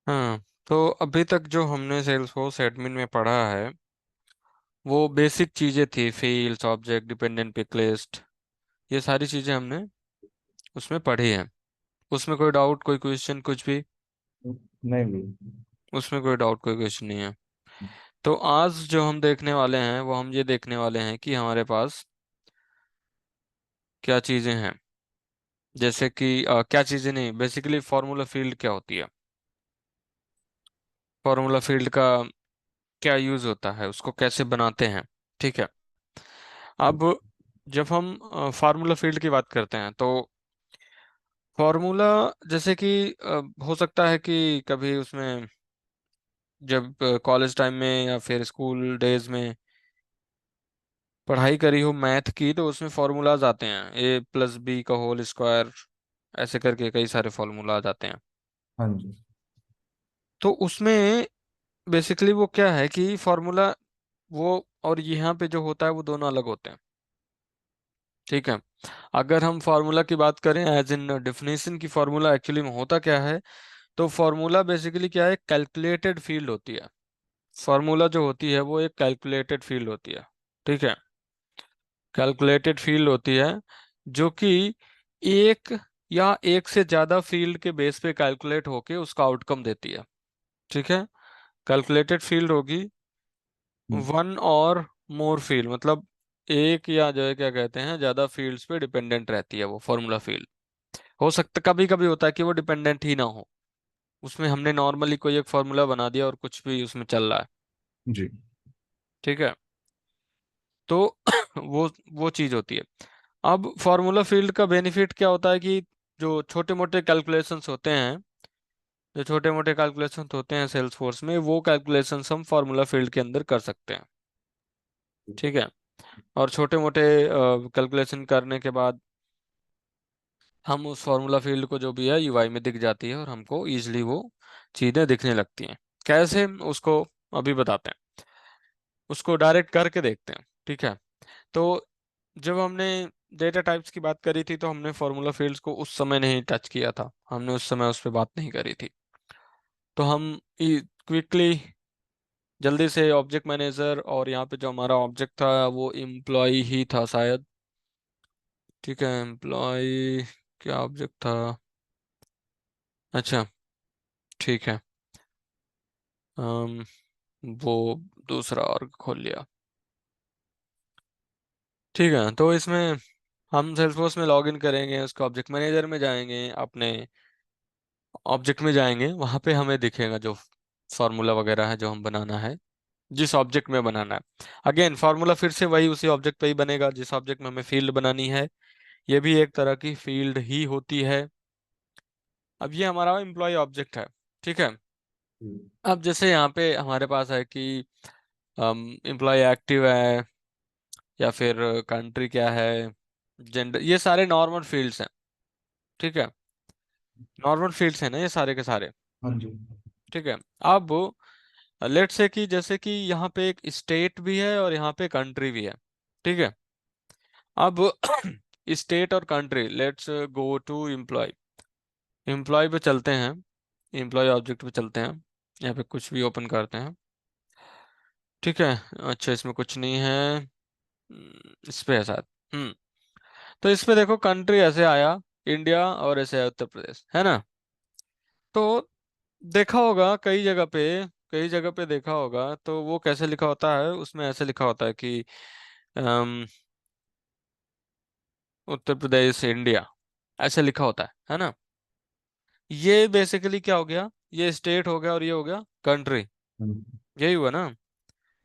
हाँ, तो अभी तक जो हमने सेल्सफोर्स एडमिन में पढ़ा है वो बेसिक चीजें थी। Fields, object, dependent pick list, ये सारी चीजें हमने उसमें पढ़ी हैं। उसमें कोई डाउट, कोई क्वेश्चन, कुछ भी? नहीं भी। उसमें कोई डाउट, कोई क्वेश्चन नहीं है। तो आज जो हम देखने वाले हैं वो हम ये देखने वाले हैं कि हमारे पास क्या चीजें हैं। जैसे कि क्या चीजें नहीं, बेसिकली फार्मूला फील्ड क्या होती है, फार्मूला फील्ड का क्या यूज होता है, उसको कैसे बनाते हैं। ठीक है। अब जब हम फार्मूला फील्ड की बात करते हैं तो फॉर्मूला, जैसे कि हो सकता है कि कभी उसमें जब कॉलेज टाइम में या फिर स्कूल डेज में पढ़ाई करी हो मैथ की, तो उसमें फॉर्मूलाज आते हैं, A+B का होल स्क्वायर, ऐसे करके कई सारे फॉर्मूलाज आते हैं। हाँ जी। तो उसमें बेसिकली वो क्या है कि फॉर्मूला वो और यहाँ पे जो होता है वो दोनों अलग होते हैं। ठीक है। अगर हम फार्मूला की बात करें एज इन डेफिनेशन की, फार्मूला एक्चुअली में होता क्या है, तो फार्मूला बेसिकली क्या है, कैलकुलेटेड फील्ड होती है। फार्मूला जो होती है वो एक कैलकुलेटेड फील्ड होती है। ठीक है। कैलकुलेटेड फील्ड होती है जो कि एक या एक से ज्यादा फील्ड के बेस पे कैलकुलेट होके उसका आउटकम देती है। ठीक है। कैलकुलेटेड फील्ड होगी हम्म, वन और मोर फील्ड, मतलब एक या जो है क्या कहते हैं ज्यादा फील्ड्स पे डिपेंडेंट रहती है वो फार्मूला फील्ड। हो सकता, कभी कभी होता है कि वो डिपेंडेंट ही ना हो, उसमें हमने नॉर्मली कोई एक फार्मूला बना दिया और कुछ भी उसमें चल रहा है। जी। ठीक है। तो वो चीज होती है। अब फार्मूला फील्ड का बेनिफिट क्या होता है कि जो छोटे मोटे कैलकुलेशंस होते हैं, जो छोटे मोटे कैलकुलेशंस होते हैं सेल्स फोर्स में, वो कैलकुलेशंस हम फार्मूला फील्ड के अंदर कर सकते हैं। ठीक है। और छोटे मोटे कैलकुलेशन करने के बाद हम उस फार्मूला फील्ड को जो भी है यूआई में दिख जाती है और हमको इजीली वो चीजें दिखने लगती हैं। कैसे, उसको अभी बताते हैं, उसको डायरेक्ट करके देखते हैं। ठीक है। तो जब हमने डेटा टाइप्स की बात करी थी तो हमने फार्मूला फील्ड्स को उस समय नहीं टच किया था, हमने उस समय उस पर बात नहीं करी थी। तो हम क्विकली जल्दी से ऑब्जेक्ट मैनेजर, और यहाँ पे जो हमारा ऑब्जेक्ट था वो एम्प्लॉय ही था शायद। ठीक है, एम्प्लॉय, क्या ऑब्जेक्ट था? अच्छा, ठीक है। um, वो दूसरा और खोल लिया। ठीक है, तो इसमें हम सेल्सफोर्स में लॉग इन करेंगे, उसका ऑब्जेक्ट मैनेजर में जाएंगे, अपने ऑब्जेक्ट में जाएंगे, वहां पे हमें दिखेगा जो फार्मूला वगैरह है जो हम बनाना है, जिस ऑब्जेक्ट में बनाना है। अगेन फार्मूला फिर से वही उसी ऑब्जेक्ट पे ही बनेगा जिस ऑब्जेक्ट में हमें फील्ड बनानी है। ये भी एक तरह की फील्ड ही होती है। अब ये हमारा एम्प्लॉय ऑब्जेक्ट है। ठीक है। हम्म, अब जैसे यहाँ पे हमारे पास है कि एम्प्लॉय एक्टिव है, या फिर कंट्री क्या है, जेंडर, ये सारे नॉर्मल फील्ड्स हैं। ठीक है। नॉर्मल फील्ड्स हैं ना ये सारे के सारे। हाँ जी। ठीक है। अब लेट से कि जैसे कि यहाँ पे एक स्टेट भी है और यहाँ पे कंट्री भी है। ठीक है। अब स्टेट और country, let's go to employee, employee पे चलते हैं, एम्प्लॉय ऑब्जेक्ट पे चलते हैं, यहाँ पे कुछ भी ओपन करते हैं। ठीक है। अच्छा, इसमें कुछ नहीं है। इस पे है शायद। तो इस पे देखो कंट्री ऐसे आया इंडिया और ऐसे आया उत्तर प्रदेश, है ना? तो देखा होगा कई जगह पे देखा होगा, तो वो कैसे लिखा होता है, उसमें ऐसे लिखा होता है कि अम, उत्तर प्रदेश इंडिया, ऐसे लिखा होता है ना? ये बेसिकली क्या हो गया, ये स्टेट हो गया और ये हो गया कंट्री, हम्म, यही हुआ ना?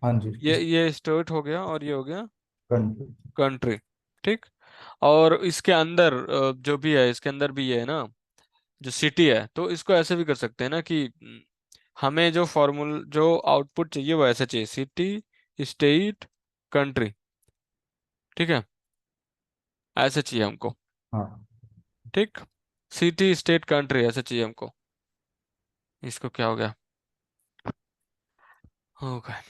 हाँ जी। ये स्टेट हो गया और ये हो गया कंट्री। कंट्री। ठीक। और इसके अंदर जो भी है इसके अंदर भी ये है ना, जो सिटी है, तो इसको ऐसे भी कर सकते हैं ना कि हमें जो फॉर्मूल जो आउटपुट चाहिए वो ऐसे चाहिए, सिटी, स्टेट, कंट्री। ठीक है। ऐसे चाहिए हमको। हाँ। ठीक। सिटी, स्टेट, कंट्री ऐसे चाहिए हमको। इसको क्या हो गया, हो गया।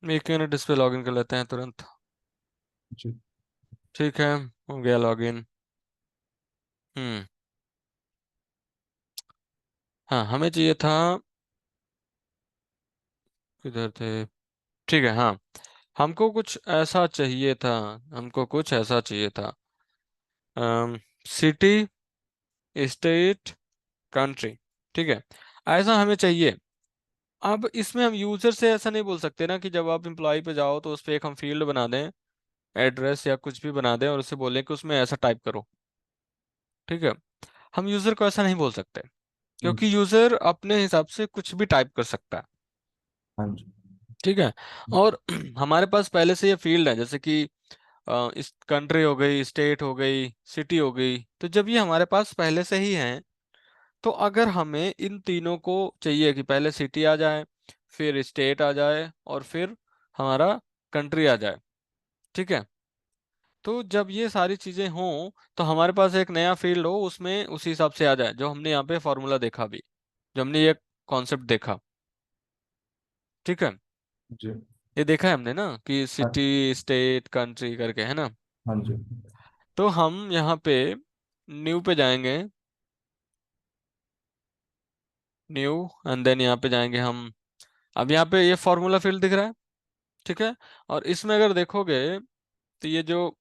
एक मिनट, इस पे लॉगिन कर लेते हैं तुरंत। जी। ठीक है, हो गया लॉगिन। हम्म। हाँ, हमें चाहिए था, किधर थे? ठीक है, हाँ। हमको कुछ ऐसा चाहिए था, हमको कुछ ऐसा चाहिए था। City, state, country. ठीक है, ऐसा हमें चाहिए। अब इसमें हम यूजर से ऐसा नहीं बोल सकते ना कि जब आप एम्प्लॉय पे जाओ तो उस पर एक हम फील्ड बना दें, एड्रेस या कुछ भी बना दें और उसे बोलें कि उसमें ऐसा टाइप करो। ठीक है, हम यूजर को ऐसा नहीं बोल सकते, क्योंकि जी। यूजर अपने हिसाब से कुछ भी टाइप कर सकता है। हाँ जी। ठीक है। और हमारे पास पहले से ये फील्ड है, जैसे कि इस कंट्री हो गई, स्टेट हो गई, सिटी हो गई। तो जब ये हमारे पास पहले से ही हैं, तो अगर हमें इन तीनों को चाहिए कि पहले सिटी आ जाए, फिर स्टेट आ जाए, और फिर हमारा कंट्री आ जाए। ठीक है, तो जब ये सारी चीजें हों तो हमारे पास एक नया फील्ड हो, उसमें उसी हिसाब से आ जाए जो हमने यहाँ पे फॉर्मूला देखा भी, जो हमने ये कॉन्सेप्ट देखा। ठीक है, जी। ये देखा है हमने ना कि हाँ। सिटी, स्टेट, कंट्री करके, है ना? हाँ जी। तो हम यहाँ पे न्यू पे जाएंगे, न्यू, एंड देन यहाँ पे जाएंगे हम। अब यहाँ पे ये फॉर्मूला फील्ड दिख रहा है। ठीक है, और इसमें अगर देखोगे तो ये जो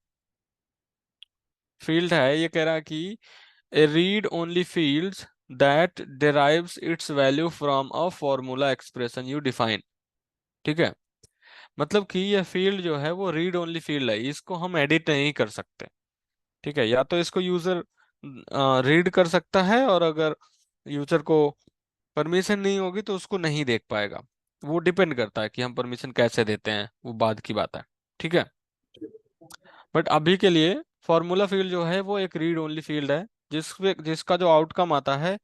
फील्ड है ये कह रहा है कि a read only fields that derives its value from a formula expression you define. ठीक है, मतलब कि ये फील्ड जो है वो रीड ओनली फील्ड है, इसको हम एडिट नहीं कर सकते। ठीक है, या तो इसको यूजर रीड कर सकता है, और अगर यूजर को परमिशन नहीं होगी तो उसको नहीं देख पाएगा। वो डिपेंड करता है कि हम परमिशन कैसे देते हैं, वो बाद की बात है। ठीक है, बट अभी के लिए फॉर्मूला फील्ड जो है वो एक रीड ओनली फील्ड है, जिसका जो आउटकम आता है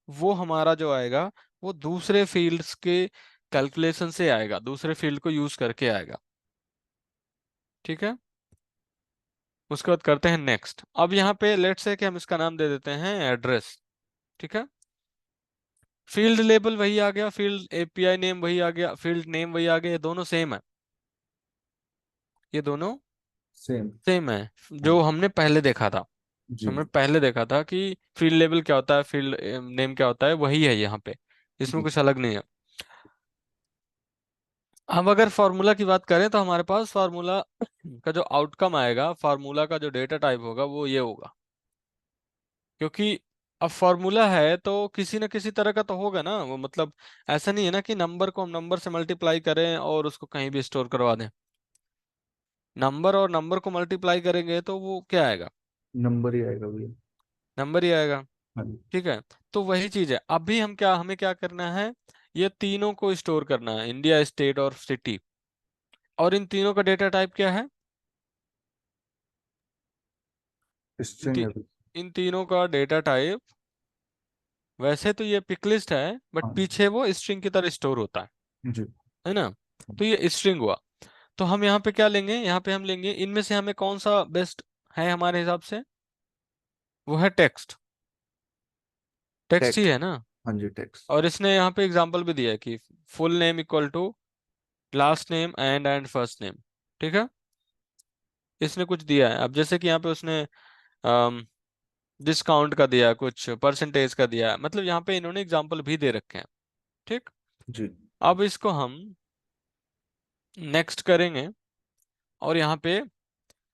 वो हमारा जो आएगा वो दूसरे फील्ड्स के कैलकुलेशन से आएगा, दूसरे फील्ड को यूज करके आएगा। ठीक है, उसके बाद करते हैं नेक्स्ट। अब यहाँ पे लेट्स से कि हम इसका नाम दे देते हैं एड्रेस। ठीक है, फील्ड लेबल वही आ गया, फील्ड एपीआई नेम वही आ गया, फील्ड नेम वही आ गया, ये दोनों सेम है, ये दोनों सेम। सेम है हाँ। जो हमने पहले देखा था। जी। हमने पहले देखा था कि फील्ड लेबल क्या होता है, फील्ड नेम क्या होता है, वही है यहाँ पे, इसमें जी। कुछ अलग नहीं है। अब अगर फार्मूला की बात करें तो हमारे पास फार्मूला का जो आउटकम आएगा, फार्मूला का जो डेटा टाइप होगा वो ये होगा, क्योंकि अब फार्मूला है तो किसी न किसी तरह का तो होगा ना वो, मतलब ऐसा नहीं है ना कि नंबर को हम नंबर से मल्टीप्लाई करें और उसको कहीं भी स्टोर करवा दें। नंबर और नंबर को मल्टीप्लाई करेंगे तो वो क्या आएगा? नंबर ही आएगा भैया। नंबर ही आएगा। हाँ जी। ठीक है, तो वही चीज है, अभी हमें क्या करना है, ये तीनों को स्टोर करना है, इंडिया, स्टेट और सिटी। और इन तीनों का डेटा टाइप क्या है? इन, स्ट्रिंग ती, है भैया। इन तीनों का डेटा टाइप, वैसे तो ये पिक लिस्ट है बट हाँ। पीछे वो स्ट्रिंग की तरह स्टोर होता जी। है ना? तो ये स्ट्रिंग हुआ। तो हम यहाँ पे क्या लेंगे, यहाँ पे हम लेंगे इनमें से हमें कौन सा बेस्ट है हमारे हिसाब से, वो है टेक्स्ट। टेक्स्ट ही टेक्स्ट। है ना? हाँ जी, टेक्स्ट। और इसने यहाँ पे एग्जांपल भी दिया है कि full name equal to last name and first name. ठीक है, इसने कुछ दिया है। अब जैसे कि यहाँ पे उसने डिस्काउंट का दिया, कुछ परसेंटेज का दिया, मतलब यहाँ पे इन्होंने एग्जांपल भी दे रखे हैं। ठीक, जी। अब इसको हम नेक्स्ट करेंगे, और यहाँ पे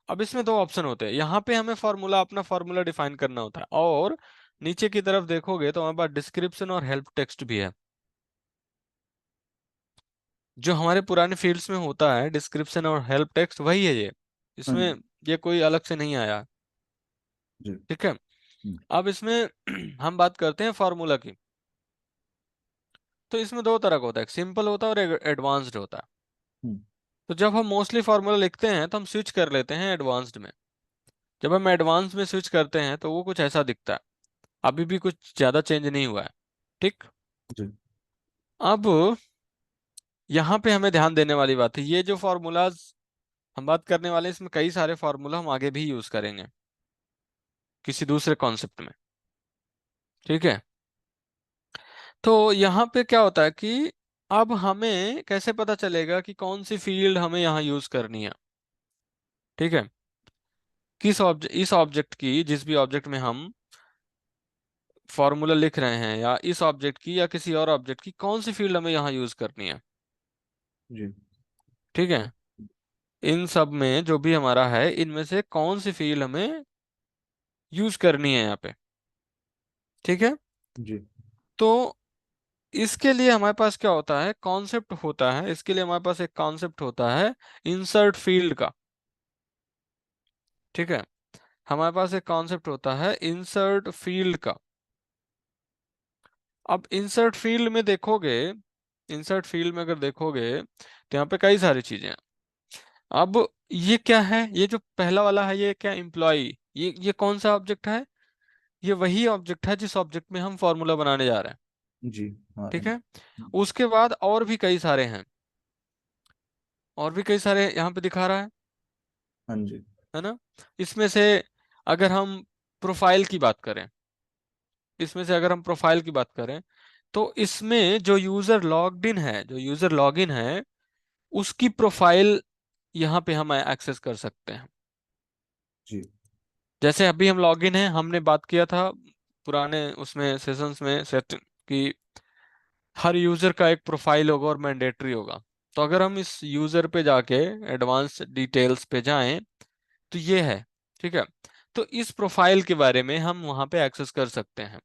अब इसमें दो ऑप्शन होते हैं, यहाँ पे हमें फॉर्मूला, अपना फॉर्मूला डिफाइन करना होता है, और नीचे की तरफ देखोगे तो हमारे पास डिस्क्रिप्शन और हेल्प टेक्स्ट भी है। जो हमारे पुराने फील्ड्स में होता है डिस्क्रिप्शन और हेल्प टेक्स्ट, वही है ये, हाँ इसमें जी। ये कोई अलग से नहीं आया। जी। ठीक है, हम्म। अब इसमें हम बात करते हैं फार्मूला की। तो इसमें दो तरह का होता है, एक सिंपल होता है और एक एडवांस्ड होता है। हम्म। तो जब हम मोस्टली फार्मूला लिखते हैं तो हम स्विच कर लेते हैं एडवांस्ड में। जब हम एडवांस में स्विच करते हैं तो वो कुछ ऐसा दिखता है, अभी भी कुछ ज्यादा चेंज नहीं हुआ है। ठीक, जी। अब यहाँ पे हमें ध्यान देने वाली बात है, ये जो फार्मूलाज हम बात करने वाले हैं इसमें कई सारे फार्मूला हम आगे भी यूज करेंगे किसी दूसरे कॉन्सेप्ट में। ठीक है, तो यहाँ पे क्या होता है कि अब हमें कैसे पता चलेगा कि कौन सी फील्ड हमें यहाँ यूज करनी है? ठीक है, किस ऑब्जेक्ट, इस ऑब्जेक्ट की, जिस भी ऑब्जेक्ट में हम फॉर्मूला लिख रहे हैं, या इस ऑब्जेक्ट की या किसी और ऑब्जेक्ट की कौन सी फील्ड हमें यहाँ यूज करनी है। जी। ठीक है, इन सब में जो भी हमारा है, इनमें से कौन सी फील्ड हमें यूज करनी है यहाँ पे। ठीक है, जी। तो इसके लिए हमारे पास क्या होता है, कॉन्सेप्ट होता है, इसके लिए हमारे पास एक कॉन्सेप्ट होता है इंसर्ट फील्ड का। ठीक है, हमारे पास एक कॉन्सेप्ट होता है इंसर्ट फील्ड का। अब इंसर्ट फील्ड में देखोगे, इंसर्ट फील्ड में अगर देखोगे तो यहाँ पे कई सारी चीजें हैं। अब ये क्या है, ये जो पहला वाला है ये क्या, एम्प्लॉय, ये कौन सा ऑब्जेक्ट है, ये वही ऑब्जेक्ट है जिस ऑब्जेक्ट में हम फॉर्मूला बनाने जा रहे हैं। जी। हाँ ठीक है, उसके बाद और भी कई सारे हैं, और भी कई सारे यहाँ पे दिखा रहा हाँ जी। है ना। इसमें से अगर हम प्रोफाइल की बात करें, इसमें से अगर हम प्रोफाइल की बात करें, तो इसमें जो यूजर लॉग्ड इन है, जो यूजर लॉगिन है, उसकी प्रोफाइल यहाँ पे हम एक्सेस कर सकते हैं। जी। जैसे अभी हम लॉगिन हैं, हमने बात किया था पुराने उसमें सेशंस में सेट कि हर यूजर का एक प्रोफाइल होगा और मैंडेटरी होगा। तो अगर हम इस यूजर पे जाके एडवांस डिटेल्स पे जाएं तो ये है। ठीक है, तो इस प्रोफाइल के बारे में हम वहां पे एक्सेस कर सकते हैं।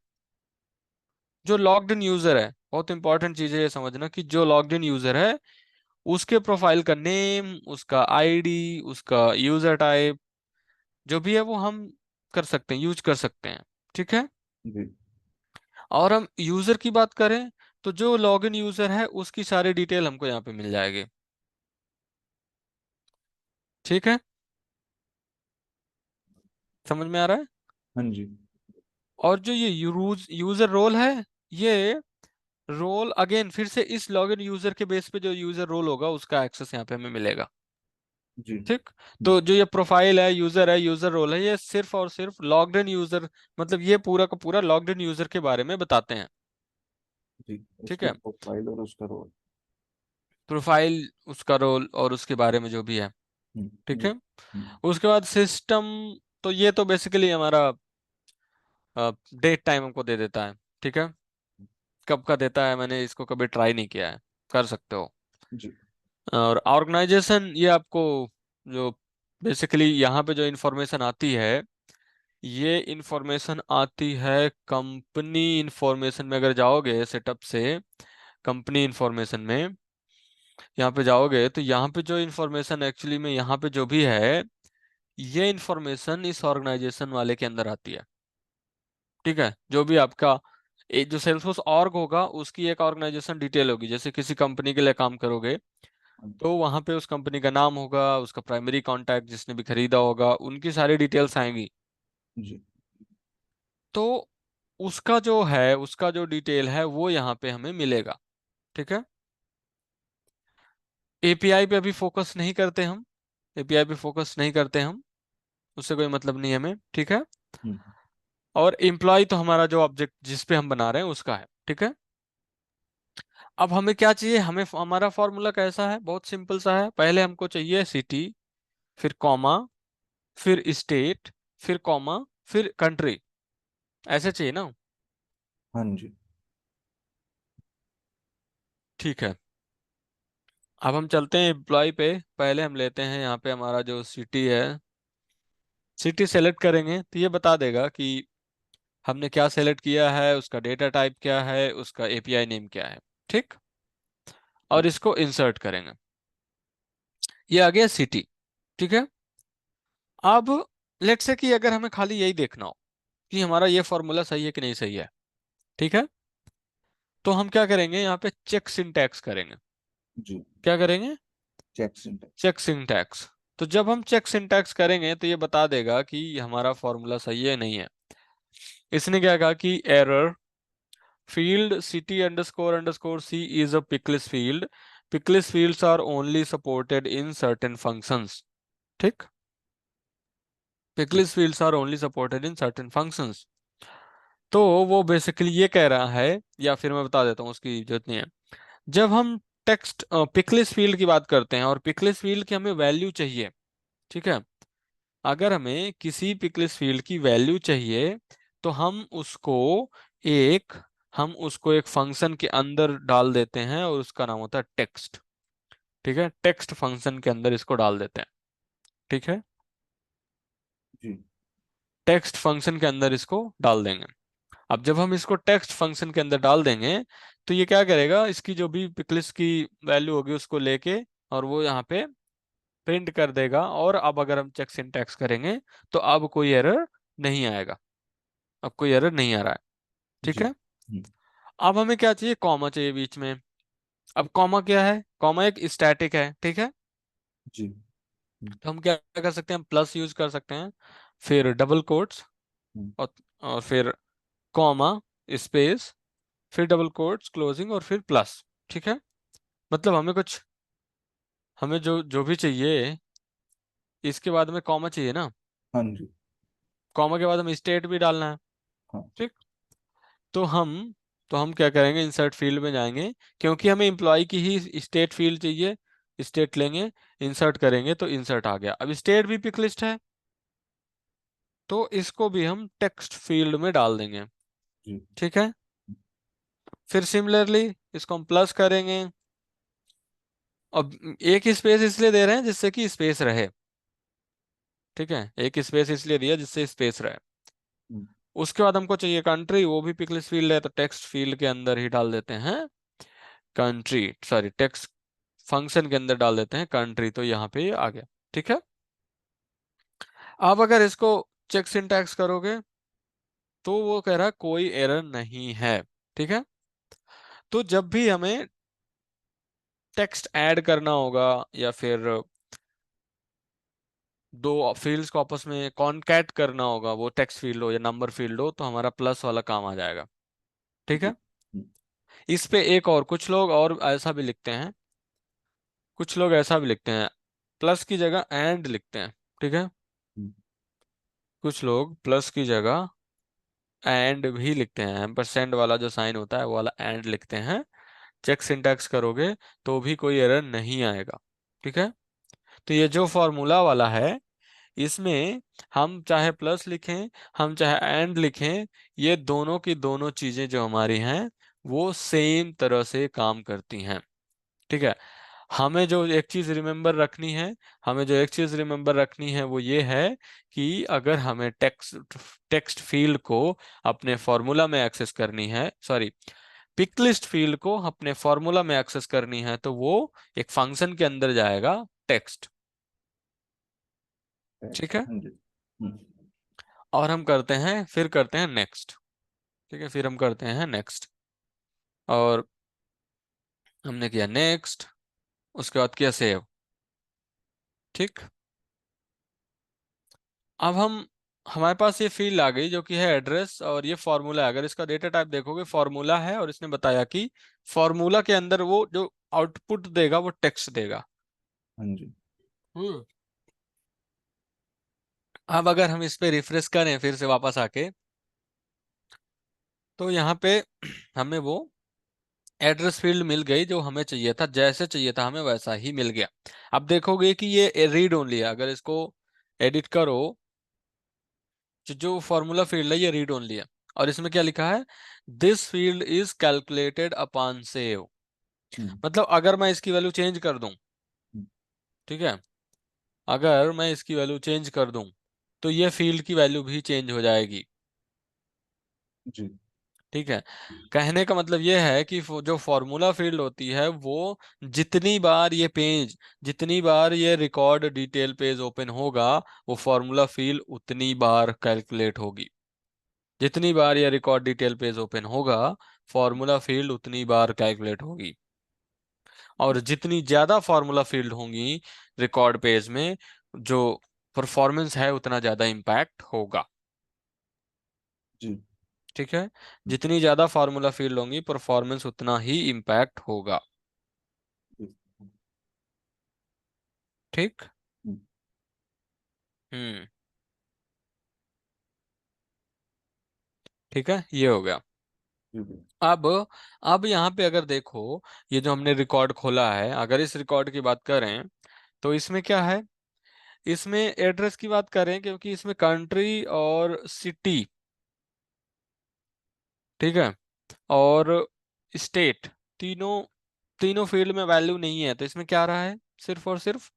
जो लॉग्ड इन यूजर है, बहुत इंपॉर्टेंट चीज है ये समझना कि जो लॉग्ड इन यूजर है उसके प्रोफाइल का नेम, उसका आईडी, उसका यूजर टाइप, जो भी है वो हम कर सकते हैं, यूज कर सकते हैं। ठीक है, जी। और हम यूजर की बात करें तो जो लॉगिन यूजर है उसकी सारी डिटेल हमको यहाँ पे मिल जाएगी। ठीक है, समझ में आ रहा है। हाँ जी। और जो ये यूजर रोल है, ये रोल अगेन फिर से इस लॉगिन यूजर के बेस पे जो यूजर रोल होगा उसका एक्सेस यहाँ पे हमें मिलेगा। जी। ठीक, तो जो ये प्रोफाइल है, यूजर रोल है, ये सिर्फ और सिर्फ लॉग्ड इन यूजर, मतलब ये पूरा का पूरा लॉग्ड इन यूजर के बारे में बताते हैं। जी। ठीक उसकी है, प्रोफाइल और उसका रोल। प्रोफाइल, उसका रोल और उसके बारे में जो भी है। ठीक जी। है, उसके बाद सिस्टम, तो ये तो बेसिकली हमारा डेट टाइम हमको दे देता है। ठीक है, कब का देता है, मैंने इसको कभी ट्राई नहीं किया है, कर सकते हो। जी। और ऑर्गेनाइजेशन, ये आपको जो बेसिकली यहाँ पे जो इंफॉर्मेशन आती है, ये इंफॉर्मेशन आती है कंपनी इंफॉर्मेशन में। अगर जाओगे सेटअप से कंपनी इंफॉर्मेशन में, यहाँ पे जाओगे तो यहाँ पे जो इंफॉर्मेशन एक्चुअली में यहाँ पे जो भी है, ये इंफॉर्मेशन इस ऑर्गेनाइजेशन वाले के अंदर आती है। ठीक है, जो भी आपका जो सेल्सफोर्स ऑर्ग होगा उसकी एक ऑर्गेनाइजेशन डिटेल होगी। जैसे किसी कंपनी के लिए काम करोगे तो वहां पे उस कंपनी का नाम होगा, उसका प्राइमरी कांटेक्ट जिसने भी खरीदा होगा, उनकी सारी डिटेल्स आएंगी। जी। तो उसका जो है, उसका जो डिटेल है वो यहाँ पे हमें मिलेगा। ठीक है, एपीआई पे अभी फोकस नहीं करते हम, एपीआई पे फोकस नहीं करते हम, उससे कोई मतलब नहीं है हमें। ठीक है, हम्म। और एम्प्लॉय तो हमारा जो ऑब्जेक्ट जिस पे हम बना रहे हैं उसका है। ठीक है, अब हमें क्या चाहिए, हमें हमारा फॉर्मूला कैसा है, बहुत सिंपल सा है। पहले हमको चाहिए सिटी, फिर कॉमा, फिर स्टेट, फिर कॉमा, फिर कंट्री, ऐसे चाहिए ना। हाँ जी। ठीक है, अब हम चलते हैं एम्प्लॉय पे। पहले हम लेते हैं यहाँ पे हमारा जो सिटी है, सिटी सेलेक्ट करेंगे तो ये बता देगा कि हमने क्या सेलेक्ट किया है, उसका डेटा टाइप क्या है, उसका एपीआई नेम क्या है। ठीक, और इसको इंसर्ट करेंगे, ये आ गया सिटी। ठीक है, अब लेट्स से कि अगर हमें खाली यही देखना हो कि हमारा ये फॉर्मूला सही है कि नहीं सही है। ठीक है, तो हम क्या करेंगे, यहाँ पे चेक सिंटैक्स करेंगे। जी। क्या करेंगे, चेक सिंटैक्स। Check syntax. तो जब हम चेक सिंटैक्स करेंगे तो ये बता देगा कि हमारा फॉर्मूला सही है नहीं है। इसने क्या कहा कि error, field city underscore underscore C is a picklist field, picklist fields are only supported in certain functions. ठीक, जी। Picklist fields are only supported in certain functions. तो वो बेसिकली ये कह रहा है, या फिर मैं बता देता हूँ उसकी जरूरत नहीं है। जब हम टेक्स्ट पिकलेस फील्ड की बात करते हैं और पिकलेस फील्ड की हमें वैल्यू चाहिए, ठीक है, अगर हमें किसी पिकलेस फील्ड की वैल्यू चाहिए तो हम उसको एक हम उसको एक फंक्शन के अंदर डाल देते हैं और उसका नाम होता है टेक्स्ट। ठीक है, टेक्स्ट फंक्शन के अंदर इसको डाल देते हैं। ठीक है, जी। टेक्स्ट फंक्शन के अंदर इसको डाल देंगे। अब जब हम इसको टेक्स्ट फंक्शन के अंदर डाल देंगे तो ये क्या करेगा, इसकी जो भी पिकलिस की वैल्यू होगी उसको लेके और वो यहाँ पे प्रिंट कर देगा। और अब अगर हम चेक सिंटैक्स करेंगे तो अब कोई एरर नहीं आएगा, अब कोई एरर नहीं आ रहा है। ठीक जी। है, अब हमें क्या चाहिए, कॉमा चाहिए बीच में। अब कॉमा क्या है, कॉमा एक स्टैटिक है। ठीक है, जी। हम्म, तो हम क्या कर सकते हैं, प्लस यूज कर सकते हैं, फिर डबल कोट्स, हम्म, और फिर कॉमा स्पेस, फिर डबल कोट्स क्लोजिंग और फिर प्लस। ठीक है, मतलब हमें जो जो भी चाहिए इसके बाद में कॉमा चाहिए ना, हाँ जी। कॉमा के बाद हमें स्टेट भी डालना है। हाँ। ठीक, तो हम तो हम क्या करेंगे, इंसर्ट फील्ड में जाएंगे, क्योंकि हमें एम्प्लॉय की ही स्टेट फील्ड चाहिए। स्टेट लेंगे, इंसर्ट करेंगे तो इंसर्ट आ गया। अब स्टेट भी पिक लिस्ट है तो इसको भी हम टेक्स्ट फील्ड में डाल देंगे। जी। ठीक है, फिर सिमिलरली इसको हम प्लस करेंगे। अब एक स्पेस इसलिए दे रहे हैं जिससे कि स्पेस रहे। ठीक है, एक स्पेस इसलिए दिया जिससे स्पेस रहे। हम्म, उसके बाद हमको चाहिए कंट्री, वो भी पिकलिस्ट फील्ड है तो टेक्स्ट फील्ड के अंदर ही डाल देते हैं कंट्री, सॉरी टेक्स्ट फंक्शन के अंदर डाल देते हैं कंट्री, तो यहाँ पे ये आ गया। ठीक है, आप अगर इसको चेक सिंटैक्स करोगे तो वो कह रहा है कोई एरर नहीं है। ठीक है, तो जब भी हमें टेक्स्ट ऐड करना होगा या फिर दो फील्ड्स को आपस में कॉनकैट करना होगा, वो टेक्स्ट फील्ड हो या नंबर फील्ड हो, तो हमारा प्लस वाला काम आ जाएगा। ठीक जी। है, इस पे एक और कुछ लोग और ऐसा भी लिखते हैं, कुछ लोग ऐसा भी लिखते हैं, प्लस की जगह एंड लिखते हैं। ठीक है, हम्म, कुछ लोग प्लस की जगह एंड भी लिखते हैं, एम्परसेंड वाला जो साइन होता है वो वाला एंड लिखते हैं। चेक सिंटैक्स करोगे तो भी कोई एरर नहीं आएगा। ठीक है, तो ये जो फॉर्मूला वाला है इसमें हम चाहे प्लस लिखें, हम चाहे एंड लिखें, ये दोनों की दोनों चीजें जो हमारी हैं वो सेम तरह से काम करती हैं। ठीक है, हमें जो एक चीज रिमेंबर रखनी है, हमें जो एक चीज रिमेंबर रखनी है वो ये है कि अगर हमें टेक्स्ट टेक्स्ट फील्ड को अपने फॉर्मूला में एक्सेस करनी है, सॉरी पिक लिस्ट फील्ड को अपने फॉर्मूला में एक्सेस करनी है, तो वो एक फंक्शन के अंदर जाएगा, टेक्स्ट। ठीक है, हाँ जी। और हम करते हैं, फिर करते हैं नेक्स्ट। ठीक है, फिर हम करते हैं नेक्स्ट, और हमने किया नेक्स्ट, उसके बाद किया सेव। ठीक, अब हम हमारे पास ये फील्ड आ गई जो कि है एड्रेस, और ये फॉर्मूला है। अगर इसका डेटा टाइप देखोगे फॉर्मूला है, और इसने बताया कि फॉर्मूला के अंदर वो जो आउटपुट देगा वो टेक्स्ट देगा। हाँ जी। हम्म, अब अगर हम इस पे रिफ्रेश करें फिर से वापस आके, तो यहाँ पे हमें वो एड्रेस फील्ड मिल गई जो हमें चाहिए था, जैसे चाहिए था हमें वैसा ही मिल गया। अब देखोगे कि ये रीड ओनली है, अगर इसको एडिट करो जो फॉर्मूला फील्ड है ये रीड ओनली है, और इसमें क्या लिखा है, this field is calculated upon save. Hmm, मतलब अगर मैं इसकी वैल्यू चेंज कर दूं, हम्म, ठीक है, अगर मैं इसकी वैल्यू चेंज कर दूं तो ये फील्ड की वैल्यू भी चेंज हो जाएगी। जी। ठीक है, कहने का मतलब ये है कि जो फॉर्मूला फील्ड होती है वो जितनी बार ये पेज, जितनी बार ये रिकॉर्ड डिटेल पेज ओपन होगा, वो फॉर्मूला फील्ड उतनी बार कैलकुलेट होगी। जितनी बार ये रिकॉर्ड डिटेल पेज ओपन होगा, फॉर्मूला फील्ड उतनी बार कैलकुलेट होगी। और जितनी ज्यादा फॉर्मूला फील्ड होंगी रिकॉर्ड पेज में, जो परफॉर्मेंस है उतना ज्यादा इम्पैक्ट होगा। जी। ठीक है, जितनी ज्यादा फार्मूला फील्ड होंगी परफॉर्मेंस उतना ही इम्पैक्ट होगा। जी। ठीक, हम्म, हम्म, ठीक है, ये हो गया। जी, जी, अब अब यहाँ पे अगर देखो, ये जो हमने रिकॉर्ड खोला है, अगर इस रिकॉर्ड की बात करें तो इसमें क्या है, इसमें एड्रेस की बात करें क्योंकि इसमें कंट्री और सिटी, ठीक है। और स्टेट, तीनों तीनों फील्ड में वैल्यू नहीं है, तो इसमें क्या आ रहा है, सिर्फ और सिर्फ,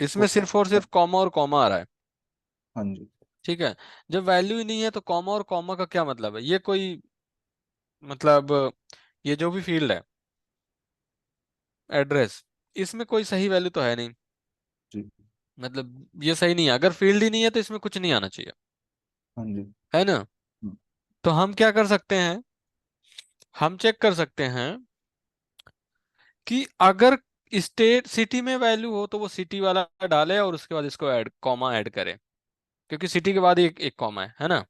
इसमें वो सिर्फ और सिर्फ कॉमा और कॉमा आ रहा है। हाँ जी। ठीक है। जब वैल्यू ही नहीं है तो कॉमा और कॉमा का क्या मतलब है, ये कोई मतलब, ये जो भी फील्ड है एड्रेस, इसमें कोई सही वैल्यू तो है नहीं, जी। मतलब ये सही नहीं है, अगर फील्ड ही नहीं है तो इसमें कुछ नहीं आना चाहिए, हाँ जी। है ना। हम्म, तो हम क्या कर सकते हैं, हम चेक कर सकते हैं कि अगर स्टेट सिटी में वैल्यू हो तो वो सिटी वाला डाले और उसके बाद इसको ऐड कॉमा ऐड करे, क्योंकि सिटी के बाद एक एक कॉमा है ना।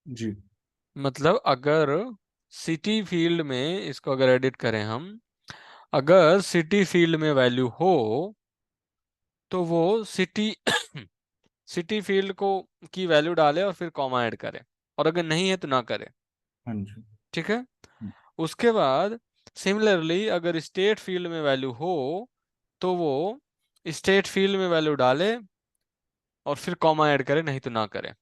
जी। मतलब अगर सिटी फील्ड में इसको अगर एडिट करें हम, अगर सिटी फील्ड में वैल्यू हो तो वो सिटी सिटी फील्ड को की वैल्यू डाले और फिर कॉमा ऐड करे, और अगर नहीं है तो ना करे। हाँ जी। ठीक है। हम्म, उसके बाद सिमिलरली अगर स्टेट फील्ड में वैल्यू हो तो वो स्टेट फील्ड में वैल्यू डाले और फिर कॉमा ऐड करे, नहीं तो ना करे।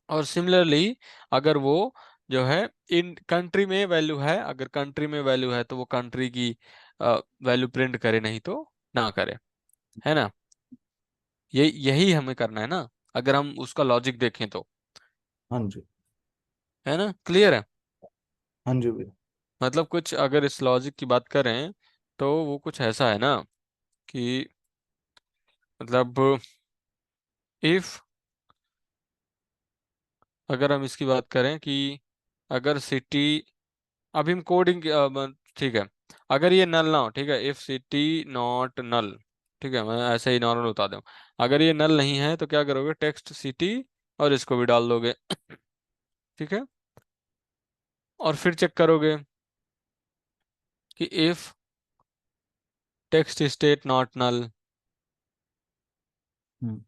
और सिमिलरली अगर वो जो है इन कंट्री में वैल्यू है, अगर कंट्री में वैल्यू है तो वो कंट्री की वैल्यू प्रिंट करे, नहीं तो ना करे, है ना। यही हमें करना है ना, अगर हम उसका लॉजिक देखें तो, हाँ जी। है ना, क्लियर है। हाँ जी भैया। मतलब कुछ अगर इस लॉजिक की बात करें तो वो कुछ ऐसा है ना कि मतलब इफ, अगर हम इसकी बात करें कि अगर सिटी, अभी हम कोडिंग, ठीक है, अगर ये नल ना हो, ठीक है, इफ सिटी नॉट नल, ठीक है, मैं ऐसे ही नॉर्मल बता दूं, अगर ये नल नहीं है तो क्या करोगे, टेक्स्ट सिटी और इसको भी डाल दोगे। ठीक है। और फिर चेक करोगे कि if text state not null, hmm,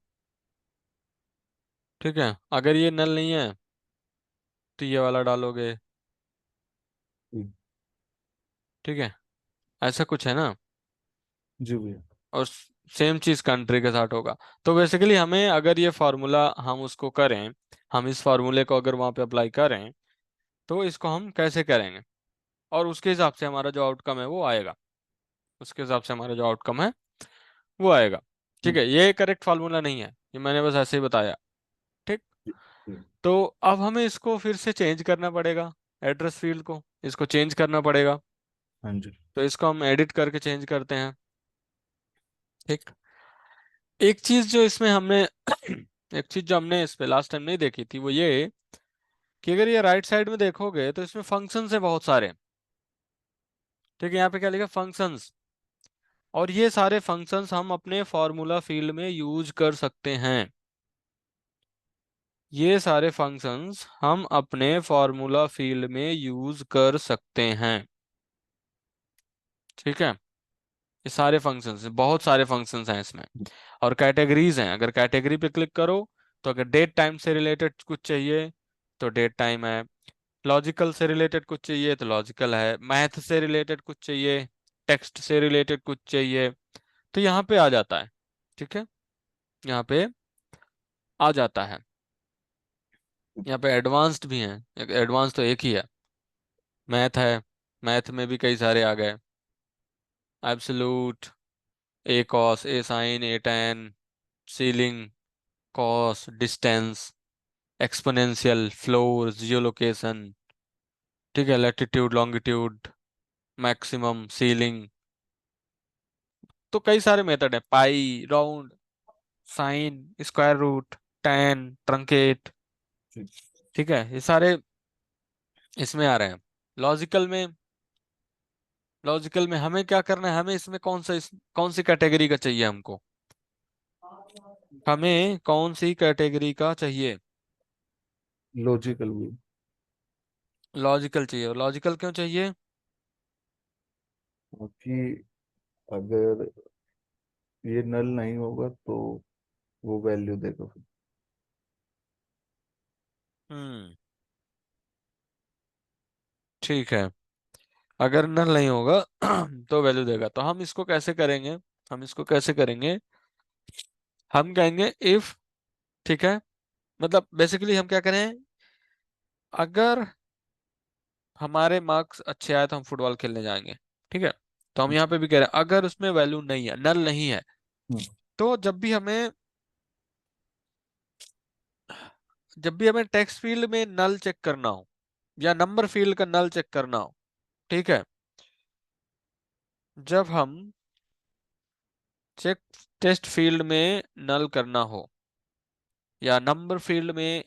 ठीक है, अगर ये नल नहीं है तो ये वाला डालोगे। जी। ठीक है, ऐसा कुछ है ना। जी भैया। और सेम चीज कंट्री के साथ होगा। तो बेसिकली हमें अगर ये फार्मूला हम उसको करें, हम इस फार्मूले को अगर वहां पे अप्लाई करें तो इसको हम कैसे करेंगे, और उसके हिसाब से हमारा जो आउटकम है वो आएगा, उसके हिसाब से हमारा जो आउटकम है वो आएगा। ठीक हम्म, है, ये करेक्ट फार्मूला नहीं है, ये मैंने बस ऐसे ही बताया। ठीक। जी। जी। तो अब हमें इसको फिर से चेंज करना पड़ेगा, एड्रेस फील्ड को इसको चेंज करना पड़ेगा। हाँ जी। तो इसको हम एडिट करके चेंज करते हैं। ठीक। एक चीज जो इसमें हमने एक चीज जो हमने इस पे लास्ट टाइम नहीं देखी थी वो ये कि अगर ये राइट साइड में देखोगे तो इसमें फंक्शंस है बहुत सारे। ठीक है, यहाँ पे क्या लिखा, फंक्शंस, और ये सारे फंक्शंस हम अपने फॉर्मूला फील्ड में यूज कर सकते हैं। ये सारे फंक्शंस हम अपने फॉर्मूला फील्ड में यूज कर सकते हैं। ठीक है। ये सारे फंक्शंस, बहुत सारे फंक्शंस हैं इसमें। और कैटेगरीज हैं, अगर कैटेगरी पे क्लिक करो तो अगर डेट टाइम से रिलेटेड कुछ चाहिए तो डेट टाइम है, लॉजिकल से रिलेटेड कुछ चाहिए तो लॉजिकल है, मैथ से रिलेटेड कुछ चाहिए, टेक्स्ट से रिलेटेड कुछ चाहिए, तो यहाँ पे आ जाता है। ठीक है, यहाँ पे आ जाता है। यहाँ पे एडवांस्ड भी हैं, एडवांस तो एक ही है, मैथ है, मैथ में भी कई सारे आ गए, absolute, A cos, A sine, A tan, ceiling, cos, distance, exponential, floor, geolocation, ठीक है, लैटिट्यूड, लॉन्गिट्यूड, मैक्सिमम, सीलिंग, तो कई सारे मेथड है, pi, round, sine, square root, tan, truncate. जी। ठीक है, ये सारे इसमें आ रहे हैं। लॉजिकल में, लॉजिकल में हमें क्या करना है, हमें इसमें कौन सी कैटेगरी का चाहिए हमको, हमें कौन सी कैटेगरी का चाहिए, लॉजिकल भी। लॉजिकल चाहिए। और लॉजिकल क्यों चाहिए, क्योंकि अगर ये नल नहीं होगा तो वो वैल्यू देगा फिर। हम्म, ठीक है, अगर नल नहीं होगा तो वैल्यू देगा। तो हम इसको कैसे करेंगे, हम इसको कैसे करेंगे, हम कहेंगे इफ ठीक है, मतलब बेसिकली हम क्या करें, अगर हमारे मार्क्स अच्छे आए तो हम फुटबॉल खेलने जाएंगे। ठीक है, तो हम यहाँ पे भी कह रहे हैं अगर उसमें वैल्यू नहीं है, नल नहीं है, हम्म, तो जब भी हमें टेक्स्ट फील्ड में नल चेक करना हो या नंबर फील्ड का नल चेक करना हो, ठीक है, जब हम चेक टेस्ट फील्ड में नल करना हो या नंबर फील्ड में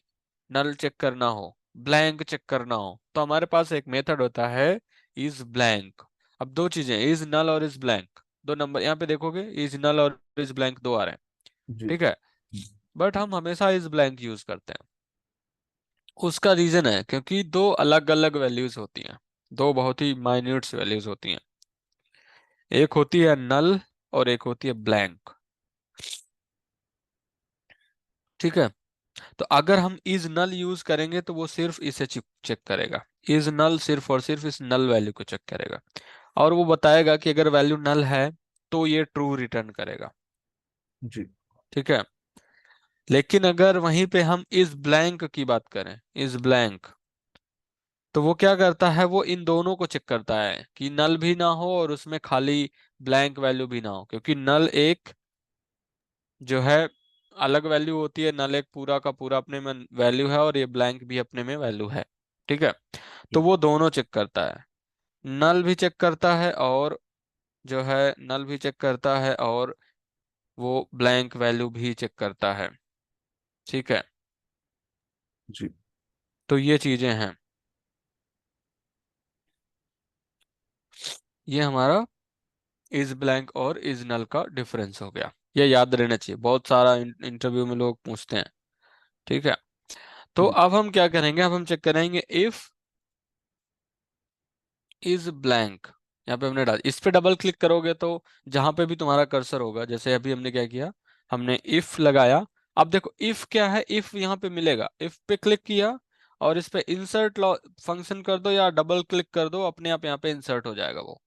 नल चेक करना हो, ब्लैंक चेक करना हो, तो हमारे पास एक मेथड होता है इज ब्लैंक। अब दो चीजें, इज नल और इज ब्लैंक, दो नंबर यहाँ पे देखोगे, इज नल और इज ब्लैंक दो आ रहे हैं। जी। ठीक है, बट हम हमेशा इज ब्लैंक यूज करते हैं। उसका रीजन है क्योंकि दो अलग अलग वैल्यूज होती हैं, दो बहुत ही माइन्यूट वैल्यूज होती हैं। एक होती है नल और एक होती है ब्लैंक। ठीक है, तो अगर हम इज नल यूज करेंगे तो वो सिर्फ इसे चेक करेगा, इज नल सिर्फ और सिर्फ इस नल वैल्यू को चेक करेगा, और वो बताएगा कि अगर वैल्यू नल है तो ये ट्रू रिटर्न करेगा। जी। ठीक है, लेकिन अगर वहीं पे हम इस ब्लैंक की बात करें, इस ब्लैंक, तो वो क्या करता है, वो इन दोनों को चेक करता है कि नल भी ना हो और उसमें खाली ब्लैंक वैल्यू भी ना हो, क्योंकि नल एक जो है अलग वैल्यू होती है, नल एक पूरा का पूरा अपने में वैल्यू है और ये ब्लैंक भी अपने में वैल्यू है। ठीक है, तो जी। वो दोनों चेक करता है, नल भी चेक करता है और जो है नल भी चेक करता है और वो ब्लैंक वैल्यू भी चेक करता है। ठीक है, जी। तो ये चीजें हैं, ये हमारा इज ब्लैंक और इज नल का डिफरेंस हो गया। ये याद रहना चाहिए, बहुत सारा इंटरव्यू में लोग पूछते हैं। ठीक है, तो जी। अब हम क्या करेंगे, अब हम चेक करेंगे इफ इज ब्लैंक। यहाँ पे हमने डाल, इस पे डबल क्लिक करोगे तो जहां पे भी तुम्हारा कर्सर होगा, जैसे अभी हमने क्या किया, हमने इफ लगाया। अब देखो इफ क्या है, इफ यहाँ पे मिलेगा, इफ पे क्लिक किया और इस पे इंसर्ट फंक्शन कर दो या डबल क्लिक कर दो, अपने आप यहाँ पे इंसर्ट हो जाएगा वो।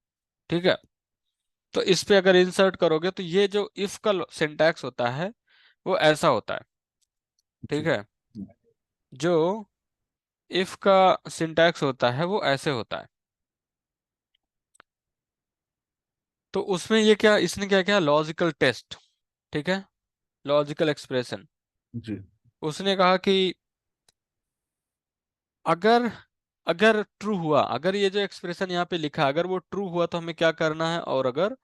ठीक है, तो इस पे अगर इंसर्ट करोगे तो ये जो इफ का सिंटैक्स होता है वो ऐसा होता है। ठीक जी। है, जो इफ का सिंटैक्स होता है वो ऐसे होता है। तो उसमें ये क्या, इसने क्या किया, लॉजिकल टेस्ट। ठीक है, लॉजिकल एक्सप्रेशन। जी। उसने कहा कि अगर अगर ट्रू हुआ, अगर ये जो एक्सप्रेशन यहाँ पे लिखा है, अगर वो ट्रू हुआ तो हमें क्या करना है, और अगर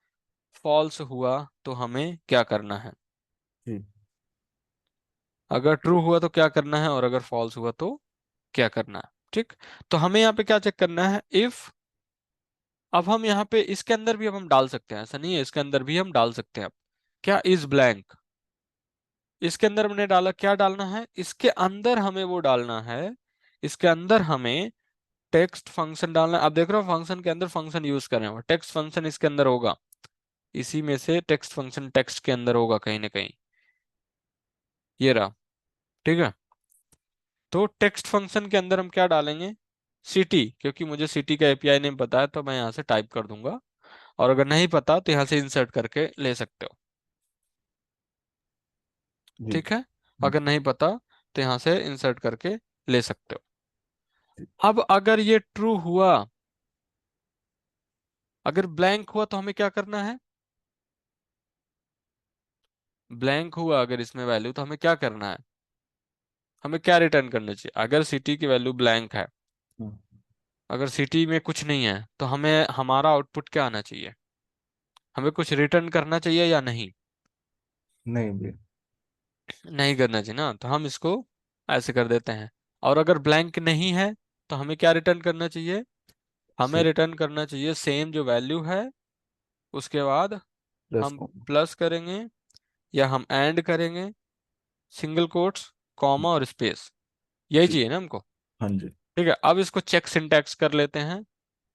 फॉल्स हुआ तो हमें क्या करना है। जी। अगर ट्रू हुआ तो क्या करना है और अगर फॉल्स हुआ तो क्या करना है। ठीक, तो हमें यहाँ पे क्या चेक करना है, इफ। अब हम यहाँ पे इसके अंदर भी अब हम डाल सकते हैं, ऐसा नहीं है, इसके अंदर भी हम डाल सकते हैं। अब क्या इज ब्लैंक, इसके अंदर हमने डाला, क्या डालना है इसके अंदर, हमें वो डालना है, इसके अंदर हमें टेक्स्ट फंक्शन डालना है। अब देख रहे हो फंक्शन के अंदर फंक्शन यूज कर रहे हैं, टेक्स्ट फंक्शन इसके अंदर होगा, इसी में से टेक्स्ट फंक्शन टेक्स्ट के अंदर होगा कहीं ना कहीं, ये रहा। ठीक है, तो टेक्स्ट फंक्शन के अंदर हम क्या डालेंगे, सिटी, क्योंकि मुझे सिटी का एपीआई नेम पता है तो मैं यहाँ से टाइप कर दूंगा, और अगर नहीं पता तो यहाँ से इंसर्ट करके ले सकते हो। जी। ठीक है, अगर नहीं पता तो यहाँ से इंसर्ट करके ले सकते हो। अब अगर ये ट्रू हुआ, अगर ब्लैंक हुआ तो हमें क्या करना है, ब्लैंक हुआ अगर इसमें वैल्यू तो हमें क्या करना है, हमें क्या रिटर्न करना चाहिए, अगर सिटी की वैल्यू ब्लैंक है, हम्म, अगर सिटी में कुछ नहीं है तो हमें हमारा आउटपुट क्या आना चाहिए, हमें कुछ रिटर्न करना चाहिए या नहीं, नहीं भी। नहीं करना चाहिए ना, तो हम इसको ऐसे कर देते हैं। और अगर ब्लैंक नहीं है तो हमें क्या रिटर्न करना चाहिए, हमें से रिटर्न करना चाहिए सेम जो वैल्यू है, उसके बाद प्लस हम को। प्लस करेंगे या हम एंड करेंगे, सिंगल कोट्स, कॉमा और स्पेस, यही जी। चाहिए ना हमको। हाँ जी। ठीक है, अब इसको चेक सिंटैक्स कर लेते हैं,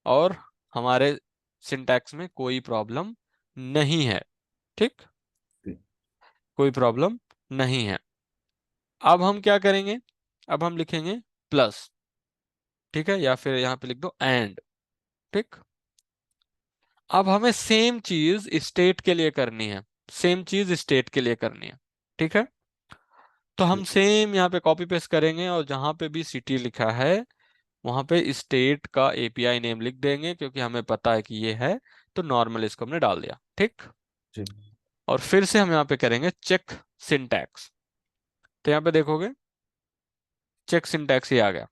और हमारे सिंटैक्स में कोई प्रॉब्लम नहीं है। ठीक, जी। कोई प्रॉब्लम नहीं है। अब हम क्या करेंगे, अब हम लिखेंगे प्लस, ठीक है, या फिर यहाँ पे लिख दो एंड। ठीक, अब हमें सेम चीज स्टेट के लिए करनी है, सेम चीज स्टेट के लिए करनी है। ठीक है, तो जी हम सेम यहाँ पे कॉपी पेस्ट करेंगे और जहाँ पे भी सिटी लिखा है वहाँ पे स्टेट का एपीआई नेम लिख देंगे, क्योंकि हमें पता है कि ये है। तो नॉर्मल इसको हमने डाल दिया, ठीक। जी। और फिर से हम यहाँ पे करेंगे चेक सिंटैक्स। तो यहाँ पे देखोगे चेक सिंटैक्स ही आ गया,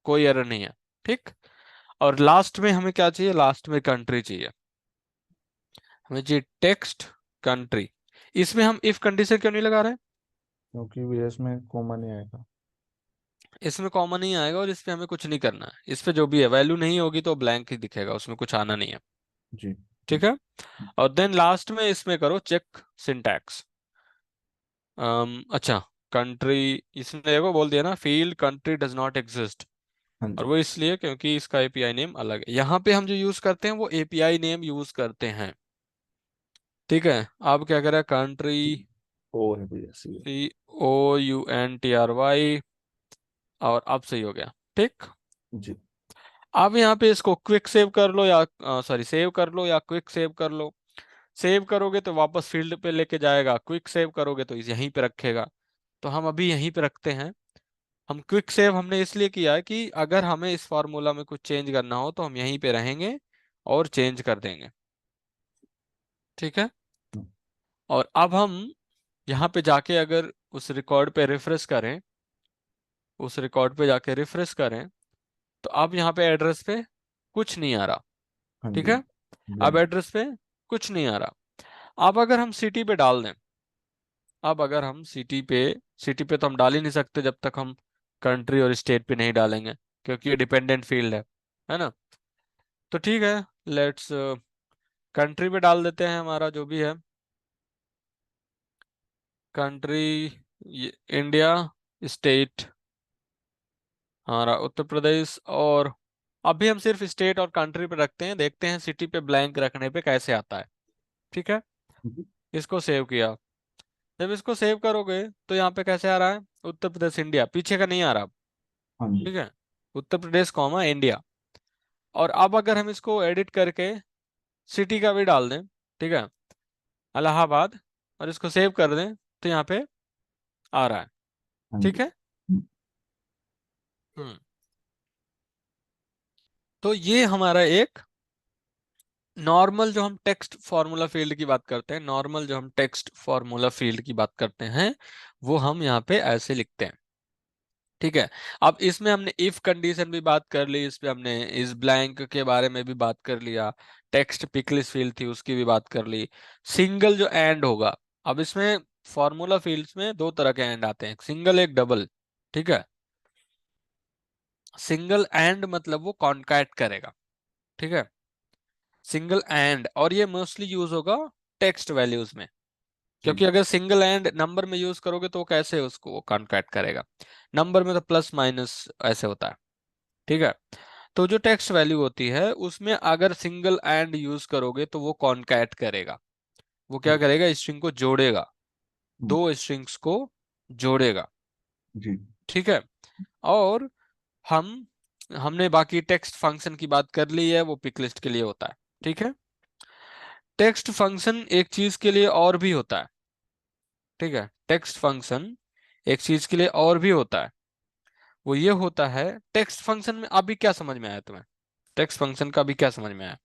कोई एरर नहीं है, ठीक। और लास्ट में हमें क्या चाहिए, लास्ट में कंट्री चाहिए। हमें चाहिए टेक्स्ट कंट्री। इसमें हम इफ कंडीशन क्यों नहीं लगा रहे हैं? क्योंकि वीएस में कॉमा नहीं आएगा। इसमें कॉमन नहीं आएगा और इस पे हमें कुछ नहीं करना है। इस पे जो भी है वैल्यू नहीं होगी तो ब्लैंक ही दिखेगा, उसमें कुछ आना नहीं है, जी। ठीक है। और देन लास्ट में इसमें करो चेक सिंटैक्स। अच्छा, कंट्री, इसने देखो बोल दिया ना field country does not exist. हाँ और जी। वो इसलिए क्योंकि इसका एपीआई नेम अलग है। यहाँ पे हम जो यूज करते हैं वो एपीआई नेम यूज करते हैं, ठीक है। अब क्या करें, कंट्री ओ है भैया, सी है। COUNTRY, और अब सही हो गया, ठीक। जी। अब यहाँ पे इसको क्विक सेव कर लो या सॉरी सेव कर लो या क्विक सेव कर लो। सेव करोगे तो वापस फील्ड पे लेके जाएगा, क्विक सेव करोगे तो इस यहीं पे रखेगा। तो हम अभी यहीं पे रखते हैं। हम क्विक सेव हमने इसलिए किया है कि अगर हमें इस फार्मूला में कुछ चेंज करना हो तो हम यहीं पे रहेंगे और चेंज कर देंगे, ठीक है। हम्म, और अब हम यहाँ पे जाके अगर उस रिकॉर्ड पे रिफ्रेश करें, उस रिकॉर्ड पे जाके रिफ्रेश करें, तो अब यहाँ पे एड्रेस पे कुछ नहीं आ रहा, हाँ ठीक जी। है। अब ब्लैंक। एड्रेस पे कुछ नहीं आ रहा। अब अगर हम सिटी पे डाल दें, अब अगर हम सिटी पे तो हम डाल ही नहीं सकते जब तक हम कंट्री और स्टेट पे नहीं डालेंगे, क्योंकि ये डिपेंडेंट फील्ड है ना। तो ठीक है, लेट्स कंट्री पे डाल देते हैं हमारा जो भी है। कंट्री इंडिया, स्टेट हमारा उत्तर प्रदेश। और अभी हम सिर्फ स्टेट और कंट्री पे रखते हैं, देखते हैं सिटी पे ब्लैंक रखने पे कैसे आता है, ठीक है। जी। इसको सेव किया। जब इसको सेव करोगे तो यहाँ पे कैसे आ रहा है, उत्तर प्रदेश इंडिया, पीछे का नहीं आ रहा, हाँ जी। ठीक है। Uttar Pradesh comma India. और अब अगर हम इसको एडिट करके सिटी का भी डाल दें, ठीक है, इलाहाबाद, और इसको सेव कर दें, तो यहाँ पे आ रहा है, हाँ ठीक जी। है। हम्म। तो ये हमारा एक नॉर्मल जो हम टेक्स्ट फॉर्मूला फील्ड की बात करते हैं, नॉर्मल जो हम टेक्स्ट फॉर्मूला फील्ड की बात करते हैं वो हम यहाँ पे ऐसे लिखते हैं, ठीक है। अब इसमें हमने इफ कंडीशन भी बात कर ली, इस पे हमने इस ब्लैंक के बारे में भी बात कर लिया, टेक्स्ट पिकलिस फील्ड थी उसकी भी बात कर ली, सिंगल जो एंड होगा। अब इसमें फॉर्मूला फील्ड्स में दो तरह के एंड आते हैं, एक सिंगल एक डबल, ठीक है। सिंगल एंड मतलब वो कॉन्कैट करेगा, ठीक है। सिंगल एंड, और ये मोस्टली यूज होगा टेक्स्ट वैल्यूज में, जी। क्योंकि अगर सिंगल एंड नंबर में यूज करोगे तो वो कैसे उसको वो कॉन्कैट करेगा। नंबर में तो प्लस माइनस ऐसे होता है, ठीक है। तो जो टेक्स्ट वैल्यू होती है उसमें अगर सिंगल एंड यूज करोगे तो वो कॉन्कैट करेगा। वो क्या जी। करेगा, स्ट्रिंग को जोड़ेगा, हम्म, दो स्ट्रिंग्स को जोड़ेगा, जी। ठीक है। और हम हमने बाकी टेक्स्ट फंक्शन की बात कर ली है, वो पिक लिस्ट के लिए होता है, ठीक है। टेक्स्ट फंक्शन एक चीज के लिए और भी होता है, ठीक है। टेक्स्ट फंक्शन एक चीज के लिए और भी होता है, वो ये होता है, टेक्स्ट फंक्शन में अभी क्या समझ में आया तुम्हें, टेक्स्ट फंक्शन का अभी क्या समझ में आया।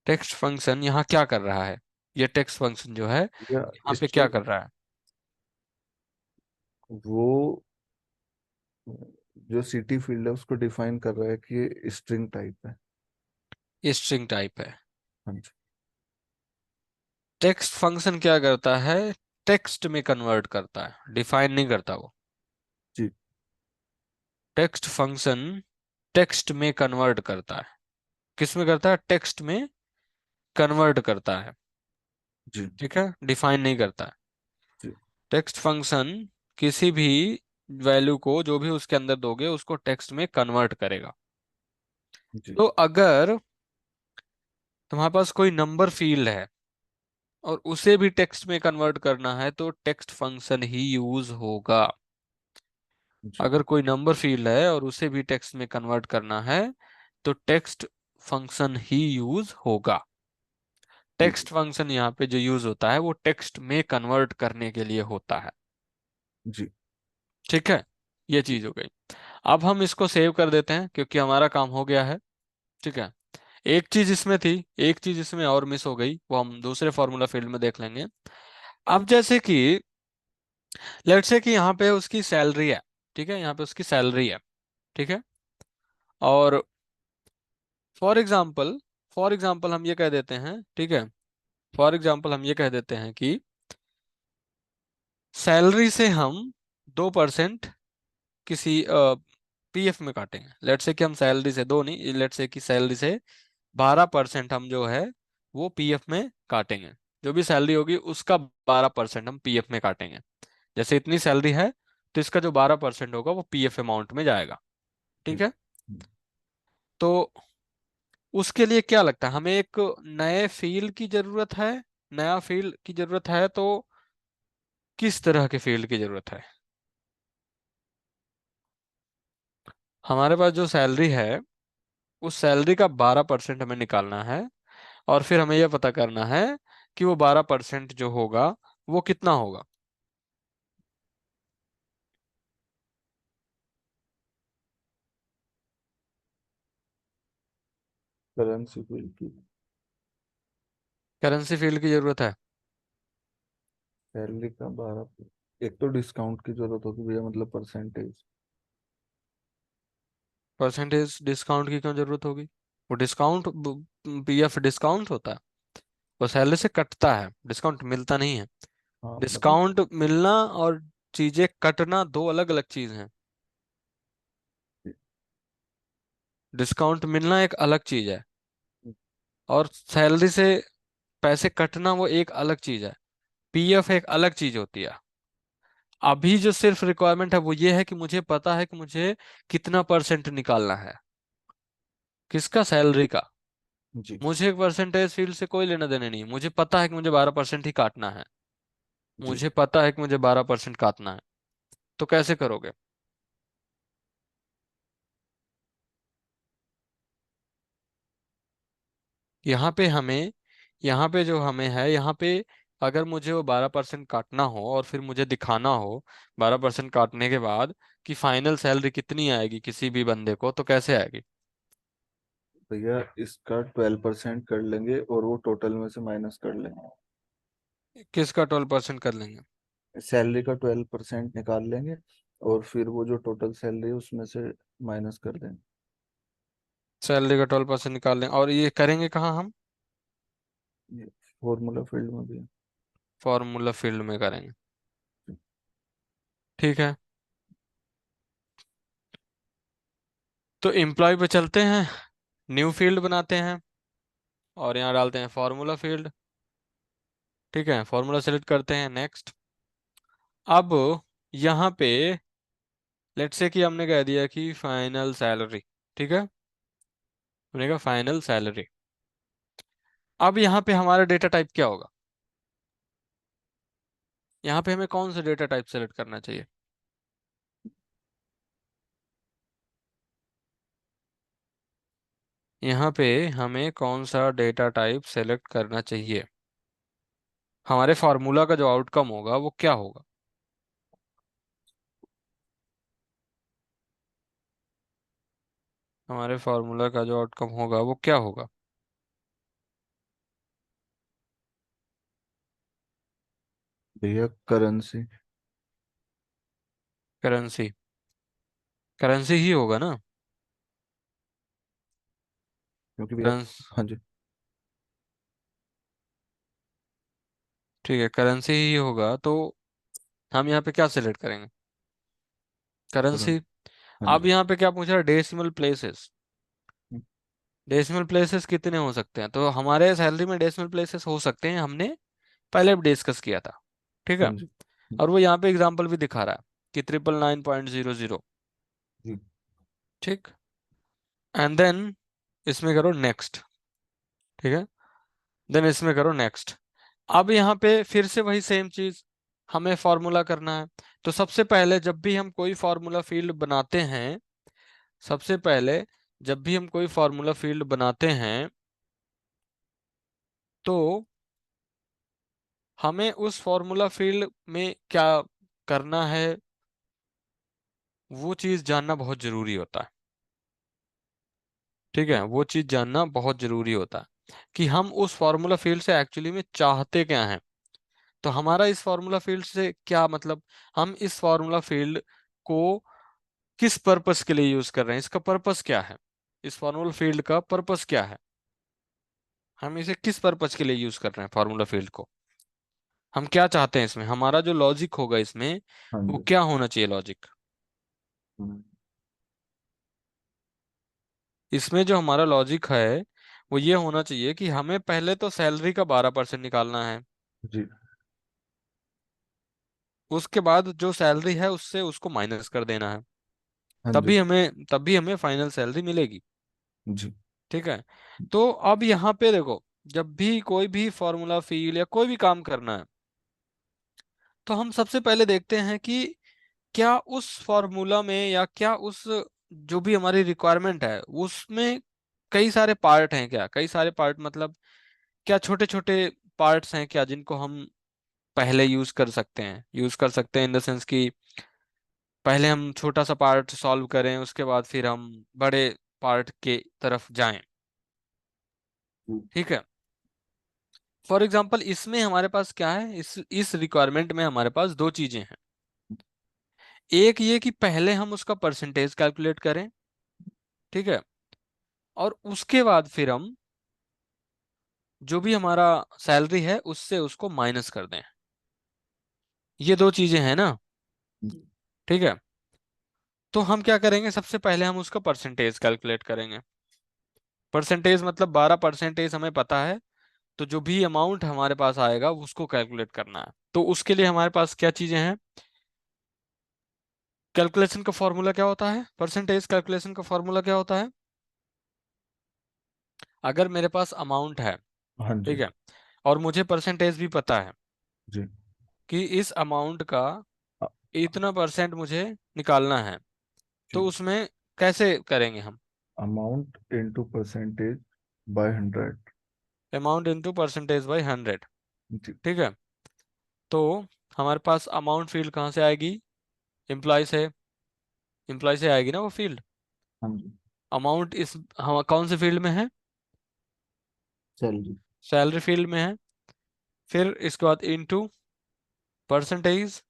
टेक्स्ट फंक्शन यहाँ क्या कर रहा है, ये टेक्स्ट फंक्शन जो है या यहाँ पे क्या स्ट्रिंग, कर रहा वो जो सिटी फील्ड है उसको डिफाइन कर रहा है कि ये स्ट्रिंग टाइप है। है, स्ट्रिंग टाइप है। हाँ जी। टेक्स्ट फंक्शन क्या करता है, टेक्स्ट में कन्वर्ट करता है, डिफाइन नहीं करता वो। जी। टेक्स्ट फंक्शन टेक्स्ट में कन्वर्ट करता है, किस में करता है, टेक्स्ट में कन्वर्ट करता है, जी। ठीक है, डिफाइन नहीं करता है। जी। टेक्स्ट फंक्शन किसी भी वैल्यू को जो भी उसके अंदर दोगे उसको टेक्स्ट में कन्वर्ट करेगा। जी। तो अगर तुम्हारे पास कोई नंबर फील्ड है और उसे भी टेक्स्ट में कन्वर्ट करना है तो टेक्स्ट फंक्शन ही यूज होगा। जी। अगर कोई नंबर फील्ड है और उसे भी टेक्स्ट में कन्वर्ट करना है तो टेक्स्ट फंक्शन ही यूज होगा। जी। टेक्स्ट फंक्शन यहाँ पे जो यूज होता है वो टेक्स्ट में कन्वर्ट करने के लिए होता है। जी। ठीक है, ये जी। चीज हो गई। अब हम इसको सेव कर देते हैं क्योंकि हमारा काम हो गया है। ठीक है, एक चीज इसमें थी, एक चीज इसमें और मिस हो गई, वो हम दूसरे फॉर्मूला फील्ड में देख लेंगे। अब जैसे कि लेट्स से कि यहाँ पे उसकी सैलरी है। ठीक है, यहाँ पे उसकी सैलरी है। ठीक है, और फॉर एग्जाम्पल हम ये कह देते हैं, ठीक है, फॉर एग्जाम्पल हम ये कह देते हैं कि सैलरी से हम 2% किसी पीएफ में काटेंगे। लेट्स से कि हम सैलरी से दो नहीं, लेट्स से कि सैलरी से 12% हम जो है वो पीएफ में काटेंगे। जो भी सैलरी होगी उसका 12% हम पीएफ में काटेंगे। जैसे इतनी सैलरी है तो इसका जो 12% होगा वो पीएफ अमाउंट में जाएगा। जी। ठीक है, तो उसके लिए क्या लगता है, हमें एक नए फील्ड की जरूरत है। नया फील्ड की जरूरत है तो किस तरह के फील्ड की जरूरत है? हमारे पास जो सैलरी है उस सैलरी का 12% हमें निकालना है, और फिर हमें यह पता करना है कि वो 12% जो होगा वो कितना होगा। करेंसी फील्ड की करेंसी फील्ड की जरूरत है। सैलरी का 12, एक तो डिस्काउंट की जरूरत होगी भैया, मतलब परसेंटेज। परसेंटेज डिस्काउंट की क्यों जरूरत होगी? वो डिस्काउंट पीएफ डिस्काउंट होता है, वो सैलरी से कटता है, डिस्काउंट मिलता नहीं है। हाँ मतलब। डिस्काउंट मिलना और चीजें कटना दो अलग अलग चीज हैं। डिस्काउंट मिलना एक अलग चीज है, और सैलरी से पैसे कटना वो एक अलग चीज है। पीएफ एक अलग चीज होती है। अभी जो सिर्फ रिक्वायरमेंट है वो ये है कि मुझे पता है कि मुझे कितना परसेंट निकालना है। किसका? सैलरी का। जी। मुझे परसेंटेज फील्ड से कोई लेना देना नहीं है, मुझे पता है कि मुझे 12% ही काटना है। जी। मुझे पता है कि मुझे 12% काटना है। तो कैसे करोगे? यहाँ पे हमें, यहाँ पे जो हमें है, यहाँ पे अगर मुझे वो 12% काटना हो और फिर मुझे दिखाना हो 12% काटने के बाद कि फाइनल सैलरी कितनी आएगी किसी भी बंदे को, तो कैसे आएगी? भैया इसका 12% कर लेंगे और वो टोटल में से माइनस कर लेंगे। किसका 12% कर लेंगे? सैलरी का 12% निकाल लेंगे और फिर वो जो टोटल सैलरी है उसमें से माइनस कर देंगे। सैलरी का 12% निकाल लेंगे, और ये करेंगे कहाँ हम? ये फॉर्मूला फील्ड में भी है। फॉर्मूला फील्ड में करेंगे। ठीक है, तो एम्प्लॉय पे चलते हैं, न्यू फील्ड बनाते हैं और यहाँ डालते हैं फॉर्मूला फील्ड। ठीक है, फॉर्मूला सेलेक्ट करते हैं, नेक्स्ट। अब यहाँ पे लेट्स से कि हमने कह दिया कि फाइनल सैलरी। ठीक है, हमने कहा फाइनल सैलरी। अब यहाँ पे हमारा डेटा टाइप क्या होगा? यहाँ पे हमें कौन सा डेटा टाइप सेलेक्ट करना चाहिए? यहाँ पे हमें कौन सा डेटा टाइप सेलेक्ट करना चाहिए? हमारे फार्मूला का जो आउटकम होगा वो क्या होगा? हमारे फार्मूला का जो आउटकम होगा वो क्या होगा? भैया करेंसी। करेंसी। करेंसी ही होगा ना? क्योंकि भैया। करेंस हाँ जी। ठीक है, करेंसी ही होगा तो हम यहाँ पे क्या सेलेक्ट करेंगे? करेंसी। करेंट। हाँ अब जी। यहाँ पे क्या पूछ रहा है? Decimal places. Hmm. Decimal places कितने हो सकते हैं? तो हमारे सैलरी में डेसिमल प्लेसेस हो सकते हैं, हमने पहले भी डिस्कस किया था। ठीक हाँ है, जी। और वो यहाँ पे एग्जांपल भी दिखा रहा है कि 999.00। जी। ठीक, एंड देन इसमें करो नेक्स्ट। ठीक है, देन इसमें करो नेक्स्ट। अब यहाँ पे फिर से वही सेम चीज, हमें फॉर्मूला करना है। तो सबसे पहले जब भी हम कोई फॉर्मूला फील्ड बनाते हैं, सबसे पहले जब भी हम कोई फॉर्मूला फील्ड बनाते हैं तो हमें उस फॉर्मूला फील्ड में क्या करना है, वो चीज जानना बहुत जरूरी होता है। ठीक है, वो चीज जानना बहुत जरूरी होता है कि हम उस फॉर्मूला फील्ड से एक्चुअली में चाहते क्या हैं। तो हमारा इस फॉर्मूला फील्ड से क्या मतलब, हम इस फॉर्मूला फील्ड को किस पर्पस के लिए यूज कर रहे हैं, इसका पर्पस क्या है, इस फॉर्मूला फील्ड का पर्पस क्या है, हम इसे किस पर्पस के लिए यूज कर रहे हैं फॉर्मूला फील्ड को, हम क्या चाहते हैं इसमें, हमारा जो लॉजिक होगा इसमें हाँ वो जी। क्या होना चाहिए लॉजिक। हम्म, इसमें जो हमारा लॉजिक है वो ये होना चाहिए कि हमें पहले तो सैलरी का 12% निकालना है। जी। उसके बाद जो सैलरी है उससे उसको माइनस कर देना है। हाँ जी। तभी हमें फाइनल सैलरी मिलेगी। जी। ठीक है। तो अब यहाँ पे देखो, जब भी कोई भी फॉर्मूला फील या कोई भी काम करना है, तो हम सबसे पहले देखते हैं कि क्या उस फॉर्मूला में या क्या उस जो भी हमारी रिक्वायरमेंट है उसमें कई सारे पार्ट हैं क्या, कई सारे पार्ट मतलब क्या छोटे छोटे पार्ट्स हैं क्या जिनको हम पहले यूज कर सकते हैं इन द सेंस कि पहले हम छोटा सा पार्ट सॉल्व करें, उसके बाद फिर हम बड़े पार्ट के तरफ जाएं। जी। ठीक है। फॉर एग्जाम्पल इसमें हमारे पास क्या है, इस रिक्वायरमेंट में हमारे पास दो चीजें हैं। एक ये कि पहले हम उसका परसेंटेज कैलकुलेट करें। ठीक है। और उसके बाद फिर हम जो भी हमारा सैलरी है उससे उसको माइनस कर दें। ये दो चीजें हैं ना। जी। ठीक है। तो हम क्या करेंगे, सबसे पहले हम उसका परसेंटेज कैलकुलेट करेंगे। परसेंटेज मतलब 12% हमें पता है, तो जो भी अमाउंट हमारे पास आएगा उसको कैलकुलेट करना है। तो उसके लिए हमारे पास क्या चीजें हैं, कैलकुलेशन का फॉर्मूला क्या होता है, परसेंटेज कैलकुलेशन का फॉर्मूला क्या होता है। अगर मेरे पास अमाउंट है, हाँ ठीक जी। है, और मुझे परसेंटेज भी पता है जी। कि इस अमाउंट का अ- इतना परसेंट मुझे निकालना है, तो जी। उसमें कैसे करेंगे हम, amount into percentage by 100। Amount into percentage by 100। जी। ठीक है। तो हमारे पास अमाउंट फील्ड कहाँ से आएगी, एम्प्लॉय से, एम्प्लॉय से आएगी ना वो फील्ड। हाँ जी। अमाउंट इस हम कौन से फील्ड में है, सैलरी। सैलरी फील्ड में है। फिर इसके बाद इनटू परसेंटेज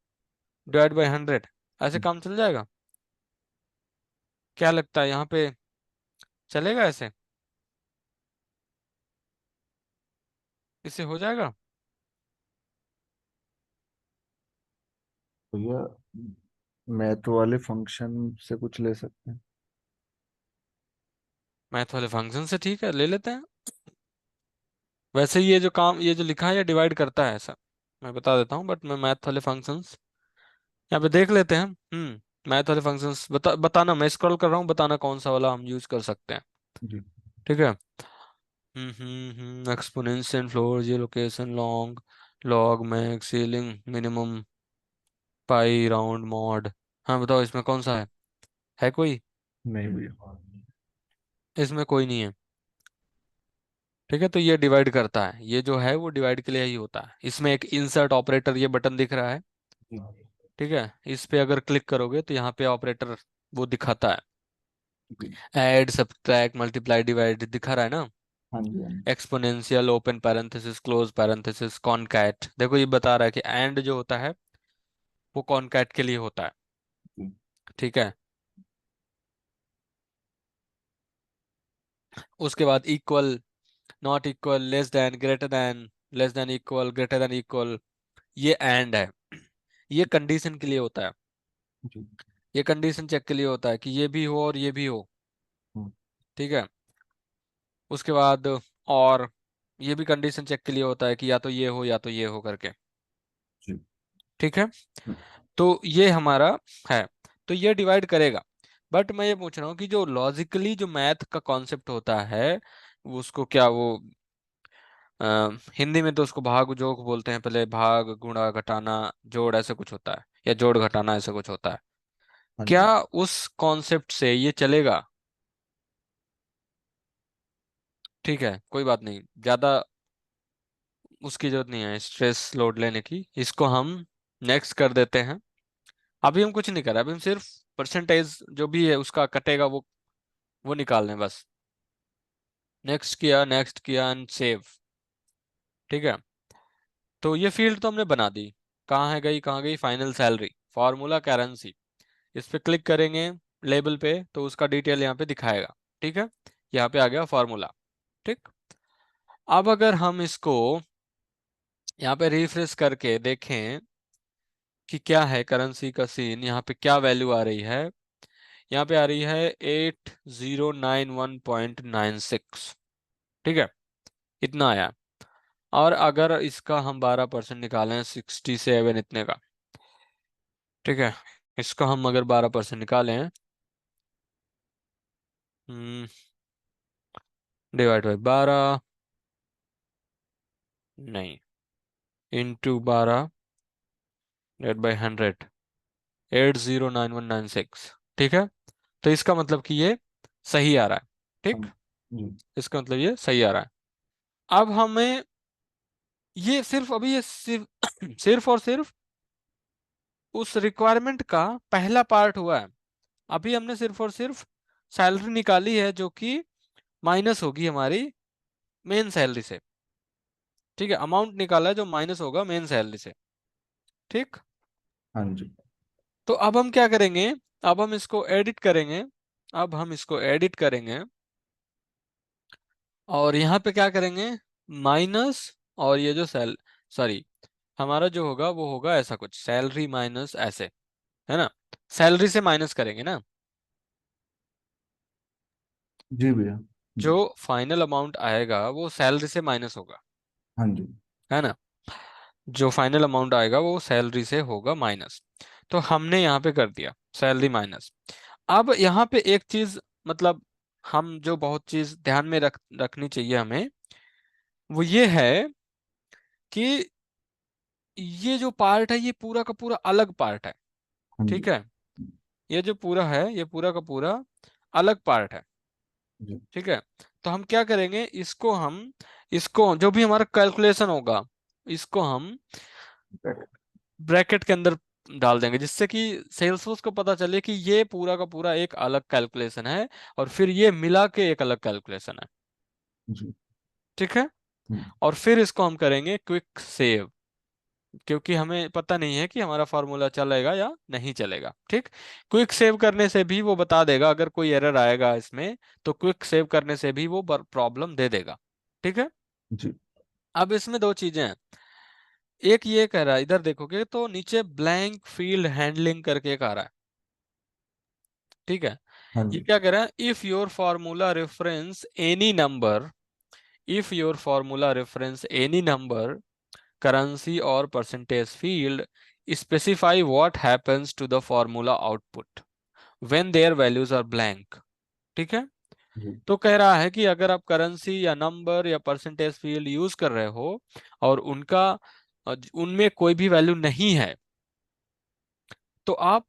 डिवाइड बाय 100, ऐसे काम चल जाएगा। क्या लगता है यहाँ पे, चलेगा ऐसे, इससे हो जाएगा। भैया, मैथ वाले फंक्शन से कुछ ले सकते हैं? मैथ वाले फंक्शन से ठीक है, ले लेते हैं। वैसे ये जो काम, ये जो लिखा है ये डिवाइड करता है ऐसा, मैं बता देता हूँ, बट मैं मैथ वाले फंक्शंस यहाँ पे देख लेते हैं। मैथ वाले फंक्शंस बताना, मैं स्क्रॉल कर रहा हूँ, बताना कौन सा वाला हम यूज कर सकते हैं। जी। ठीक है। एक्सपोनेंशियल फ्लोर, ये location, long, log, max, ceiling, minimum, pi, round, mod. हाँ बताओ इसमें कौन सा है कोई, नहीं भैया। इसमें कोई नहीं है। ठीक है, तो ये डिवाइड करता है, ये जो है वो डिवाइड के लिए ही होता है। इसमें एक इंसर्ट ऑपरेटर ये बटन दिख रहा है। जी। ठीक है, इस पे अगर क्लिक करोगे तो यहाँ पे ऑपरेटर वो दिखाता है, जी। ऐड, सब्ट्रैक्ट, मल्टीप्लाई, डिवाइड दिखा रहा है ना। हाँ जी। हाँ exponential, open parenthesis, close parenthesis, concat, देखो ये बता रहा है कि एंड जो होता है वो कॉनकैट के लिए होता है। जी। ठीक है। उसके बाद equal, not equal, less than, greater than, less than equal, greater than equal, ये एंड है। ये कंडीशन के लिए होता है, जी। ये कंडीशन चेक के लिए होता है कि ये भी हो और ये भी हो। हम्म, ठीक है। उसके बाद और ये भी कंडीशन चेक के लिए होता है कि या तो ये हो या तो ये हो करके। जी। ठीक है। हम्म, तो ये हमारा है, तो ये डिवाइड करेगा। बट मैं ये पूछ रहा हूँ कि जो लॉजिकली जो मैथ का कॉन्सेप्ट होता है, उसको क्या वो हिंदी में तो उसको भाग जोक बोलते हैं, पहले भाग, गुणा, घटाना, जोड़ ऐसे कुछ होता है, या जोड़ घटाना ऐसे कुछ होता है। हाँ क्या जी। उस कॉन्सेप्ट से ये चलेगा। ठीक है, कोई बात नहीं, ज्यादा उसकी जरूरत नहीं है स्ट्रेस लोड लेने की, इसको हम नेक्स्ट कर देते हैं। अभी हम कुछ नहीं कर रहे, अभी हम सिर्फ परसेंटेज जो भी है उसका कटेगा वो निकालने बस। नेक्स्ट किया एंड सेव। ठीक है, तो ये फील्ड तो हमने बना दी। कहाँ गई फाइनल सैलरी, फॉर्मूला करेंसी। इस पे क्लिक करेंगे लेबल पे तो उसका डिटेल यहाँ पे दिखाएगा। ठीक है, यहाँ पे आ गया फॉर्मूला। ठीक, अब अगर हम इसको यहाँ पे रिफ्रेश करके देखें कि क्या है करेंसी का सीन, यहाँ पे क्या वैल्यू आ रही है। यहाँ पे आ रही है 8091.96। ठीक है, इतना आया। और अगर इसका हम 12% निकालें 67 इतने का। ठीक है, इसका हम अगर 12% निकालें, डिवाइड बाई 12, नहीं, इंटू 12 डिवाइड बाई 100, 809196। ठीक है, तो इसका मतलब कि ये सही आ रहा है। हाँ ठीक, जी। इसका मतलब ये सही आ रहा है। अब हमें ये सिर्फ अभी ये सिर्फ सिर्फ और सिर्फ उस रिक्वायरमेंट का पहला पार्ट हुआ है। अभी हमने सिर्फ और सिर्फ सैलरी निकाली है जो कि माइनस होगी हमारी मेन सैलरी से। ठीक है, अमाउंट निकाला है जो माइनस होगा मेन सैलरी से। ठीक, हाँ जी। तो अब हम क्या करेंगे, अब हम इसको एडिट करेंगे। अब हम इसको एडिट करेंगे और यहाँ पे क्या करेंगे, माइनस, और ये जो सॉरी, हमारा जो होगा वो होगा ऐसा कुछ, सैलरी माइनस ऐसे, है ना। सैलरी से माइनस करेंगे ना, जी भैया। जो जी। फाइनल अमाउंट आएगा वो सैलरी से माइनस होगा, हाँ जी। है ना। जो फाइनल अमाउंट आएगा वो सैलरी से होगा माइनस। तो हमने यहाँ पे कर दिया सैलरी माइनस। अब यहाँ पे एक चीज, मतलब हम जो बहुत चीज ध्यान में रखनी चाहिए हमें, वो ये है कि ये जो पार्ट है ये पूरा का पूरा अलग पार्ट है। हाँ जी। ठीक है, ये जो पूरा है ये पूरा का पूरा अलग पार्ट है। जी। ठीक है, तो हम क्या करेंगे, इसको जो भी हमारा कैलकुलेशन होगा इसको हम ब्रैकेट के अंदर डाल देंगे, जिससे कि सेल्सफोर्स को पता चले कि ये पूरा का पूरा एक अलग कैलकुलेशन है और फिर ये मिला के एक अलग कैलकुलेशन है। जी। ठीक है, हम्म। और फिर इसको हम करेंगे क्विक सेव, क्योंकि हमें पता नहीं है कि हमारा फॉर्मूला चलेगा या नहीं चलेगा। ठीक, क्विक सेव करने से भी वो बता देगा अगर कोई एरर आएगा इसमें, तो क्विक सेव करने से भी वो प्रॉब्लम दे देगा। ठीक है, जी। अब इसमें दो चीजें हैं। एक ये कह रहा है, इधर देखोगे तो नीचे ब्लैंक फील्ड हैंडलिंग करके एक आ रहा है। ठीक है, हाँ ये जी। क्या कह रहा है, if your formula reference any number, if your formula reference any number, currency और percentage field, specify what happens to the formula output when their values are blank. ठीक है, जी। तो कह रहा है कि अगर आप करेंसी या नंबर या परसेंटेज फील्ड यूज कर रहे हो और उनमें कोई भी वैल्यू नहीं है, तो आप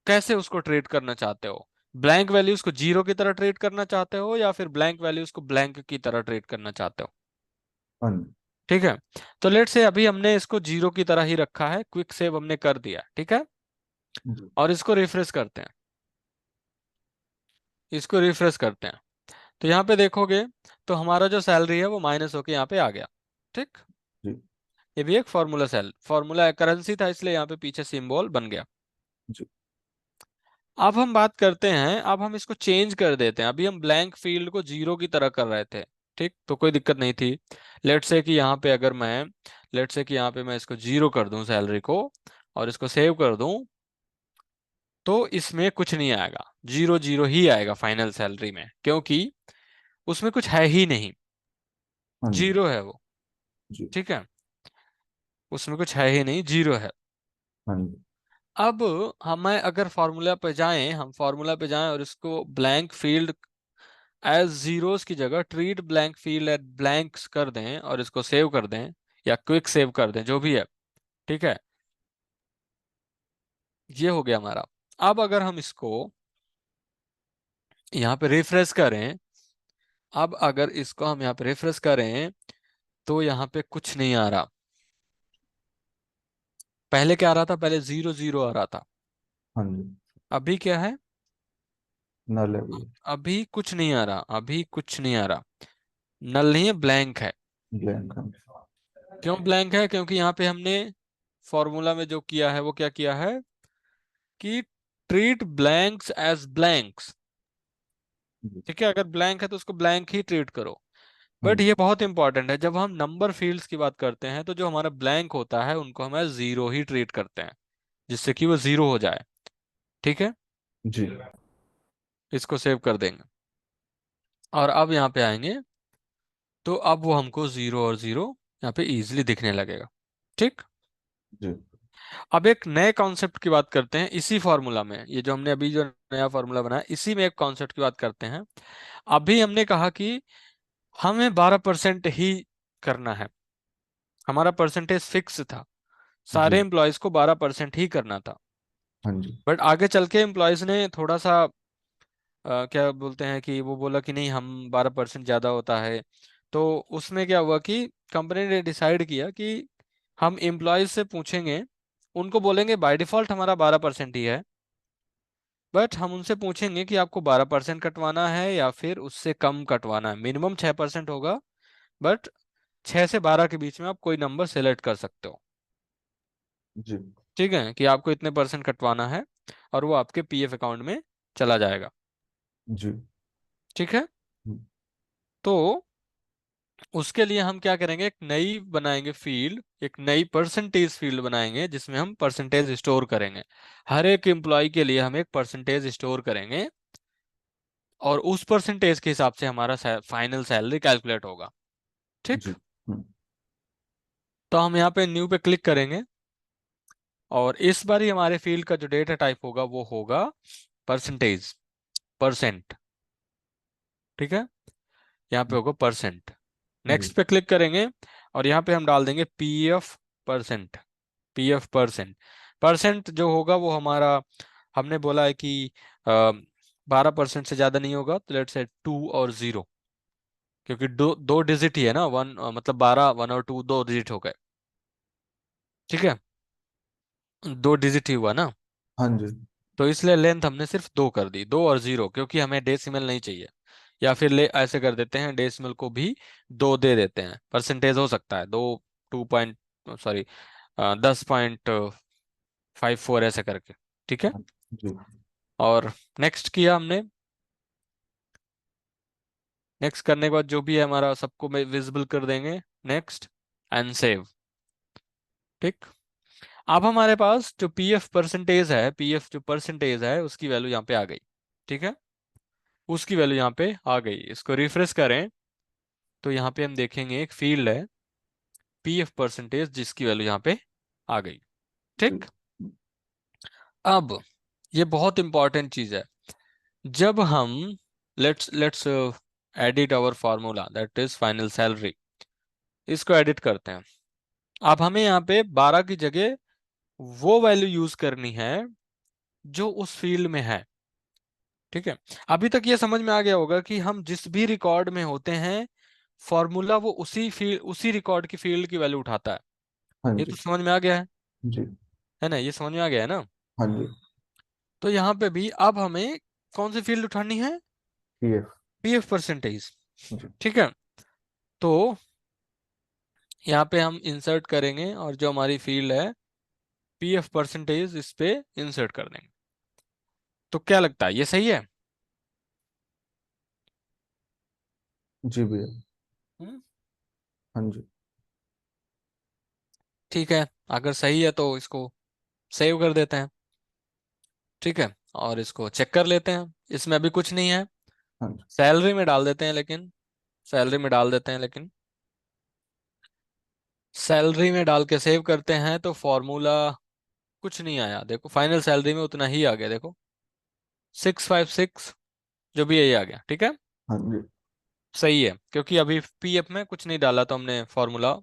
कैसे उसको ट्रीट करना चाहते हो। ब्लैंक वैल्यूज को जीरो की तरह ट्रीट करना चाहते हो या फिर ब्लैंक वैल्यूज को ब्लैंक की तरह ट्रीट करना चाहते हो। हाँ जी। ठीक है, तो लेट से अभी हमने इसको जीरो की तरह ही रखा है, क्विक सेव हमने कर दिया। ठीक है, जी। और इसको रिफ्रेश करते हैं, इसको रिफ्रेश करते हैं। तो यहाँ पे देखोगे तो हमारा जो सैलरी है वो माइनस होके यहाँ पे आ गया। ठीक, जी। ये भी एक फॉर्मूला करेंसी था इसलिए यहाँ पे पीछे सिंबल बन गया। जी। अब हम बात करते हैं, अब हम इसको चेंज कर देते हैं। अभी हम ब्लैंक फील्ड को जीरो की तरह कर रहे थे, ठीक, तो कोई दिक्कत नहीं थी। लेट से कि यहाँ पे अगर मैं लेट से कि यहाँ पे मैं इसको जीरो कर दूं सैलरी को और इसको सेव कर दूं, तो इसमें कुछ नहीं आएगा, जीरो जीरो ही आएगा फाइनल सैलरी में, क्योंकि उसमें कुछ है ही नहीं, हाँ जी। जीरो है वो। जी। ठीक है, उसमें कुछ है ही नहीं, जीरो है। हाँ जी। अब हमें अगर हम फार्मूला पे जाएं और इसको ब्लैंक फील्ड एज जीरोस की जगह treat blank field at blanks कर दें और इसको सेव कर दें या क्विक सेव कर दें, जो भी है। ठीक है, ये हो गया हमारा। अब अगर हम इसको यहाँ पे रिफ्रेश करें, अब अगर इसको हम यहाँ पे रिफ्रेश करें तो यहाँ पे कुछ नहीं आ रहा। पहले क्या आ रहा था? पहले 0 0 आ रहा था। हाँ जी। अभी क्या है? नल है भैया। अभी कुछ नहीं आ रहा, अभी कुछ नहीं आ रहा। नल नहीं है, ब्लैंक है। ब्लैंक है। क्यों ब्लैंक है? क्योंकि यहाँ पे हमने फॉर्मूला में जो किया है वो क्या किया है कि ट्रीट ब्लैंक्स एज ब्लैंक्स। जी। ठीक है, अगर ब्लैंक है तो उसको ब्लैंक ही ट्रीट करो। हाँ बट जी। ये बहुत इंपॉर्टेंट है, जब हम नंबर फील्ड्स की बात करते हैं तो जो हमारा ब्लैंक होता है उनको हम जीरो ही ट्रीट करते हैं, जिससे कि वो जीरो हो जाए। ठीक है, जी। इसको सेव कर देंगे और अब यहाँ पे आएंगे तो अब वो हमको जीरो और जीरो यहाँ पे इजीली दिखने लगेगा। ठीक। जी। अब एक नए कॉन्सेप्ट की बात करते हैं इसी फॉर्मूला में, ये जो हमने अभी जो नया फॉर्मूला बनाया इसी में एक कॉन्सेप्ट की बात करते हैं। अभी हमने कहा कि हमें 12% ही करना है, हमारा परसेंटेज फिक्स था, जी। सारे एम्प्लॉयज को 12% ही करना था। हाँ जी। बट आगे चल के एम्प्लॉयज ने थोड़ा सा क्या बोलते हैं कि वो बोला कि नहीं, हम 12% ज़्यादा होता है। तो उसमें क्या हुआ कि कंपनी ने डिसाइड किया कि हम एम्प्लॉयज से पूछेंगे, उनको बोलेंगे बाय डिफॉल्ट हमारा 12% ही है, बट हम उनसे पूछेंगे कि आपको 12% कटवाना है या फिर उससे कम कटवाना है। मिनिमम 6% होगा, बट 6 से 12 के बीच में आप कोई नंबर सेलेक्ट कर सकते हो। जी। ठीक है, कि आपको इतने परसेंट कटवाना है और वो आपके पीएफ अकाउंट में चला जाएगा। जी। ठीक है, तो उसके लिए हम क्या करेंगे, एक नई बनाएंगे फील्ड, एक नई परसेंटेज फील्ड बनाएंगे जिसमें हम परसेंटेज स्टोर करेंगे। हर एक एम्प्लॉय के लिए हम एक परसेंटेज स्टोर करेंगे और उस परसेंटेज के हिसाब से हमारा फाइनल सैलरी कैलकुलेट होगा। ठीक। जी। तो हम यहाँ पे न्यू पे क्लिक करेंगे और इस बार ही हमारे फील्ड का जो डेटा टाइप होगा वो होगा परसेंटेज, परसेंट। ठीक है, यहाँ पे होगा परसेंट। जी। नेक्स्ट पे क्लिक करेंगे और यहाँ पे हम डाल देंगे PF percent. PF percent, percent जो होगा वो हमारा, हमने बोला है कि 12% से ज्यादा नहीं होगा, तो लेट्स से 2 और 0, क्योंकि दो दो डिजिट ही है ना, वन मतलब 12, 1 और 2 दो डिजिट हो गए। ठीक है, दो डिजिट ही हुआ ना, हाँ जी। तो इसलिए लेंथ हमने सिर्फ 2 कर दी, 2 और 0, क्योंकि हमें डेसिमल नहीं चाहिए। या फिर ले ऐसे कर देते हैं, डेसिमल को भी 2 दे देते हैं, परसेंटेज हो सकता है 2, 2 पॉइंट, सॉरी 10.54 ऐसे करके। ठीक है, हाँ जी। और नेक्स्ट किया हमने। नेक्स्ट करने के बाद जो भी है हमारा सबको विजिबल कर देंगे। Next and save. ठीक। अब हमारे पास जो पीएफ परसेंटेज है, पीएफ जो परसेंटेज है उसकी वैल्यू यहाँ पे आ गई। ठीक है, उसकी वैल्यू यहाँ पे आ गई। इसको रिफ्रेश करें तो यहाँ पे हम देखेंगे एक फील्ड है पीएफ परसेंटेज जिसकी वैल्यू यहाँ पे आ गई। जी। ठीक। अब ये बहुत इंपॉर्टेंट चीज है, जब हम let's let's edit our formula that is final salary, इसको एडिट करते हैं। अब हमें यहाँ पे 12 की जगह वो वैल्यू यूज करनी है जो उस फील्ड में है। ठीक है, अभी तक ये समझ में आ गया होगा कि हम जिस भी रिकॉर्ड में होते हैं फॉर्मूला वो उसी फील्ड, उसी रिकॉर्ड की फील्ड की वैल्यू उठाता है। हाँ ये तो जी। समझ में आ गया जी। है ना, ये समझ में आ गया है ना। हाँ जी। तो यहाँ पे भी अब हमें कौन सी फील्ड उठानी है? पीएफ। PF percentage. जी। ठीक है, तो यहाँ पे हम इंसर्ट करेंगे और जो हमारी फील्ड है पीएफ परसेंटेज इस पे इंसर्ट कर देंगे। तो क्या लगता है, ये सही है? जी भैया। हम्म, हाँ जी। ठीक है, अगर सही है तो इसको सेव कर देते हैं। ठीक है, और इसको चेक कर लेते हैं, इसमें अभी कुछ नहीं है। हाँ जी। सैलरी में डाल देते हैं लेकिन, सैलरी में डाल देते हैं लेकिन सैलरी में डाल के सेव करते हैं तो फॉर्मूला कुछ नहीं आया। देखो फाइनल सैलरी में उतना ही आ गया, देखो 656 जो भी यही आ गया। ठीक है, हाँ जी। सही है, क्योंकि अभी पीएफ में कुछ नहीं डाला तो हमने फॉर्मूला,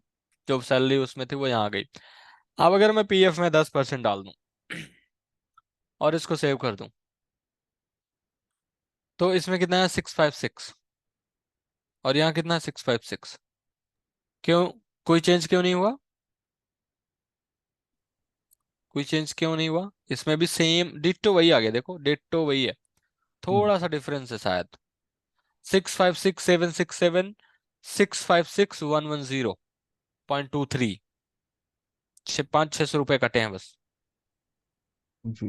जो सैलरी उसमें थी वो यहाँ आ गई। अब अगर मैं पीएफ में 10% डाल दूं और इसको सेव कर दूं तो इसमें कितना है 656, और यहाँ कितना है 656। क्यों? कोई चेंज क्यों नहीं हुआ? कोई चेंज क्यों नहीं हुआ? इसमें भी सेम डिट्टो वही आ गया, देखो डिट्टो वही है, हम्म, थोड़ा सा डिफरेंस है शायद। 656767, 656110.23, 500-600 रुपये कटे हैं बस, जी।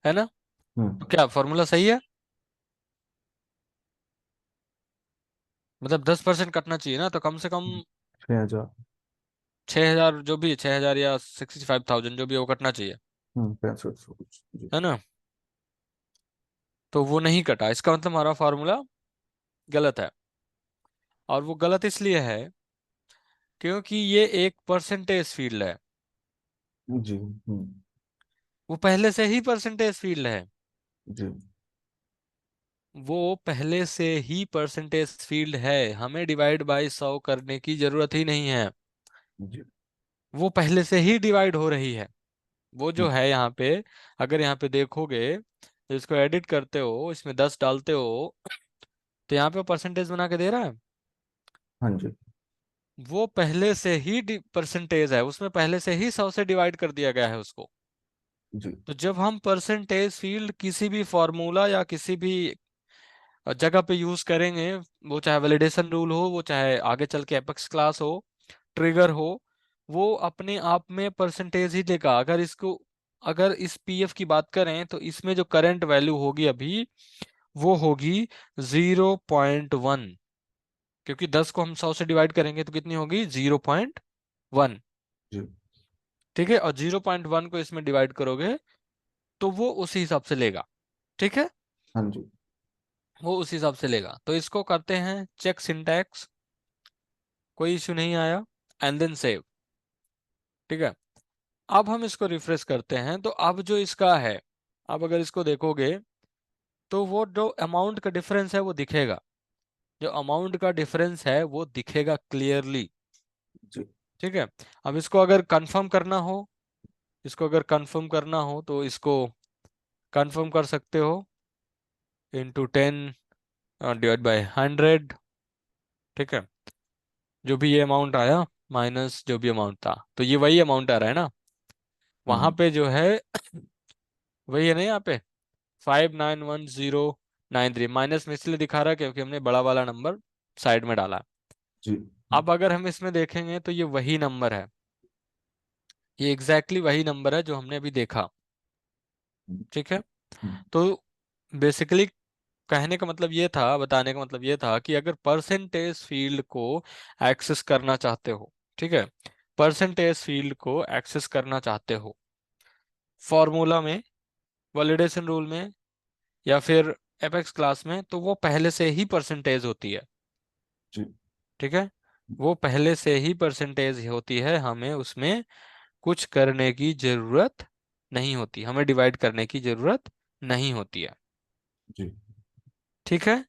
है ना? तो हम्म। क्या फॉर्मूला सही है? मतलब 10% कटना चाहिए ना, तो कम से कम 6,000। 6,000, जो भी 6,000 या 65,000 जो भी है वो कटना चाहिए, 6500 कुछ जी। है ना? तो वो नहीं कटा, इसका मतलब हमारा फॉर्मूला गलत है। और वो गलत इसलिए है क्योंकि ये एक परसेंटेज फील्ड है। जी। वो पहले से ही परसेंटेज फील्ड है। जी। वो पहले से ही परसेंटेज फील्ड है, हमें डिवाइड बाय 100 करने की जरूरत ही नहीं है। जी। वो पहले से ही डिवाइड हो रही है। वो जो हम्म, है यहाँ पे, अगर यहाँ पे देखोगे, तो इसको एडिट करते हो, इसमें 10 डालते हो, तो यहाँ पे परसेंटेज बना के दे रहा है। हाँ जी। वो पहले से ही परसेंटेज है, उसमें पहले से ही 100 से डिवाइड कर दिया गया है उसको। जी। तो जब हम परसेंटेज फील्ड किसी भी फॉर्मूला या किसी भी जगह पे यूज करेंगे, वो चाहे वैलिडेशन रूल हो, वो चाहे आगे चल के एपेक्स क्लास हो, ट्रिगर हो, वो अपने आप में परसेंटेज ही देगा। अगर इस पीएफ की बात करें तो इसमें जो करंट वैल्यू होगी अभी, वो होगी 0.1, क्योंकि 10 को हम 100 से डिवाइड करेंगे तो कितनी होगी? 0.1। जी। ठीक है, और 0.1 को इसमें डिवाइड करोगे तो वो उसी हिसाब से लेगा। ठीक है, हाँ जी। वो उसी हिसाब से लेगा। तो इसको करते हैं चेक सिंटैक्स, कोई इश्यू नहीं आया, एंड देन सेव। ठीक है, अब हम इसको रिफ्रेश करते हैं, तो अब जो इसका है, अब अगर इसको देखोगे तो वो जो अमाउंट का डिफरेंस है वो दिखेगा। जो अमाउंट का डिफरेंस है वो दिखेगा क्लियरली। जी। ठीक है, अब इसको अगर कंफर्म करना हो, इसको अगर कंफर्म करना हो तो इसको कंफर्म कर सकते हो, × 10 डिवाइड बाय 100। ठीक है, जो भी ये अमाउंट आया माइनस जो भी अमाउंट था, तो ये वही अमाउंट आ रहा है ना। वहां हम्म। पे जो है वही है ना, यहाँ पे 591093 माइनस में इसलिए दिखा रहा है क्योंकि हमने बड़ा वाला नंबर साइड में डाला है। जी। अब अगर हम इसमें देखेंगे तो ये वही नंबर है, ये एग्जैक्टली वही नंबर है जो हमने अभी देखा। हम्म, ठीक है, हम्म, तो बेसिकली कहने का मतलब ये था, बताने का मतलब ये था कि अगर परसेंटेज फील्ड को एक्सेस करना चाहते हो, ठीक है, परसेंटेज फील्ड को एक्सेस करना चाहते हो फॉर्मूला में, वैलिडेशन रूल में, या फिर एपेक्स क्लास में, तो वो पहले से ही परसेंटेज होती है। जी। ठीक है, वो पहले से ही परसेंटेज होती है, हमें उसमें कुछ करने की जरूरत नहीं होती, हमें डिवाइड करने की जरूरत नहीं होती है। जी। ठीक है,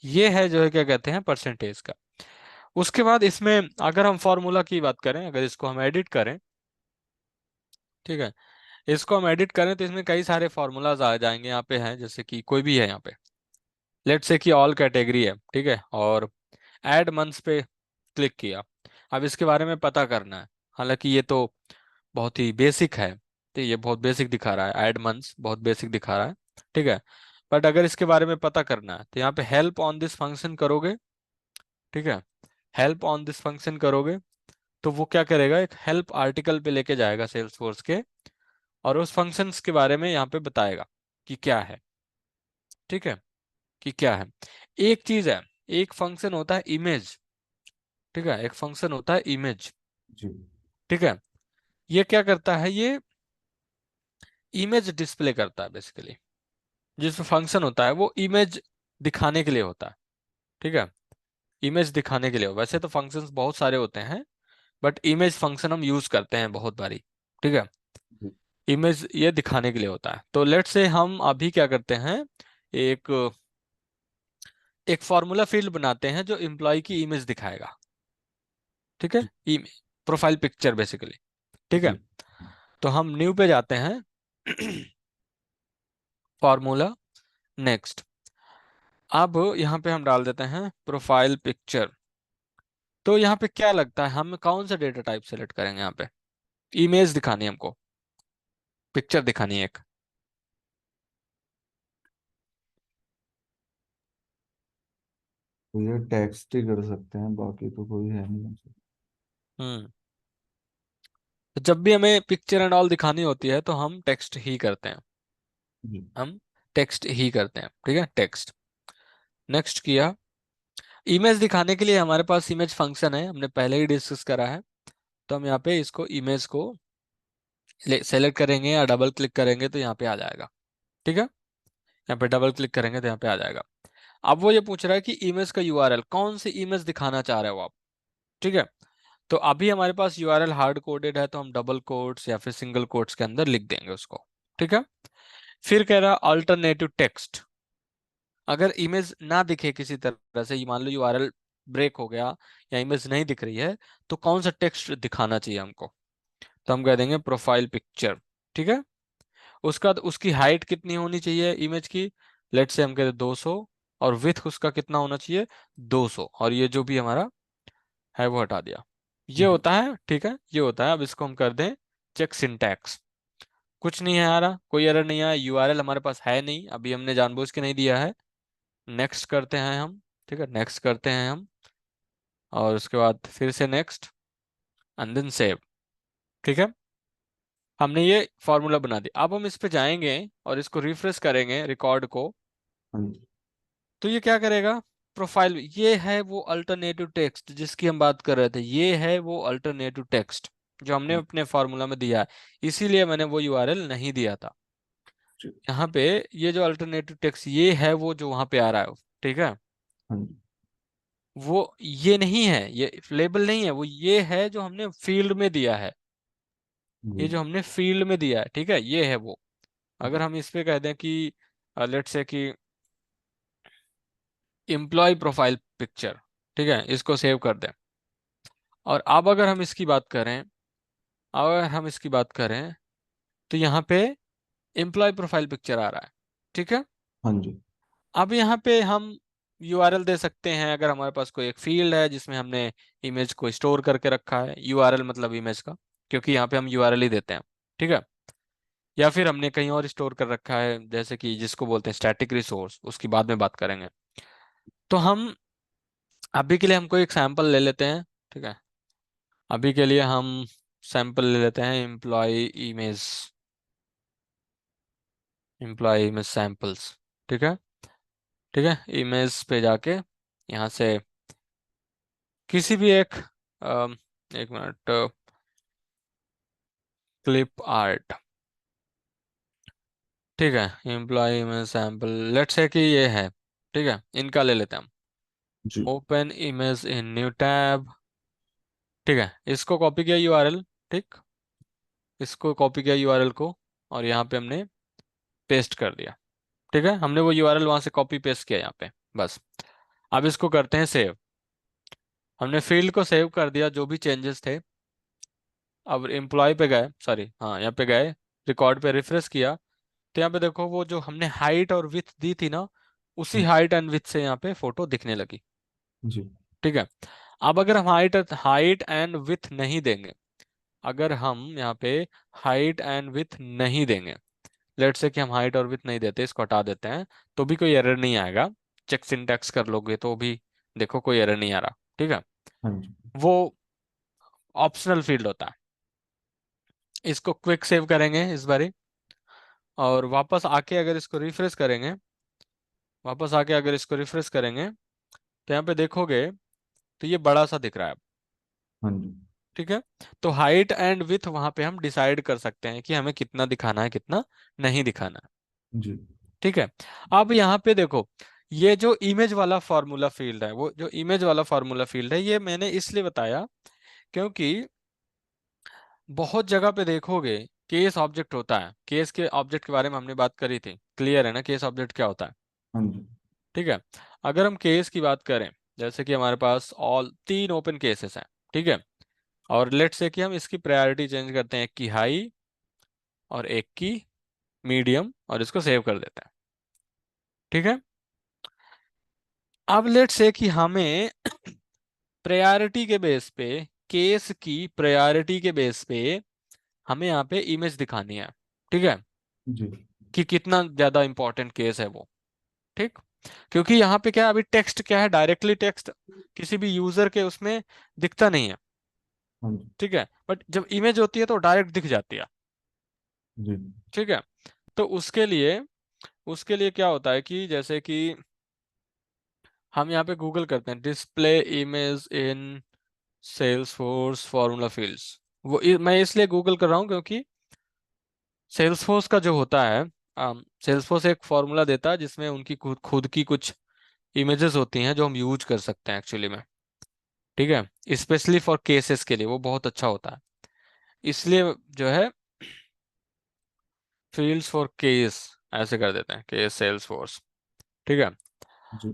ये है जो है क्या कहते हैं परसेंटेज का। उसके बाद इसमें अगर हम फॉर्मूला की बात करें, अगर इसको हम एडिट करें, ठीक है, इसको हम एडिट करें तो इसमें कई सारे फॉर्मूलाज आ जाएंगे। यहाँ पे हैं, जैसे कि कोई भी है यहाँ पे, लेट्स से कि ऑल कैटेगरी है, ठीक है, और ऐड मंथ्स पे क्लिक किया। अब इसके बारे में पता करना है, हालांकि ये तो बहुत ही बेसिक है, तो ये बहुत बेसिक दिखा रहा है, ऐड मंथ्स बहुत बेसिक दिखा रहा है। ठीक है, बट अगर इसके बारे में पता करना है तो यहाँ पे हेल्प ऑन दिस फंक्शन करोगे। ठीक है, हेल्प ऑन दिस फंक्शन करोगे तो वो क्या करेगा, एक हेल्प आर्टिकल पे लेके जाएगा सेल्स फोर्स के, और उस फंक्शंस के बारे में यहाँ पे बताएगा कि क्या है। ठीक है, कि क्या है। एक चीज है, एक फंक्शन होता है इमेज। ठीक है, एक फंक्शन होता है इमेज। जी। ठीक है, ये क्या करता है, ये इमेज डिस्प्ले करता है बेसिकली। जिसमें फंक्शन होता है वो इमेज दिखाने के लिए होता है। ठीक है, इमेज दिखाने के लिए वैसे तो फंक्शंस बहुत सारे होते हैं, बट इमेज फंक्शन हम यूज करते हैं बहुत बारी। ठीक है, जी। इमेज ये दिखाने के लिए होता है। तो लेट्स से हम अभी क्या करते हैं, एक एक फॉर्मूला फील्ड बनाते हैं जो एम्प्लॉय की इमेज दिखाएगा। ठीक है, जी। Profile picture basically. ठीक है, जी। तो हम न्यू पे जाते हैं, फॉर्मूला, नेक्स्ट। अब यहाँ पे हम डाल देते हैं प्रोफाइल पिक्चर। तो यहाँ पे क्या लगता है, हम कौन सा डेटा टाइप सेलेक्ट करेंगे यहाँ पे? इमेज दिखानी है हमको, पिक्चर दिखानी है एक। तो ये टेक्स्ट ही कर सकते हैं, बाकी तो कोई है नहीं। हम्म। तो जब भी हमें पिक्चर एंड ऑल दिखानी होती है तो हम टेक्स्ट ही करते हैं, जी। हम टेक्स्ट ही करते हैं, ठीक है, टेक्स्ट। नेक्स्ट किया। इमेज दिखाने के लिए हमारे पास इमेज फंक्शन है, हमने पहले ही डिस्कस करा है। तो हम यहाँ पे इसको इमेज को सेलेक्ट करेंगे या डबल क्लिक करेंगे तो यहाँ पे आ जाएगा, ठीक है। यहाँ पे डबल क्लिक करेंगे तो यहाँ पे आ जाएगा। अब वो ये पूछ रहा है कि इमेज का यूआरएल, कौन सी इमेज दिखाना चाह रहे हो आप, ठीक है। तो अभी हमारे पास यूआरएल हार्ड कोडेड है, तो हम डबल कोट्स या फिर सिंगल कोट्स के अंदर लिख देंगे उसको, ठीक है। फिर कह रहा अल्टरनेटिव टेक्स्ट। अगर इमेज ना दिखे किसी तरह से, मान लो यूआरएल ब्रेक हो गया या इमेज नहीं दिख रही है, तो कौन सा टेक्स्ट दिखाना चाहिए हमको? तो हम कह देंगे प्रोफाइल पिक्चर, ठीक है। उसका उसकी हाइट कितनी होनी चाहिए इमेज की? लेट से हम कहते हैं 200, और विथ उसका कितना होना चाहिए? 200, और ये जो भी हमारा है वो हटा दिया। ये जी। होता है, ठीक है, ये होता है। अब इसको हम कर दें चेक सिंटैक्स। कुछ नहीं है आ रहा, कोई एरर नहीं आया, यूआरएल हमारे पास है नहीं, अभी हमने जानबूझ के नहीं दिया है। नेक्स्ट करते हैं हम, ठीक है, नेक्स्ट करते हैं हम, और उसके बाद फिर से नेक्स्ट एंड देन सेव, ठीक है। हमने ये फॉर्मूला बना दिया। अब हम इस पे जाएंगे और इसको रिफ्रेश करेंगे रिकॉर्ड को। हाँ जी। तो ये क्या करेगा? प्रोफाइल, ये है वो अल्टरनेटिव टेक्स्ट जिसकी हम बात कर रहे थे, ये है वो अल्टरनेटिव टेक्स्ट जो हमने अपने फॉर्मूला में दिया है। इसीलिए मैंने वो यूआरएल नहीं दिया था जी। यहाँ पे। ये जो अल्टरनेटिव टेक्स्ट ये है वो जो वहां पे आ रहा है, ठीक है। हाँ जी। वो ये नहीं है, ये लेबल नहीं है, वो ये है जो हमने फील्ड में दिया है, जी। ये जो हमने फील्ड में दिया है, ठीक है, ये है वो। अगर हम इस पे कह दें कि लेट्स से कि एम्प्लॉय प्रोफाइल पिक्चर, ठीक है, इसको सेव कर दें। और अब अगर हम इसकी बात करें, अगर हम इसकी बात करें, तो यहाँ पे एम्प्लॉय प्रोफाइल पिक्चर आ रहा है, ठीक है। हाँ जी। अब यहाँ पे हम यूआरएल दे सकते हैं, अगर हमारे पास कोई एक फील्ड है जिसमें हमने इमेज को स्टोर करके रखा है, यूआरएल मतलब इमेज का, क्योंकि यहाँ पे हम यूआरएल ही देते हैं, ठीक है। या फिर हमने कहीं और स्टोर कर रखा है, जैसे कि जिसको बोलते हैं स्टैटिक रिसोर्स, उसकी बाद में बात करेंगे। तो हम अभी के लिए हमको एक सैंपल ले लेते हैं, ठीक है। अभी के लिए हम सैंपल ले लेते हैं एम्प्लॉय इमेज सैंपल्स, ठीक है, ठीक है। इमेज पे जाके यहाँ से किसी भी एक मिनट, क्लिप आर्ट, ठीक है, employ image sample, let's say कि ये है, ठीक है, इनका ले लेते हैं हम। जी। Open image in new tab, ठीक है, इसको कॉपी किया यूआरएल, ठीक, इसको कॉपी किया यूआरएल को, और यहाँ पे हमने पेस्ट कर दिया, ठीक है। हमने वो यूआरएल वहां से कॉपी पेस्ट किया यहाँ पे, बस। अब इसको करते हैं सेव। हमने फील्ड को सेव कर दिया, जो भी चेंजेस थे। अब एम्प्लॉय पे गए, सॉरी, हाँ, यहाँ पे गए, रिकॉर्ड पे रिफ्रेश किया, तो यहाँ पे देखो वो जो हमने हाइट और विथ दी थी ना, उसी हाँ हाइट एंड विथ से यहाँ पे फोटो दिखने लगी, जी। ठीक है। अब अगर हम हाइट हाइट एंड विथ नहीं देंगे, अगर हम यहाँ पे हाइट एंड विथ नहीं देंगे, लेट्स से कि हम हाइट और विथ नहीं देते, इसको हटा देते हैं, तो भी कोई एरर नहीं आएगा। चेक सिंटैक्स कर लोगे तो भी देखो कोई एरर नहीं आ रहा, ठीक है। हाँ जी। वो ऑप्शनल फील्ड होता है। इसको क्विक सेव करेंगे इस बारी, और वापस आके अगर इसको रिफ्रेश करेंगे, वापस आके अगर इसको रिफ्रेश करेंगे, तो यहाँ पे देखोगे तो ये बड़ा सा दिख रहा है, हाँ जी। ठीक है। तो हाइट एंड विथ वहां पे हम डिसाइड कर सकते हैं कि हमें कितना दिखाना है, कितना नहीं दिखाना है, जी। ठीक है। अब यहाँ पे देखो, ये जो इमेज वाला फार्मूला फील्ड है, वो जो इमेज वाला फार्मूला फील्ड है, ये मैंने इसलिए बताया क्योंकि बहुत जगह पे देखोगे केस ऑब्जेक्ट होता है। केस के ऑब्जेक्ट के बारे में हमने बात करी थी, क्लियर है ना, केस ऑब्जेक्ट क्या होता है, हाँ जी। ठीक है। अगर हम केस की बात करें, जैसे कि हमारे पास ऑल 3 ओपन केसेस हैं, ठीक है, और लेट से कि हम इसकी प्रायोरिटी चेंज करते हैं, एक की हाई और एक की मीडियम, और इसको सेव कर देते हैं, ठीक है। अब लेट से कि हमें प्रायोरिटी के बेस पे, केस की प्रायोरिटी के बेस पे हमें यहाँ पे इमेज दिखानी है। ठीक है, जी। कि कितना ज्यादा इंपॉर्टेंट केस है वो। ठीक, क्योंकि यहाँ पे क्या है, अभी टेक्स्ट क्या है, डायरेक्टली टेक्स्ट किसी भी यूजर के उसमें दिखता नहीं है। हाँ जी। ठीक है, बट जब इमेज होती है तो डायरेक्ट दिख जाती है। जी। ठीक है, तो उसके लिए क्या होता है कि जैसे कि हम यहाँ पे गूगल करते हैं display image in Salesforce formula fields. मैं इसलिए गूगल कर रहा हूँ क्योंकि सेल्सफोर्स का जो होता है, सेल्सफोर्स एक फॉर्मूला देता है जिसमें उनकी खुद खुद की कुछ इमेजेस होती हैं जो हम यूज कर सकते हैं एक्चुअली में। ठीक है, स्पेशली फॉर केसेस के लिए वो बहुत अच्छा होता है। इसलिए जो है फील्ड्स फॉर केस ऐसे कर देते हैं, केस सेल्स फोर्स। ठीक है, जी।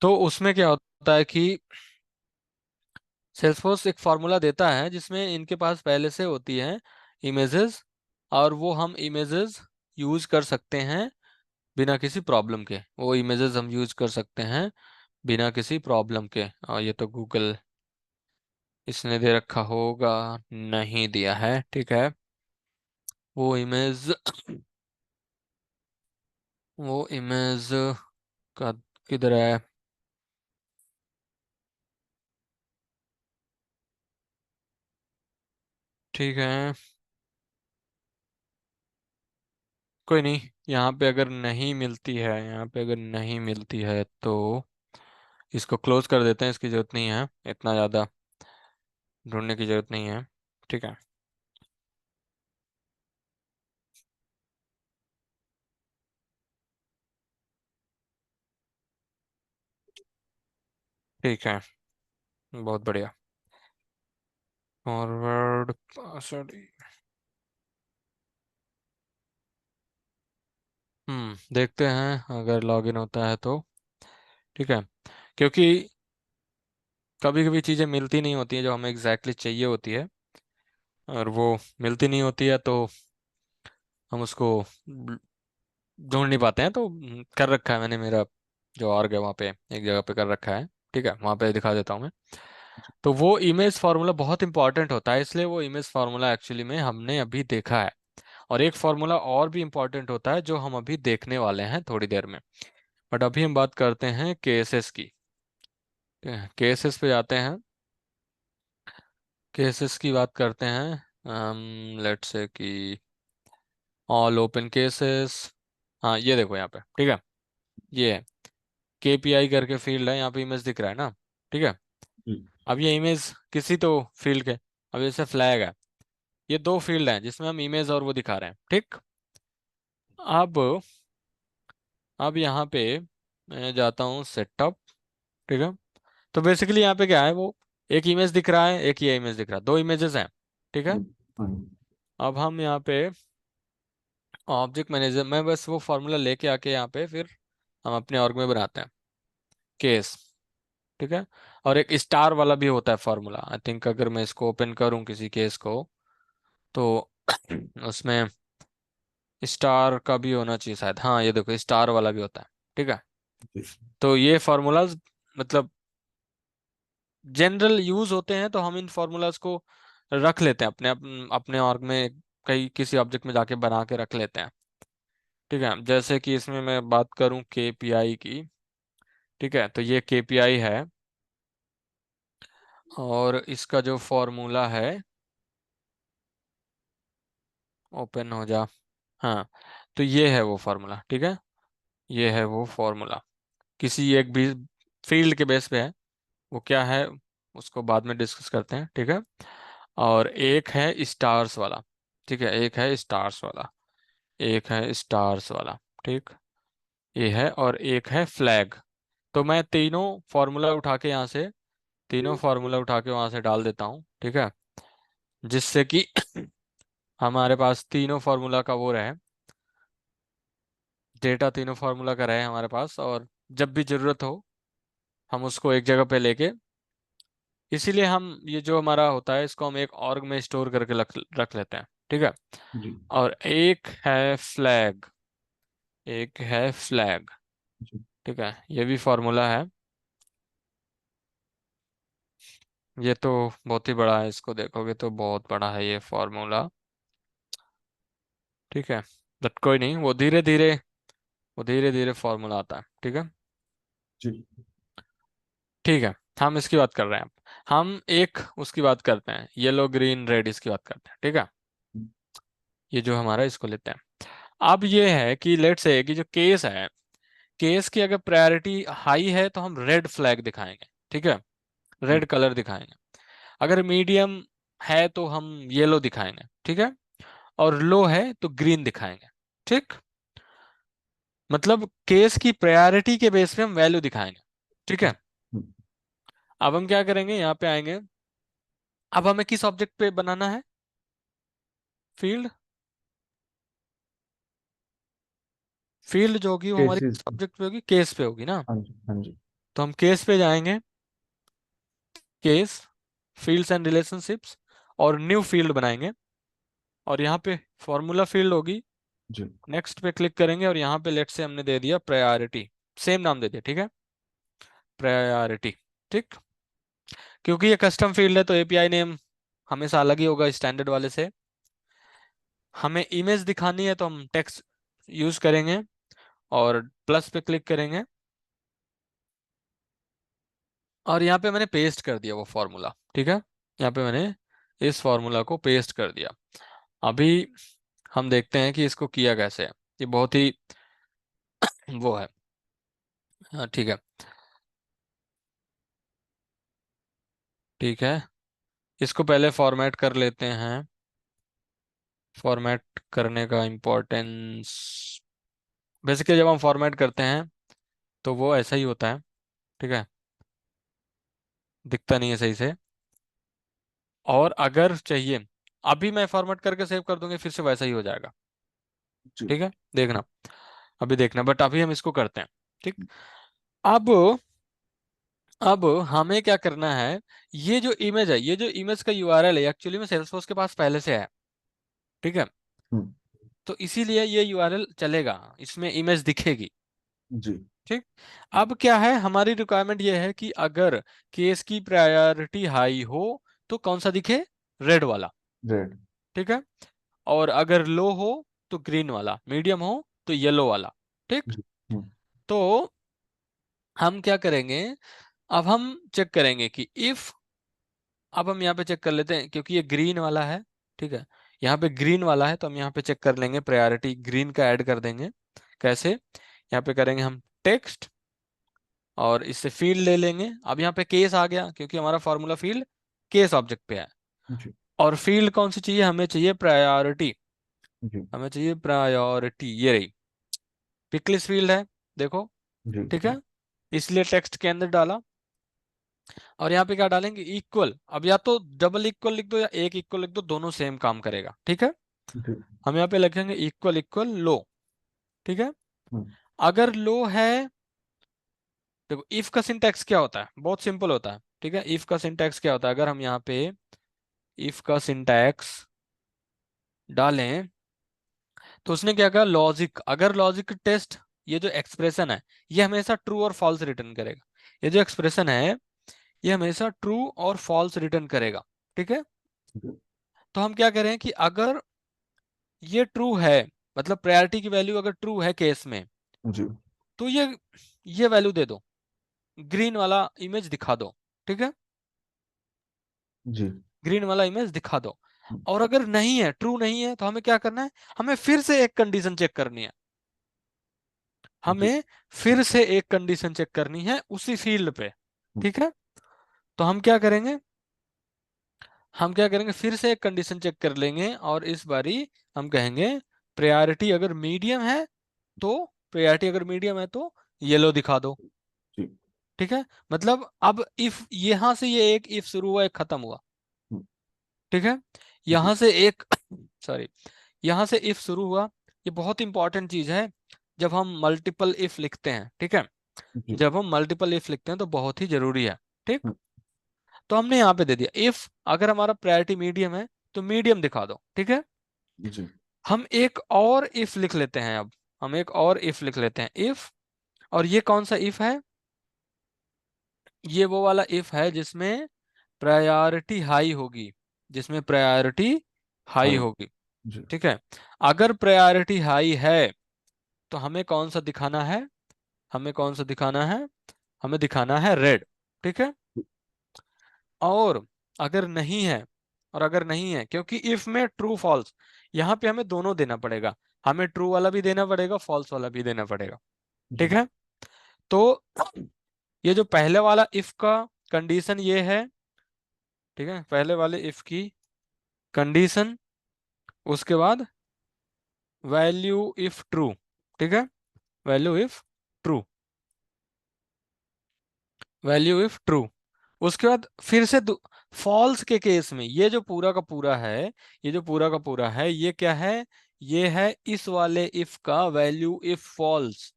तो उसमें क्या होता है कि सेल्सफोर्स एक फार्मूला देता है जिसमें इनके पास पहले से होती हैं इमेजेस, और वो हम इमेजेस यूज कर सकते हैं बिना किसी प्रॉब्लम के। वो इमेजेस हम यूज कर सकते हैं बिना किसी प्रॉब्लम के। और ये तो गूगल इसने दे रखा होगा, नहीं दिया है। ठीक है, वो इमेज वो इमेज का किधर है? ठीक है, कोई नहीं। यहाँ पे अगर नहीं मिलती है, यहाँ पे अगर नहीं मिलती है तो इसको क्लोज कर देते हैं, इसकी जरूरत नहीं है, इतना ज़्यादा ढूंढने की जरूरत नहीं है। ठीक है, ठीक है, बहुत बढ़िया। Forward password. देखते हैं अगर लॉगिन होता है तो। ठीक है, क्योंकि कभी कभी चीज़ें मिलती नहीं होती हैं जो हमें एग्जैक्टली चाहिए होती है, और वो मिलती नहीं होती है तो हम उसको ढूंढ नहीं पाते हैं। तो कर रखा है मैंने, मेरा जो ऑर्ग है वहाँ पे एक जगह पे कर रखा है। ठीक है, वहाँ पे दिखा देता हूँ मैं। तो वो इमेज फार्मूला बहुत इंपॉर्टेंट होता है, इसलिए वो इमेज फार्मूला एक्चुअली में हमने अभी देखा है। और एक फार्मूला और भी इंपॉर्टेंट होता है जो हम अभी देखने वाले हैं थोड़ी देर में। बट अभी हम बात करते हैं केसेस की। केसेस पे जाते हैं, केसेस की बात करते हैं। लेट्स से कि ऑल ओपन केसेस। हाँ, ये देखो यहाँ पे। ठीक है, ये है केपीआई करके फील्ड है, यहाँ पे इमेज दिख रहा है ना। ठीक है, जी। अब ये इमेज किसी तो फील्ड के, अब जैसे फ्लैग है, ये दो फील्ड हैं जिसमें हम इमेज और वो दिखा रहे हैं। ठीक, अब यहाँ पे मैं जाता हूँ सेटअप। ठीक है, तो बेसिकली यहाँ पे क्या है, वो एक इमेज दिख रहा है, एक ये इमेज दिख रहा है, दो इमेजेस हैं। ठीक है, जी। हाँ जी। अब हम यहाँ पे ऑब्जेक्ट मैनेजर में बस वो फॉर्मूला लेके आके यहाँ पे फिर हम अपने ऑर्ग में बनाते हैं केस। ठीक है, और एक स्टार वाला भी होता है फॉर्मूला, आई थिंक अगर मैं इसको ओपन करूँ किसी केस को तो उसमें स्टार का भी होना चाहिए शायद। हाँ, ये देखो स्टार वाला भी होता है। ठीक है, जी। तो ये फॉर्मूलाज मतलब जनरल यूज होते हैं, तो हम इन फॉर्मूलाज को रख लेते हैं अपने ऑर्ग में, कहीं किसी ऑब्जेक्ट में जाके बना के रख लेते हैं। ठीक है, जैसे कि इसमें मैं बात करूं केपीआई की। ठीक है, तो ये केपीआई है, और इसका जो फॉर्मूला है, ओपन हो जा। हाँ, तो ये है वो फॉर्मूला। ठीक है, ये है वो फॉर्मूला, किसी एक भी फील्ड के बेस पे है। वो क्या है उसको बाद में डिस्कस करते हैं। ठीक है, और एक है स्टार्स वाला। ठीक है, एक है स्टार्स वाला, एक है स्टार्स वाला। ठीक, ये है, और एक है फ्लैग। तो मैं तीनों फार्मूला उठा के वहां से डाल देता हूँ। ठीक है, जिससे कि हमारे पास तीनों फार्मूला का वो रहे, डेटा तीनों फार्मूला का रहे हमारे पास, और जब भी जरूरत हो हम उसको एक जगह पे लेके, इसीलिए हम ये जो हमारा होता है इसको हम एक ऑर्ग में स्टोर करके रख रख लेते हैं। ठीक है, जी। और एक है फ्लैग, एक है फ्लैग। जी। ठीक है, ये भी फार्मूला है। ये तो बहुत ही बड़ा है, इसको देखोगे तो बहुत बड़ा है ये फॉर्मूला। ठीक है, बट कोई नहीं, वो धीरे धीरे फॉर्मूला आता है। ठीक है। जी। ठीक है, हम इसकी बात कर रहे हैं। हम एक उसकी बात करते हैं, येलो ग्रीन रेड, इसकी बात करते हैं। ठीक है, ये जो हमारा, इसको लेते हैं। अब ये है कि लेट से कि जो केस है, केस की अगर प्रायोरिटी हाई है तो हम रेड फ्लैग दिखाएंगे। ठीक है, रेड कलर दिखाएंगे। अगर मीडियम है तो हम येलो दिखाएंगे। ठीक है, और लो है तो ग्रीन दिखाएंगे। ठीक, मतलब केस की प्रायोरिटी के बेस पे हम वैल्यू दिखाएंगे। ठीक है। अब हम क्या करेंगे, यहाँ पे आएंगे। अब हमें किस ऑब्जेक्ट पे बनाना है फील्ड? फील्ड जो होगी वो हमारी केसेस। किस ऑब्जेक्ट पे होगी? केस पे होगी ना। हाँ जी, हाँ जी। तो हम केस पे जाएंगे, केस, फील्ड्स एंड रिलेशनशिप्स, और न्यू फील्ड बनाएंगे। और यहाँ पे फॉर्मूला फील्ड होगी। जी। नेक्स्ट पे क्लिक करेंगे और यहाँ पे लेट से हमने दे दिया प्रायोरिटी, सेम नाम दे दिया। ठीक है, प्रायोरिटी। ठीक, क्योंकि ये कस्टम फील्ड है तो एपीआई नेम हमेशा अलग ही होगा स्टैंडर्ड वाले से। हमें इमेज दिखानी है तो हम टेक्स्ट यूज करेंगे और प्लस पे क्लिक करेंगे, और यहाँ पे मैंने पेस्ट कर दिया वो फॉर्मूला। ठीक है, यहाँ पे मैंने इस फॉर्मूला को पेस्ट कर दिया। अभी हम देखते हैं कि इसको किया कैसे है। ये बहुत ही वो है। हाँ, ठीक है। ठीक है, इसको पहले फॉर्मेट कर लेते हैं। फॉर्मेट करने का इम्पोर्टेंस, बेसिकली जब हम फॉर्मेट करते हैं तो वो ऐसा ही होता है। ठीक है, दिखता नहीं है सही से। और अगर चाहिए, अभी मैं फॉर्मेट करके सेव कर दूंगी, फिर से वैसा ही हो जाएगा। जी। ठीक है, देखना, अभी देखना, बट अभी हम इसको करते हैं। ठीक, अब अब हमें क्या करना है, ये जो इमेज है, ये जो इमेज का यूआरएल है, एक्चुअली में सेल्सफोर्स के पास पहले से है। ठीक है, हम्म। तो इसीलिए ये यूआरएल चलेगा, इसमें इमेज दिखेगी। जी। ठीक, अब क्या है, हमारी रिक्वायरमेंट ये है कि अगर केस की प्रायोरिटी हाई हो तो कौन सा दिखे? रेड वाला। रेड। ठीक है, और अगर लो हो तो ग्रीन वाला, मीडियम हो तो येलो वाला। ठीक, जी। तो हम क्या करेंगे, अब हम चेक करेंगे कि इफ, अब हम यहाँ पे चेक कर लेते हैं क्योंकि ये ग्रीन वाला है। ठीक है, यहाँ पे ग्रीन वाला है तो हम यहाँ पे चेक कर लेंगे, प्रायोरिटी ग्रीन का ऐड कर देंगे। कैसे? यहाँ पे करेंगे हम टेक्स्ट, और इससे फील्ड ले लेंगे। अब यहाँ पे केस आ गया क्योंकि हमारा फॉर्मूला फील्ड केस ऑब्जेक्ट पे है। जी। और फील्ड कौन सी चाहिए? हमें चाहिए प्रायोरिटी। जी। हमें चाहिए प्रायोरिटी, ये रही पिकलिस्ट फील्ड है, देखो। जी। ठीक है, इसलिए टेक्स्ट के अंदर डाला। और यहाँ पे क्या डालेंगे? इक्वल। अब या तो डबल इक्वल लिख दो या एक इक्वल लिख दो, दोनों सेम काम करेगा। ठीक है, जी। हम यहाँ पे लिखेंगे इक्वल इक्वल लो। ठीक है, हम्म। अगर लो है, देखो इफ का सिंटैक्स क्या होता है, बहुत सिंपल होता है। ठीक है, इफ का सिंटैक्स क्या होता है, अगर हम यहाँ पे इफ का सिंटैक्स डालें तो उसने क्या कहा, लॉजिक, अगर लॉजिक टेस्ट, ये जो एक्सप्रेशन है ये हमेशा ट्रू और फॉल्स रिटर्न करेगा। ये जो एक्सप्रेशन है ये हमेशा ट्रू और फॉल्स रिटर्न करेगा। ठीक है, जी। तो हम क्या करें कि अगर ये ट्रू है, मतलब प्रायोरिटी की वैल्यू अगर ट्रू है केस में, जी। तो ये वैल्यू दे दो, ग्रीन वाला इमेज दिखा दो। ठीक है, जी। ग्रीन वाला इमेज दिखा दो। और अगर नहीं है, ट्रू नहीं है, तो हमें क्या करना है, हमें फिर से एक कंडीशन चेक करनी है। जी। हमें फिर से एक कंडीशन चेक करनी है उसी फील्ड पे। ठीक है, तो हम क्या करेंगे, फिर से एक कंडीशन चेक कर लेंगे, और इस बारी हम कहेंगे प्रायोरिटी अगर मीडियम है तो, प्रायोरिटी अगर मीडियम है तो येलो दिखा दो। जी। ठीक है, मतलब अब इफ यहां से ये एक इफ शुरू हुआ, एक खत्म हुआ। ठीक है, जी। यहां से एक सॉरी, यहां से इफ शुरू हुआ। ये बहुत इंपॉर्टेंट चीज है जब हम मल्टीपल इफ लिखते हैं। ठीक है, जी। जब हम मल्टीपल इफ लिखते हैं तो बहुत ही जरूरी है। ठीक, तो हमने यहाँ पे दे दिया इफ अगर हमारा प्रायोरिटी मीडियम है तो मीडियम दिखा दो। ठीक है, जी। हम एक और इफ लिख लेते हैं। अब हम एक और इफ लिख लेते हैं, इफ, और ये कौन सा इफ है? ये वो वाला इफ है जिसमें प्रायोरिटी हाई होगी, जिसमें प्रायोरिटी हाई हाई। होगी। जी। ठीक है। अगर प्रायोरिटी हाई है तो हमें कौन सा दिखाना है? हमें कौन सा दिखाना है? हमें दिखाना है रेड। ठीक है। और अगर नहीं है, और अगर नहीं है, क्योंकि इफ में ट्रू फॉल्स, यहाँ पे हमें दोनों देना पड़ेगा। हमें ट्रू वाला भी देना पड़ेगा, फॉल्स वाला भी देना पड़ेगा। ठीक जी। है। तो ये जो पहले वाला इफ का कंडीशन ये है, ठीक है, पहले वाले इफ की कंडीशन, उसके बाद वैल्यू इफ ट्रू। ठीक है। Value if true, value if true. उसके बाद फिर से फॉल्स के केस में ये जो पूरा का पूरा है, ये जो पूरा का पूरा है, ये क्या है? ये है इस वाले इफ का वैल्यू इफ फॉल्स।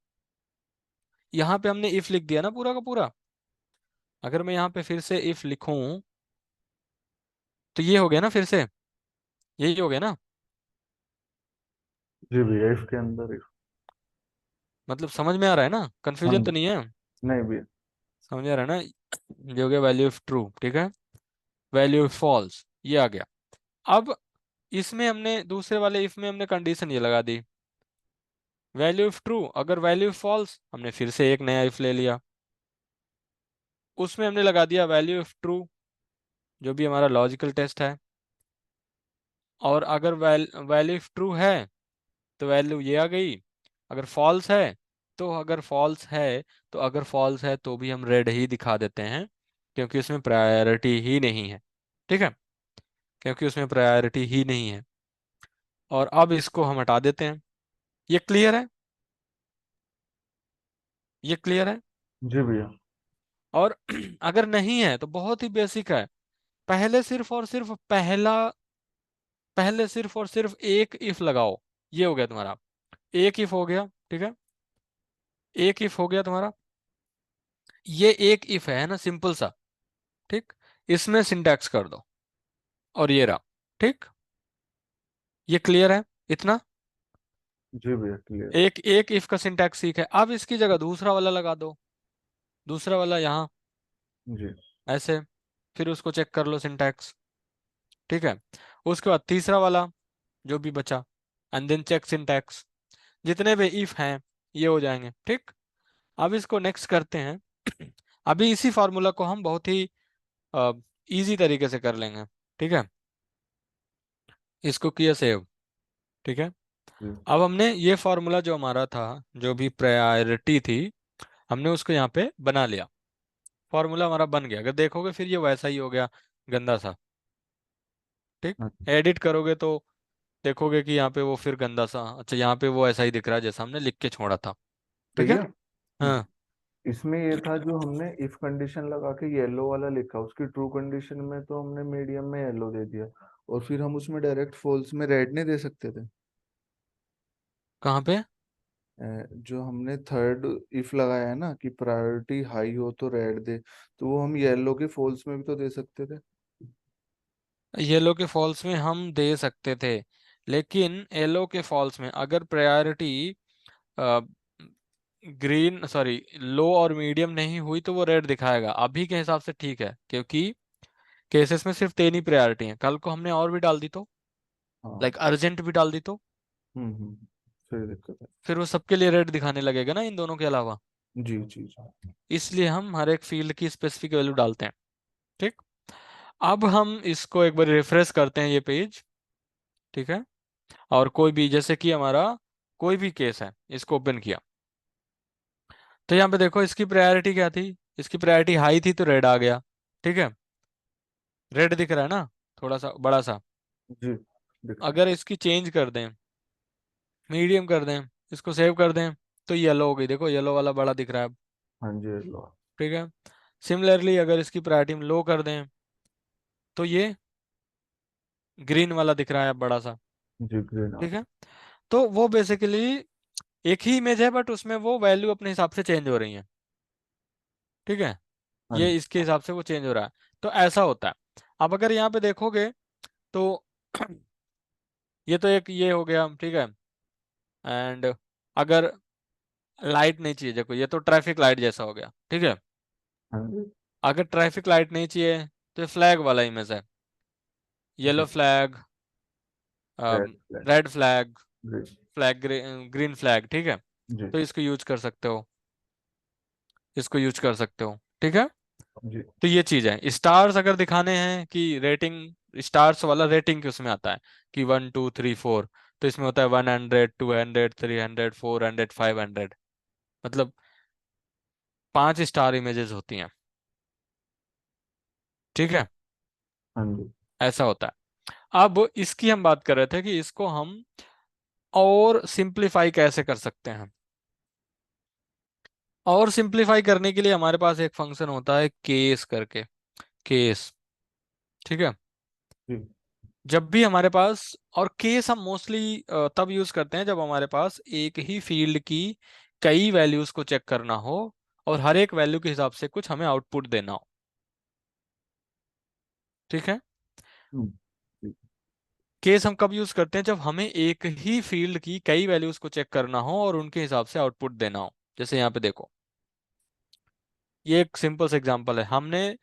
यहाँ पे हमने इफ लिख दिया ना पूरा का पूरा। अगर मैं यहाँ पे फिर से इफ लिखूं तो ये हो गया ना, फिर से यही हो गया ना। जी भैया, इसके अंदर if। मतलब समझ में आ रहा है ना, हाँ कंफ्यूजन तो जी। नहीं है? नहीं भैया। समझ आ रहा है ना? ये हो गया वैल्यू ऑफ ट्रू। ठीक है। वैल्यू ऑफ फॉल्स ये आ गया। अब इसमें हमने दूसरे वाले इफ में हमने कंडीशन ये लगा दी, वैल्यू ऑफ ट्रू। अगर वैल्यू ऑफ फॉल्स, हमने फिर से एक नया इफ ले लिया, उसमें हमने लगा दिया वैल्यू ऑफ ट्रू, जो भी हमारा लॉजिकल टेस्ट है। और अगर वैल्यू ऑफ ट्रू है तो वैल्यू ये आ गई। अगर फॉल्स है तो, अगर फॉल्स है तो, अगर फॉल्स है तो भी हम रेड ही दिखा देते हैं, क्योंकि उसमें प्रायोरिटी ही नहीं है। ठीक है। क्योंकि उसमें प्रायोरिटी ही नहीं है। और अब इसको हम हटा देते हैं। ये क्लियर है? ये क्लियर है? जी भैया। और अगर नहीं है तो बहुत ही बेसिक है। पहले सिर्फ और सिर्फ पहले सिर्फ और सिर्फ एक इफ लगाओ। ये हो गया तुम्हारा, एक इफ हो गया। ठीक है। एक इफ हो गया तुम्हारा। ये एक इफ है ना, सिंपल सा। ठीक। इसमें सिंटैक्स कर दो, और ये रहा। ठीक। ये क्लियर है इतना? जी भैया, क्लियर। एक एक इफ का सिंटैक्स सीख है। अब इसकी जगह दूसरा वाला लगा दो, दूसरा वाला यहाँ जी। ऐसे, फिर उसको चेक कर लो सिंटैक्स। ठीक है। उसके बाद तीसरा वाला जो भी बचा, एंड देन चेक सिंटैक्स। जितने भी इफ हैं ये हो जाएंगे। ठीक। अब इसको नेक्स्ट करते हैं। अभी इसी फार्मूला को हम बहुत ही इजी तरीके से कर लेंगे। ठीक है। इसको किया सेव। ठीक है। जी। अब हमने ये फार्मूला जो हमारा था, जो भी प्रायोरिटी थी, हमने उसको यहाँ पे बना लिया। फार्मूला हमारा बन गया। अगर देखोगे फिर ये वैसा ही हो गया, गंदा सा। ठीक। हाँ एडिट करोगे तो देखोगे कि यहाँ पे वो फिर गंदा सा, अच्छा यहाँ पे वो ऐसा ही दिख रहा है जैसा हमने लिख के छोड़ा था। ठीक है। भैया, हाँ। इसमें ये था जो हमने इफ कंडीशन लगा के येलो वाला लिखा, उसकी ट्रू कंडीशन में तो हमने मीडियम में येलो दे दिया, और फिर हम उसमें डायरेक्ट फॉल्स में रेड नहीं दे सकते थे? कहाँ पे? जो हमने थर्ड इफ लगाया है ना कि प्रायोरिटी हाई हो तो रेड दे, तो वो हम येलो के फॉल्स में भी तो दे सकते थे। येलो के फॉल्स में हम दे सकते थे, लेकिन येलो के फॉल्स में अगर प्रायोरिटी ग्रीन सॉरी लो और मीडियम नहीं हुई तो वो रेड दिखाएगा। अभी के हिसाब से ठीक है, क्योंकि केसेस में सिर्फ 3 ही प्रायोरिटी है। कल को हमने और भी डाल दी तो, हाँ। लाइक अर्जेंट भी डाल दी तो, फिर दिक्कत है। फिर वो सबके लिए रेड दिखाने लगेगा ना, इन दोनों के अलावा। जी जी जी। इसलिए हम हर एक फील्ड की स्पेसिफिक वैल्यू डालते हैं। ठीक। अब हम इसको एक बार रिफ्रेश करते हैं ये पेज। ठीक है। और कोई भी, जैसे कि हमारा कोई भी केस है, इसको ओपन किया तो यहाँ पे देखो इसकी प्रायोरिटी क्या थी? इसकी प्रायोरिटी हाई थी तो रेड आ गया। ठीक है। रेड दिख रहा है ना, थोड़ा सा बड़ा सा। जी, दिख रहा अगर इसकी चेंज कर दें, मीडियम कर दें, इसको सेव कर दें, तो येलो हो गई। देखो येलो वाला बड़ा दिख रहा है अब। है। हाँ जी, लो। ठीक है। सिमिलरली अगर इसकी प्रायोरिटी हम लो कर दें तो ये ग्रीन वाला दिख रहा है अब बड़ा सा। जी, ग्रीन आ ठीक है। तो वो बेसिकली एक ही इमेज है, बट उसमें वो वैल्यू अपने हिसाब से चेंज हो रही है। ठीक है। हाँ ये जी। इसके हिसाब से वो चेंज हो रहा है। तो ऐसा होता है। अब अगर यहाँ पे देखोगे तो ये तो एक ये हो गया। ठीक है। एंड अगर लाइट नहीं चाहिए, देखो ये तो ट्रैफिक लाइट जैसा हो गया। ठीक है। हाँ जी। अगर ट्रैफिक लाइट नहीं चाहिए तो ये फ्लैग वाला इमेज है, येलो जी। Flag, red flag. Red flag, जी। फ्लैग, ग्रीन फ्लैग, ठीक है। जी। तो इसको यूज कर सकते हो, इसको यूज कर सकते हो, ठीक है। जी। तो ये चीज है, स्टार्स अगर दिखाने हैं कि रेटिंग, स्टार्स वाला रेटिंग किस में आता है कि 1 2 3 4, तो इसमें होता है 100 200 300 400 500, मतलब 5 स्टार इमेजेस होती हैं, ठीक है। हाँ जी। ऐसा होता है। अब इसकी हम बात कर रहे थे कि इसको हम और सिंप्लीफाई कैसे कर सकते हैं। और सिंप्लीफाई करने के लिए हमारे पास एक फंक्शन होता है केस करके, केस, ठीक है। जी। जब भी हमारे पास, और केस हम मोस्टली तब यूज करते हैं जब हमारे पास एक ही फील्ड की कई वैल्यूज को चेक करना हो और हर एक वैल्यू के हिसाब से कुछ हमें आउटपुट देना हो, ठीक है। हम्म, जी। केस हम कब यूज करते हैं, जब हमें एक ही फील्ड की कई वैल्यूज को चेक करना हो और उनके हिसाब से आउटपुट देना हो। जैसे यहाँ पे देखो, ये एक सिंपल सा एग्जांपल है, हमने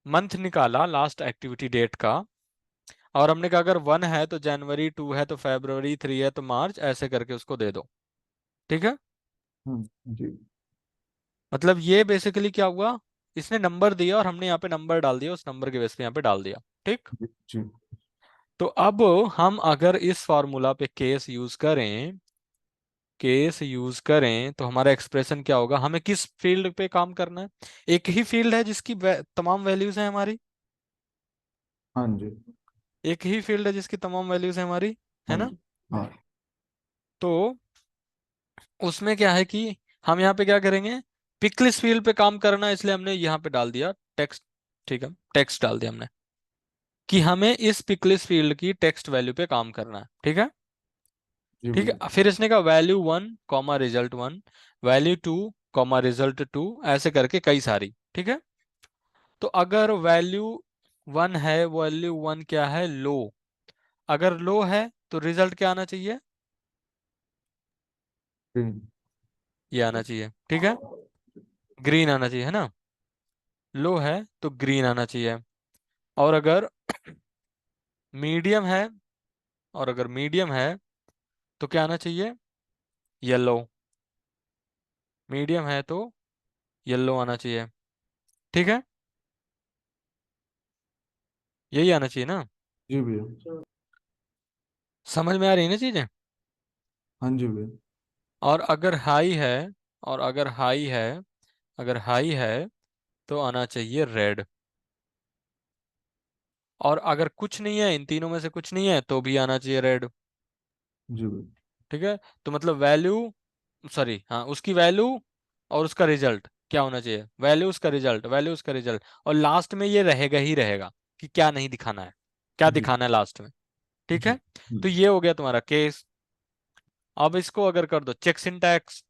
मंथ निकाला लास्ट एक्टिविटी डेट का, और हमने कहा अगर 1 है तो जनवरी, 2 है तो फरवरी, 3 है तो मार्च, ऐसे करके उसको दे दो, ठीक है। जी। मतलब ये बेसिकली क्या हुआ, इसने नंबर दिया और हमने यहाँ पे नंबर डाल दिया, उस नंबर के बेस पे यहाँ पे डाल दिया, ठीक। जी। जी। तो अब हम अगर इस फॉर्मूला पे केस यूज करें, केस यूज करें तो हमारा एक्सप्रेशन क्या होगा, हमें किस फील्ड पे काम करना है, एक ही फील्ड है जिसकी तमाम वैल्यूज हैं हमारी, हाँ जी। एक ही फील्ड है जिसकी तमाम वैल्यूज हैं हमारी, है हाँ ना। जी। हाँ। तो उसमें क्या है कि हम यहाँ पे क्या करेंगे, पिकलिस फील्ड पे काम करना है, इसलिए हमने यहाँ पे डाल दिया टेक्स्ट, ठीक है, टेक्स्ट डाल दिया हमने कि हमें इस पिकलिस फील्ड की टेक्स्ट वैल्यू पे काम करना है, ठीक है। जी ठीक भैया। है, फिर इसने कहा value 1 comma result 1, value 2 comma result 2, ऐसे करके कई सारी, ठीक है। तो अगर वैल्यू 1 है, वैल्यू 1 क्या है, लो, अगर लो है तो रिजल्ट क्या आना चाहिए, ग्रीन। ये आना चाहिए, ठीक है, ग्रीन आना चाहिए, है ना। लो है तो ग्रीन आना चाहिए, और अगर मीडियम है, और अगर मीडियम है तो क्या आना चाहिए, येलो, मीडियम है तो येलो आना चाहिए, ठीक है, यही आना चाहिए ना। जी भैया। समझ में आ रही है ना चीजें। हाँ जी भैया। और अगर हाई है, और अगर हाई है, अगर हाई है तो आना चाहिए रेड, और अगर कुछ नहीं है, इन तीनों में से कुछ नहीं है तो भी आना चाहिए रेड, जी भैया। ठीक है। तो मतलब वैल्यू, सॉरी हाँ, उसकी वैल्यू और उसका रिजल्ट क्या होना चाहिए, वैल्यू उसका रिजल्ट, वैल्यू उसका रिजल्ट, और लास्ट में ये रहेगा ही रहेगा कि क्या नहीं दिखाना है, क्या जी। दिखाना है लास्ट में, ठीक जी। है। तो ये हो गया तुम्हारा केस। अब इसको अगर कर दो चेक सिंटैक्स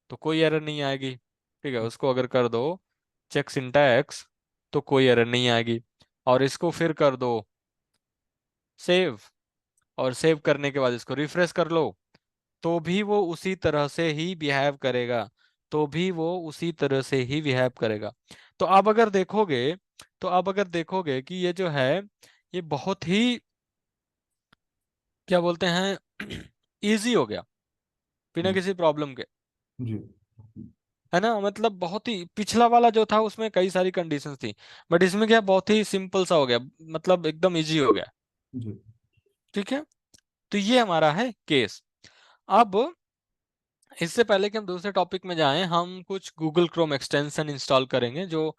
तो कोई एरर नहीं आएगी, ठीक है। उसको अगर कर दो चेक सिंटैक्स तो कोई एरर नहीं आएगी, और इसको फिर कर दो सेव, और सेव करने के बाद इसको रिफ्रेश कर लो, तो भी वो उसी तरह से ही बिहेव करेगा, तो भी वो उसी तरह से ही बिहेव करेगा। तो अब अगर देखोगे, तो अब अगर देखोगे कि ये जो है, ये बहुत ही, क्या बोलते हैं, इजी हो गया बिना किसी प्रॉब्लम के, जी। है ना। मतलब बहुत ही, पिछला वाला जो था उसमें कई सारी कंडीशंस थी, बट इसमें क्या बहुत ही सिंपल सा हो गया, मतलब एकदम इजी हो गया, जी। ठीक है। तो ये हमारा है केस। अब इससे पहले कि हम दूसरे टॉपिक में जाएं, हम कुछ गूगल क्रोम एक्सटेंशन इंस्टॉल करेंगे जो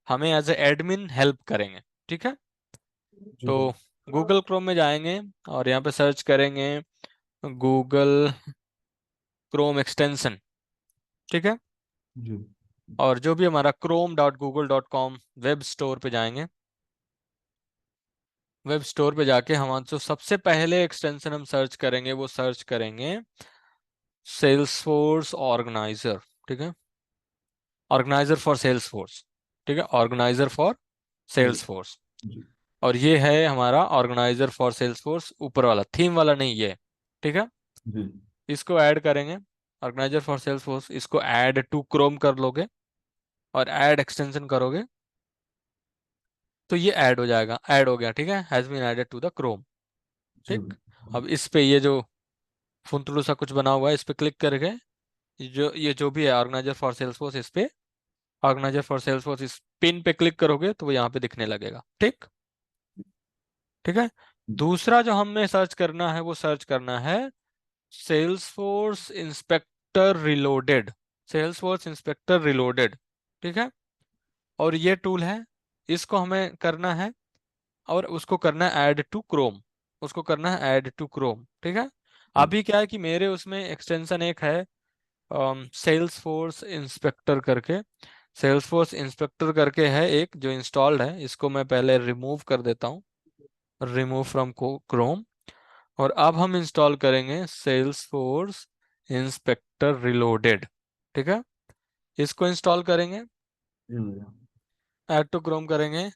हमें एज ए एडमिन हेल्प करेंगे, ठीक है। जी तो भैया। गूगल क्रोम में जाएंगे और यहाँ पे सर्च करेंगे गूगल क्रोम एक्सटेंशन, ठीक है। जी। और जो भी हमारा chrome.google.com वेब स्टोर पे जाएंगे, वेब स्टोर पे जाके हम जो सबसे पहले एक्सटेंशन हम सर्च करेंगे वो सर्च करेंगे सेल्सफोर्स ऑर्गेनाइजर, ठीक है, ऑर्गेनाइजर फॉर सेल्सफोर्स, ठीक है, ऑर्गेनाइजर फॉर जी। सेल्सफोर्स। जी। और ये है हमारा ऑर्गेनाइजर फॉर सेल्सफोर्स, ऊपर वाला थीम वाला नहीं, ये, ठीक है। जी। इसको ऐड करेंगे, ऑर्गेनाइजर फॉर सेल्सफोर्स, इसको ऐड टू क्रोम कर लोगे और ऐड एक्सटेंशन करोगे, तो ये ऐड हो जाएगा, ऐड हो गया, ठीक है, has been added to the Chrome. जी ठीक। अब इस पे ये जो फुंतलू सा कुछ बना हुआ है, इस पे क्लिक करके ये जो भी है ऑर्गेनाइजर फॉर सेल्सफोर्स, इस पे ऑर्गेनाइजर फॉर सेल्सफोर्स इस पिन पे क्लिक करोगे तो वो यहाँ पे दिखने लगेगा। ठीक। ठीक है। दूसरा जो हमें सर्च करना है वो सर्च करना है Salesforce inspector reloaded. Salesforce inspector reloaded. ठीक है। और ये टूल है, इसको हमें करना है, और उसको करना है ऐड टू क्रोम। उसको करना है ऐड टू क्रोम। ठीक है। जी अभी क्या है कि मेरे उसमें एक्सटेंशन एक है सेल्स फोर्स इंस्पेक्टर करके। सेल्स फोर्स इंस्पेक्टर करके है एक जो इंस्टॉल्ड है, इसको मैं पहले रिमूव कर देता हूँ, रिमूव फ्रॉम क्रोम। और अब हम इंस्टॉल करेंगे सेल्स फोर्स इंस्पेक्टर रिलोडेड। ठीक है। इसको इंस्टॉल करेंगे, जी भैया। ऐड टू क्रोम करेंगे,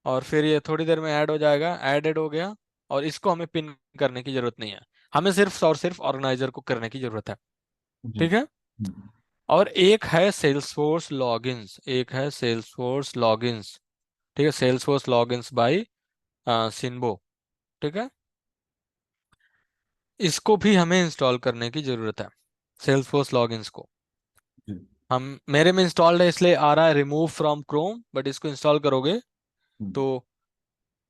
और फिर ये थोड़ी देर में ऐड हो जाएगा। एडेड हो गया। और इसको हमें पिन करने की जरूरत नहीं है, हमें सिर्फ और सिर्फ ऑर्गेनाइजर को करने की जरूरत है। जी ठीक है। और एक है सेल्सफोर्स लॉगिन्स, एक है सेल्सफोर्स लॉगिन्स। ठीक है, सेल्सफोर्स लॉगिन्स बाय सिन्बो। ठीक है। इसको भी हमें इंस्टॉल करने की जरूरत है, सेल्सफोर्स लॉगिन्स को। जी हम मेरे में इंस्टॉल्ड है इसलिए आ रहा है रिमूव फ्रॉम क्रोम, बट इसको इंस्टॉल करोगे तो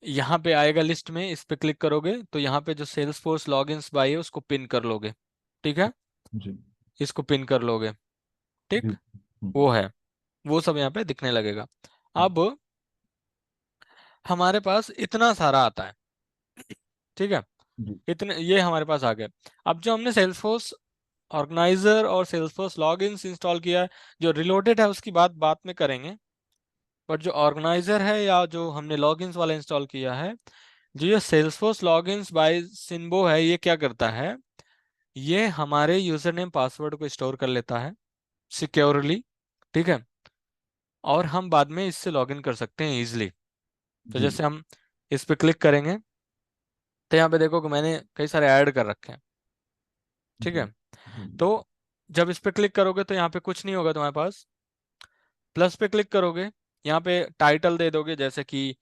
यहाँ पे आएगा लिस्ट में, इस पे क्लिक करोगे तो यहाँ पे जो सेल्सफोर्स लॉगिन्स बाय है उसको पिन कर लोगे। ठीक है। जी इसको पिन कर लोगे। जी ठीक। वो है, वो सब यहाँ पे दिखने लगेगा। अब हमारे पास इतना सारा आता है। ठीक है। जी इतने ये हमारे पास आ गए। अब जो हमने सेल्सफोर्स ऑर्गेनाइजर और सेल्सफोर्स लॉगिन्स इंस्टॉल किया है, जो रिलोडेड है उसकी बात बात में करेंगे। बट जो ऑर्गेनाइजर है या जो हमने लॉगिन्स वाला इंस्टॉल किया है, जो ये सेल्सफोर्स लॉगिन्स बाय सिन्बो है, ये क्या करता है, ये हमारे यूजर नेम पासवर्ड को स्टोर कर लेता है सिक्योरली। ठीक है। और हम बाद में इससे लॉगिन कर सकते हैं इजिली। तो जी जैसे हम इस पे क्लिक करेंगे तो यहाँ पे देखो कि मैंने कई सारे ऐड कर रखे हैं। ठीक जी है। तो जब इस पे क्लिक करोगे तो यहाँ पे कुछ नहीं होगा तुम्हारे पास। प्लस पे क्लिक करोगे, यहाँ पे टाइटल दे दोगे जैसे कि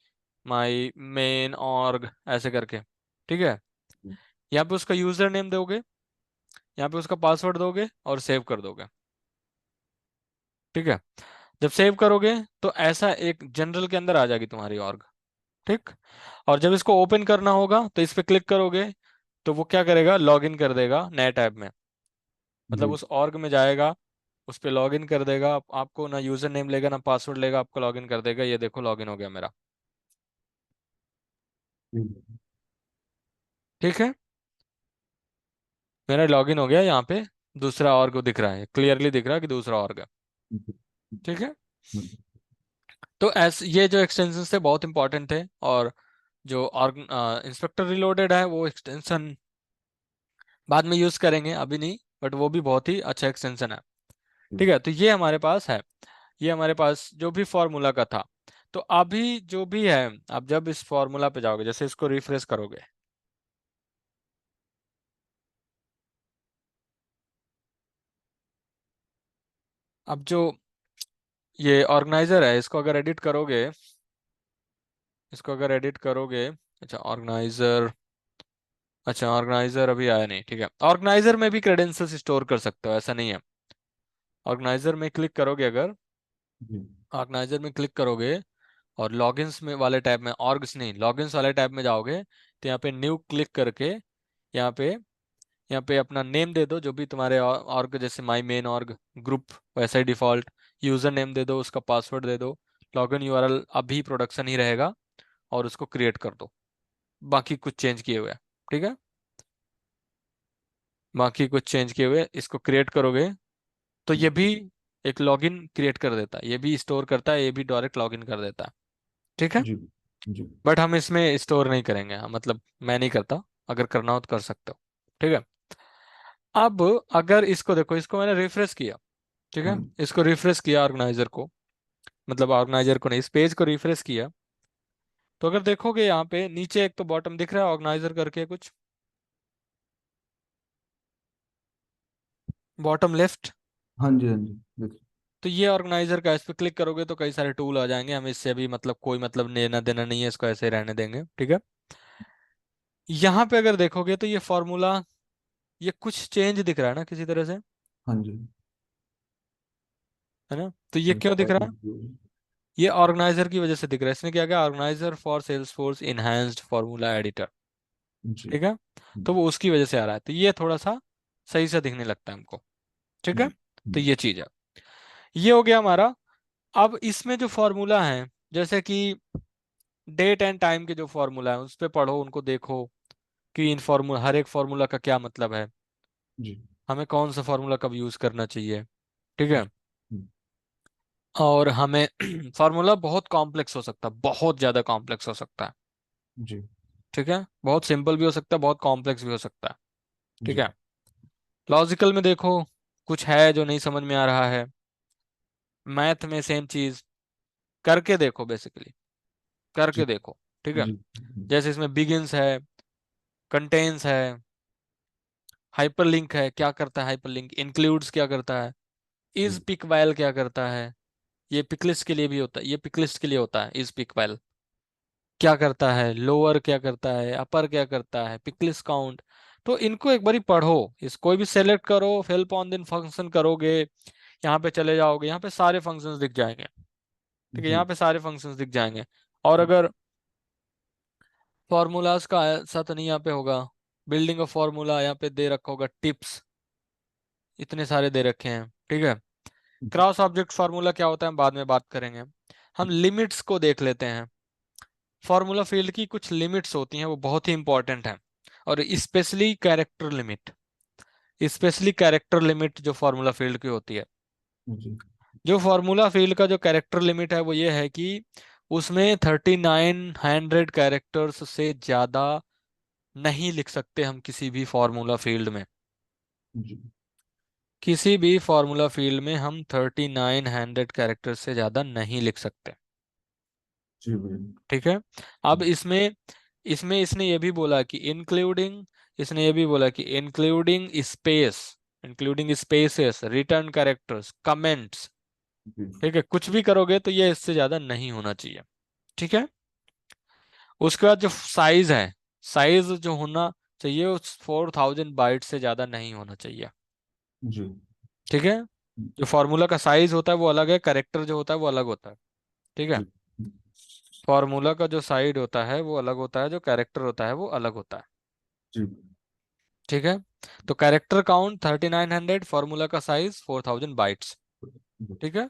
माई मेन ऑर्ग ऐसे करके। ठीक है। यहाँ पे उसका यूजर नेम दोगे, यहाँ पे उसका पासवर्ड दोगे और सेव कर दोगे। ठीक है। जब सेव करोगे तो ऐसा एक जनरल के अंदर आ जाएगी तुम्हारी ऑर्ग। ठीक। और जब इसको ओपन करना होगा तो इस पे क्लिक करोगे तो वो क्या करेगा, लॉगिन कर देगा नए टैब में। मतलब जी उस ऑर्ग में जाएगा, उस पे लॉगिन कर देगा, आपको ना यूजर नेम लेगा ना पासवर्ड लेगा, आपको लॉगिन कर देगा। ये देखो लॉगिन हो गया मेरा। जी ठीक है। मेरा लॉगिन हो गया, यहाँ पे दूसरा ऑर्ग दिख रहा है, क्लियरली दिख रहा है कि दूसरा ऑर्ग है। ठीक है। तो ऐसे ये जो एक्सटेंशन थे बहुत इंपॉर्टेंट थे, और जो ऑर्ग इंस्पेक्टर रिलोडेड है वो एक्सटेंशन बाद में यूज करेंगे, अभी नहीं, बट वो भी बहुत ही अच्छा एक्सटेंशन है। ठीक है। तो ये हमारे पास है, ये हमारे पास जो भी फॉर्मूला का था। तो अभी जो भी है, आप जब इस फॉर्मूला पे जाओगे, जैसे इसको रिफ्रेश करोगे, अब जो ये ऑर्गेनाइजर है इसको अगर एडिट करोगे, इसको अगर एडिट करोगे, अच्छा ऑर्गेनाइजर, अच्छा ऑर्गेनाइजर अभी आया नहीं। ठीक है। ऑर्गेनाइजर में भी क्रेडेंशियल्स स्टोर कर सकते हो, ऐसा नहीं है। ऑर्गेनाइजर में क्लिक करोगे अगर, जी ऑर्गेनाइजर में क्लिक करोगे और लॉगिन्स में वाले टैब में, ऑर्ग्स नहीं लॉगिन्स वाले टैब में जाओगे, तो यहाँ पे न्यू क्लिक करके यहाँ पे, यहाँ पे अपना नेम दे दो जो भी तुम्हारे ऑर्ग, जैसे माई मेन ऑर्ग ग्रुप वैसा ही डिफॉल्ट यूजर नेम दे दो, उसका पासवर्ड दे दो। लॉगिन यूआरएल अभी प्रोडक्शन ही रहेगा, और उसको क्रिएट कर दो, बाकी कुछ चेंज किए हुए। ठीक है। बाकी कुछ चेंज किए हुए इसको क्रिएट करोगे तो ये भी एक लॉगिन क्रिएट कर देता है, ये भी स्टोर करता है, ये भी डायरेक्ट लॉगिन कर देता है। ठीक है। जी जी बट हम इसमें स्टोर नहीं करेंगे, मतलब मैं नहीं करता, अगर करना हो तो कर सकते हो। ठीक है। अब अगर इसको देखो, इसको मैंने रिफ्रेश किया। ठीक है। हाँ इसको रिफ्रेश किया ऑर्गेनाइजर को, मतलब ऑर्गेनाइजर को नहीं, इस पेज को रिफ्रेश किया। तो अगर देखोगे यहाँ पे नीचे एक तो बॉटम दिख रहा है ऑर्गेनाइजर करके कुछ, बॉटम लेफ्ट। हाँ जी हाँ जी देखिए। तो ये ऑर्गेनाइजर का, इस पे क्लिक करोगे तो कई सारे टूल आ जाएंगे, हमें इससे अभी मतलब कोई मतलब लेना देना नहीं है, इसको ऐसे ही रहने देंगे, ठीक है। यहाँ पे अगर देखोगे तो ये फॉर्मूला, ये कुछ चेंज दिख रहा है ना किसी तरह से, हाँ जी। है ना? तो ये क्यों दिख रहा है? जी। ये ऑर्गेनाइजर की वजह से दिख रहा है। इसने क्या किया, organiser for Salesforce enhanced formula editor, जी। ठीक है। तो वो उसकी वजह से आ रहा है, तो ये थोड़ा सा सही से दिखने लगता है हमको, ठीक है। जी। तो ये चीज है, ये हो गया हमारा। अब इसमें जो फॉर्मूला है, जैसे कि डेट एंड टाइम के जो फॉर्मूला है उस पे पढ़ो, उनको देखो कि इन फॉर्मूला, हर एक फॉर्मूला का क्या मतलब है, जी। हमें कौन सा फॉर्मूला कब यूज करना चाहिए, ठीक है। जी। और हमें फार्मूला बहुत कॉम्प्लेक्स हो सकता है, बहुत ज्यादा कॉम्प्लेक्स हो सकता है, जी। ठीक है। बहुत सिंपल भी हो सकता है, बहुत कॉम्प्लेक्स भी हो सकता है, ठीक जी। है। लॉजिकल में देखो, कुछ है जो नहीं समझ में आ रहा है, मैथ में सेम चीज, करके देखो, बेसिकली करके जी। देखो, ठीक है। जी। जैसे इसमें बिगिंस है, कंटेन्स है, हाइपरलिंक है, क्या करता है हाइपरलिंक, इंक्लूड्स क्या करता है, इज जी। पिक वाइल क्या करता है, ये पिकलिस्ट के लिए भी होता है, ये पिकलिस्ट के लिए होता है, इज पिक वाइल क्या करता है, लोअर क्या करता है, अपर क्या करता है, पिकलिस्ट काउंट। तो इनको एक बारी पढ़ो, इस कोई भी सेलेक्ट करो, हेल्प ऑन दिन फंक्शन करोगे, यहाँ पे चले जाओगे, यहाँ पे सारे फंक्शंस दिख जाएंगे, ठीक है, यहाँ जी। पे सारे फंक्शंस दिख जाएंगे। और अगर फॉर्मूलाज का ऐसा तो नहीं यहाँ पे होगा, बिल्डिंग ऑफ फॉर्मूला यहाँ पे दे रखा होगा, टिप्स इतने सारे दे रखे हैं, ठीक है। जी। क्रॉस ऑब्जेक्ट फार्मूला क्या होता है हम बाद में बात करेंगे। हम लिमिट्स को देख लेते हैं। फार्मूला फील्ड की कुछ लिमिट्स होती हैं, वो बहुत ही इंपॉर्टेंट है, और specially character limit, specially character limit जो फार्मूला फील्ड की होती है। जी। जो फार्मूला फील्ड का जो कैरेक्टर लिमिट है वो ये है कि उसमें 3900 कैरेक्टर्स से ज्यादा नहीं लिख सकते हम किसी भी फार्मूला फील्ड में। जी। किसी भी फार्मूला फील्ड में हम 3900 कैरेक्टर से ज्यादा नहीं लिख सकते, जी भैया। ठीक है। अब इसमें इसमें इसने ये भी बोला कि इंक्लूडिंग, इसने ये भी बोला कि including space, including spaces, return characters, comments, जी। ठीक है, कुछ भी करोगे तो ये इससे ज्यादा नहीं होना चाहिए, ठीक है। उसके बाद जो साइज है, साइज जो होना चाहिए उस 4000 बाइट से ज्यादा नहीं होना चाहिए, जी। ठीक है। जो फॉर्मूला का साइज होता है वो अलग है, कैरेक्टर जो होता है वो अलग होता है, ठीक है। जी। फॉर्मूला का जो साइड होता है वो अलग होता है, जो कैरेक्टर होता है वो अलग होता है, जी। ठीक है। तो कैरेक्टर काउंट 3900, फॉर्मूला का साइज 4000 बाइट्स, ठीक है।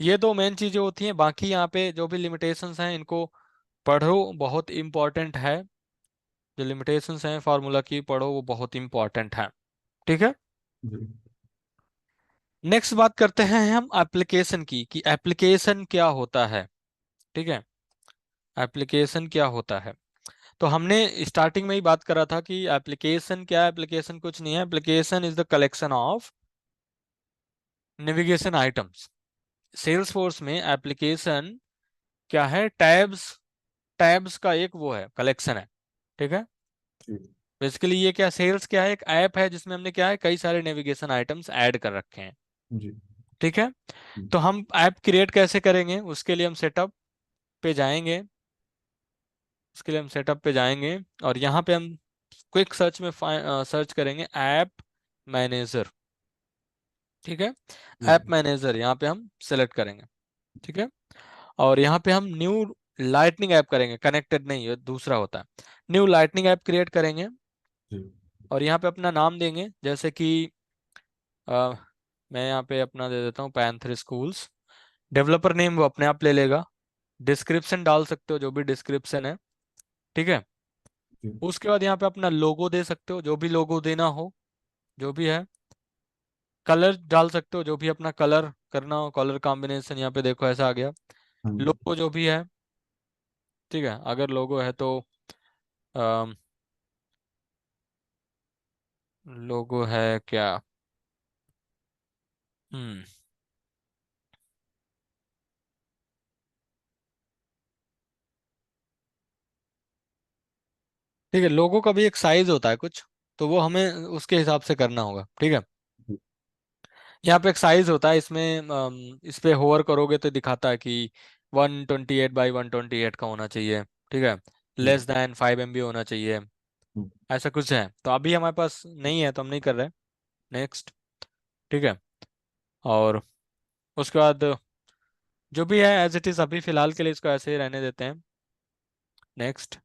ये दो मेन चीजें होती हैं, बाकी यहाँ पे जो भी लिमिटेशंस हैं इनको पढ़ो, बहुत इंपॉर्टेंट है। जो लिमिटेशंस हैं फार्मूला की पढ़ो, वो बहुत इंपॉर्टेंट है, ठीक है। जी। नेक्स्ट बात करते हैं हम एप्लीकेशन की, कि एप्लीकेशन क्या होता है, ठीक है। एप्लीकेशन क्या होता है, तो हमने स्टार्टिंग में ही बात करा था कि एप्लीकेशन क्या है। एप्लीकेशन कुछ नहीं है, application is the collection of navigation items. Salesforce में एप्लीकेशन क्या है, टैब्स, टैब्स का एक वो है, कलेक्शन है, ठीक है। जी। बेसिकली ये क्या, सेल्स क्या है, एक ऐप है जिसमें हमने क्या है, कई सारे नेविगेशन आइटम्स ऐड कर रखे हैं, जी। ठीक है। तो हम ऐप क्रिएट कैसे करेंगे, उसके लिए हम सेटअप पे जाएंगे, उसके लिए हम सेटअप पे जाएंगे, और यहाँ पे हम क्विक सर्च में सर्च करेंगे ऐप मैनेजर, ठीक है। जी। ऐप मैनेजर यहाँ पे हम सेलेक्ट करेंगे, ठीक है। और यहाँ पे हम न्यू लाइटनिंग ऐप करेंगे, कनेक्टेड नहीं, ये दूसरा होता है। न्यू लाइटनिंग ऐप क्रिएट करेंगे, जी। और यहाँ पे अपना नाम देंगे, जैसे कि अ, मैं यहाँ पे अपना दे देता हूँ पैंथर स्कूल्स। डेवलपर नेम वो अपने आप ले लेगा। डिस्क्रिप्शन डाल सकते हो, जो भी डिस्क्रिप्शन है, ठीक है। जी। उसके बाद यहाँ पे अपना लोगो दे सकते हो, जो भी लोगो देना हो, जो भी है। कलर डाल सकते हो, जो भी अपना कलर करना हो, कलर कॉम्बिनेशन यहाँ पे देखो ऐसा आ गया। हाँ जी। लोगो जो भी है, ठीक है, अगर लोगो है तो लोगो है क्या, हम्म, ठीक है, लोगो का भी एक साइज होता है कुछ, तो वो हमें उसके हिसाब से करना होगा, ठीक है। यहाँ पे एक साइज होता है इसमें, इस पे होवर करोगे तो दिखाता है कि 128 बाई 128 का होना चाहिए। ठीक है। जी। लेस दैन 5 MB होना चाहिए। हम्म, ऐसा कुछ है, तो अभी हमारे पास नहीं है तो हम नहीं कर रहे। नेक्स्ट। ठीक है। और उसके बाद जो भी है एज इट इज, अभी फिलहाल के लिए इसको ऐसे ही रहने देते हैं। नेक्स्ट।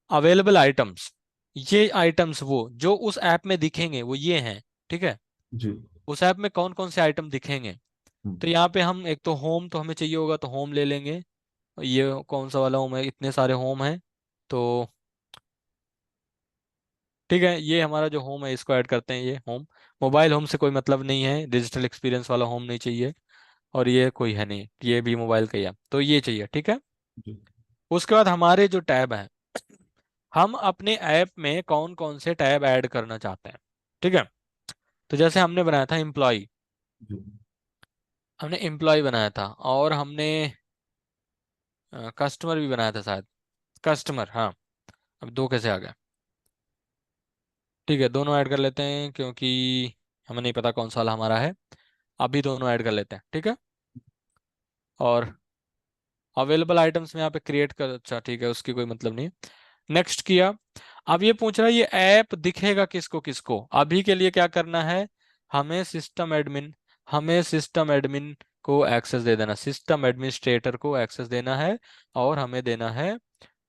अवेलेबल आइटम्स, ये आइटम्स वो जो उस ऐप में दिखेंगे वो ये हैं। ठीक है। जी। उस ऐप में कौन कौन से आइटम दिखेंगे, हम्म, तो यहाँ पे हम एक तो होम तो हमें चाहिए होगा, तो होम ले लेंगे। ये कौन सा वाला होम है, इतने सारे होम हैं। तो ठीक है, ये हमारा जो होम है इसको ऐड करते हैं, ये होम। मोबाइल होम से कोई मतलब नहीं है, डिजिटल एक्सपीरियंस वाला होम नहीं चाहिए। और ये कोई है नहीं, ये भी मोबाइल का ही है, तो ये चाहिए। ठीक है। जी। उसके बाद हमारे जो टैब हैं, हम अपने ऐप में कौन कौन से टैब ऐड करना चाहते हैं। ठीक है। तो जैसे हमने बनाया था एम्प्लॉय, जी। हमने एम्प्लॉय बनाया था, और हमने कस्टमर भी बनाया था शायद। कस्टमर, हाँ। अब दो कैसे आ गए। ठीक है, दोनों ऐड कर लेते हैं क्योंकि हमें नहीं पता कौन सा वाला हमारा है। अभी दोनों ऐड कर लेते हैं। ठीक है। और अवेलेबल आइटम्स में यहाँ पे क्रिएट कर, अच्छा ठीक है, उसकी कोई मतलब नहीं। नेक्स्ट किया। अब ये पूछ रहा है ये ऐप दिखेगा किसको किसको। अभी के लिए क्या करना है, हमें सिस्टम एडमिन, हमें सिस्टम एडमिन को एक्सेस दे देना, सिस्टम एडमिनिस्ट्रेटर को एक्सेस देना है। और हमें देना है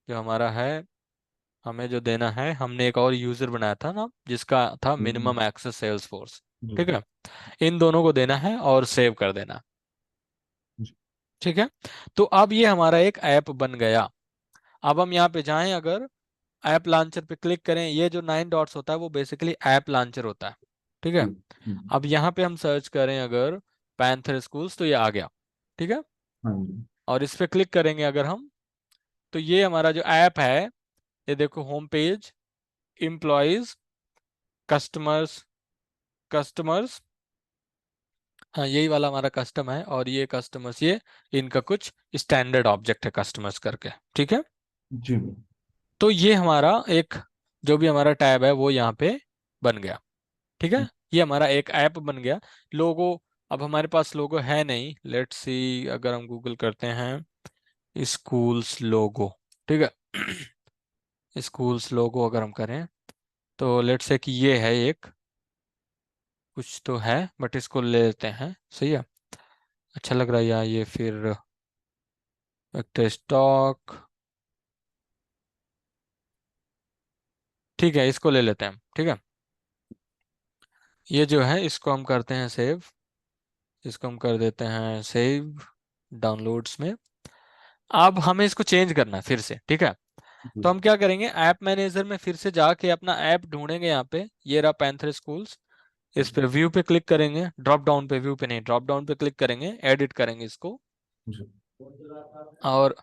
जो हमारा है, हमें जो देना है, हमने एक और यूजर बनाया था ना जिसका था हम्म, मिनिमम एक्सेस सेल्स फोर्स। जी। ठीक है। इन दोनों को देना है और सेव कर देना। जी। ठीक है। तो अब ये हमारा एक ऐप बन गया। अब हम यहाँ पे जाएं, अगर ऐप लॉन्चर पे क्लिक करें, ये जो 9 डॉट्स होता है वो बेसिकली ऐप लॉन्चर होता है। ठीक जी। है। अब यहाँ पे हम सर्च करें अगर पैंथर स्कूल्स, तो ये आ गया। ठीक है। हाँ जी। और इस पे क्लिक करेंगे अगर हम, तो ये हमारा जो ऐप है, ये देखो home page, employees, customers, customers, हाँ यही वाला हमारा कस्टम है, और ये कस्टमर्स, ये इनका कुछ स्टैंडर्ड ऑब्जेक्ट है कस्टमर्स करके। ठीक है। जी। तो ये हमारा एक, जो भी हमारा टैब है वो यहाँ पे बन गया। ठीक है। ये हमारा एक ऐप बन गया। लोगो, अब हमारे पास लोगो है नहीं, लेट्स सी, अगर हम गूगल करते हैं स्कूल्स लोगो। ठीक है। स्कूल्स लोगो अगर हम करें, तो लेट्स से कि ये है एक, कुछ तो है बट इसको ले लेते हैं, सही है। अच्छा लग रहा है यार ये, फिर वेक्टर स्टॉक, ठीक है इसको ले लेते हैं। ठीक है। ये जो है इसको हम करते हैं सेव, इसको हम कर देते हैं सेव डाउनलोड्स में। अब हमें इसको चेंज करना है फिर से। ठीक है। जी। तो हम क्या करेंगे, ऐप मैनेजर में फिर से जाके अपना ऐप ढूंढेंगे। यहाँ पे ये रहा पैंथर स्कूल्स, इस पे व्यू पे क्लिक करेंगे, ड्रॉप डाउन पे, व्यू पे नहीं ड्रॉप डाउन पे क्लिक करेंगे, एडिट करेंगे इसको। जी। और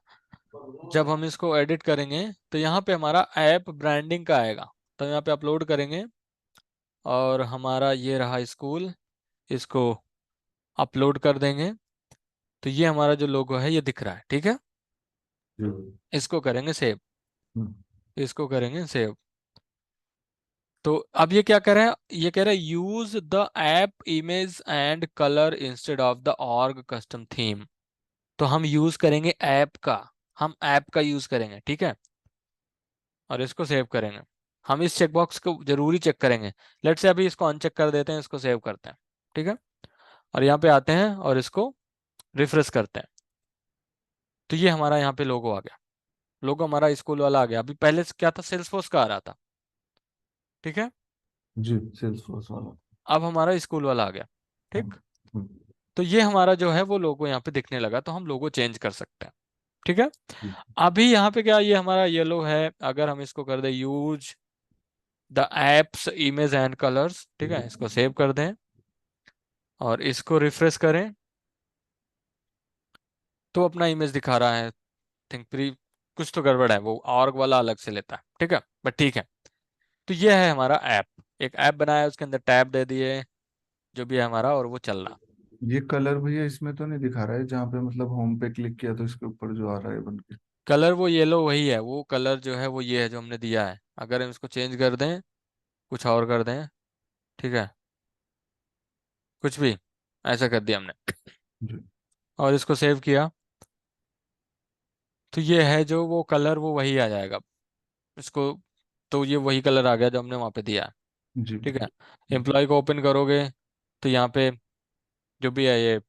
जब हम इसको एडिट करेंगे तो यहाँ पे हमारा ऐप ब्रांडिंग का आएगा, तो यहाँ पे अपलोड करेंगे। और हमारा ये रहा स्कूल, इसको अपलोड कर देंगे। तो ये हमारा जो लोगो है ये दिख रहा है। ठीक है। जी। इसको करेंगे सेव, हम्म, इसको करेंगे सेव। तो अब ये क्या कर रहा है, ये कह रहा है use the app image and colour instead of the org custom theme. तो हम यूज करेंगे ऐप का, हम ऐप का यूज करेंगे। ठीक है। और इसको सेव करेंगे। हम इस चेकबॉक्स को जरूरी चेक करेंगे। लेट्स से अभी इसको अनचेक कर देते हैं, इसको सेव करते हैं। ठीक है। और यहाँ पे आते हैं और इसको रिफ्रेश करते हैं। तो ये हमारा यहाँ पे लोगो आ गया, लोगो हमारा स्कूल वाला आ गया। अभी पहले से क्या था, सेल्सफोर्स का आ रहा था। ठीक है। जी। सेल्स फोर्स वाला। अब हमारा स्कूल वाला आ गया। हाँ। ठीक। तो ये हमारा जो है वो लोगो यहाँ पे दिखने लगा, तो हम लोगो चेंज कर सकते हैं। ठीक है। जी। अभी यहाँ पे क्या, ये हमारा येलो है, अगर हम इसको कर दें use the apps image and colours, ठीक है इसको सेव कर दें और इसको रिफ्रेश करें, तो अपना इमेज दिखा रहा है। थिंक प्री, कुछ तो गड़बड़ है, वो ऑर्ग वाला अलग से लेता है। ठीक है, बट ठीक है। तो ये है हमारा ऐप, एक ऐप बनाया, उसके अंदर टैब दे दिए, जो भी है हमारा, और वो चल रहा। ये कलर भैया इसमें तो नहीं दिखा रहा है, जहाँ पे मतलब होम पे क्लिक किया तो इसके ऊपर जो आ रहा है बन के। कलर वो येलो वही है, वो कलर जो है वो ये है जो हमने दिया है। अगर हम इसको चेंज कर दें, कुछ और कर दें, ठीक है, कुछ भी, ऐसा कर दिया हमने जी और इसको सेव किया। तो ये है जो वो कलर वो वही आ जाएगा इसको। तो ये वही कलर आ गया जो हमने वहाँ पे दिया है। जी ठीक है। जी एम्प्लॉय को ओपन करोगे तो यहाँ पे जो भी है ये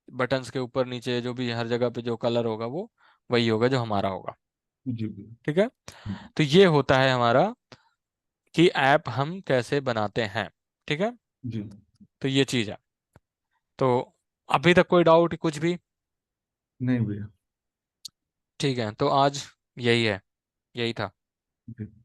बटन्स के ऊपर नीचे जो भी हर जगह पे जो कलर होगा वो वही होगा जो हमारा होगा। जी ठीक है। तो ये होता है हमारा कि ऐप हम कैसे बनाते हैं। ठीक है। जी। तो ये चीज़ है। तो अभी तक कोई डाउट कुछ भी? नहीं भैया। ठीक है तो आज यही है, यही था। जी।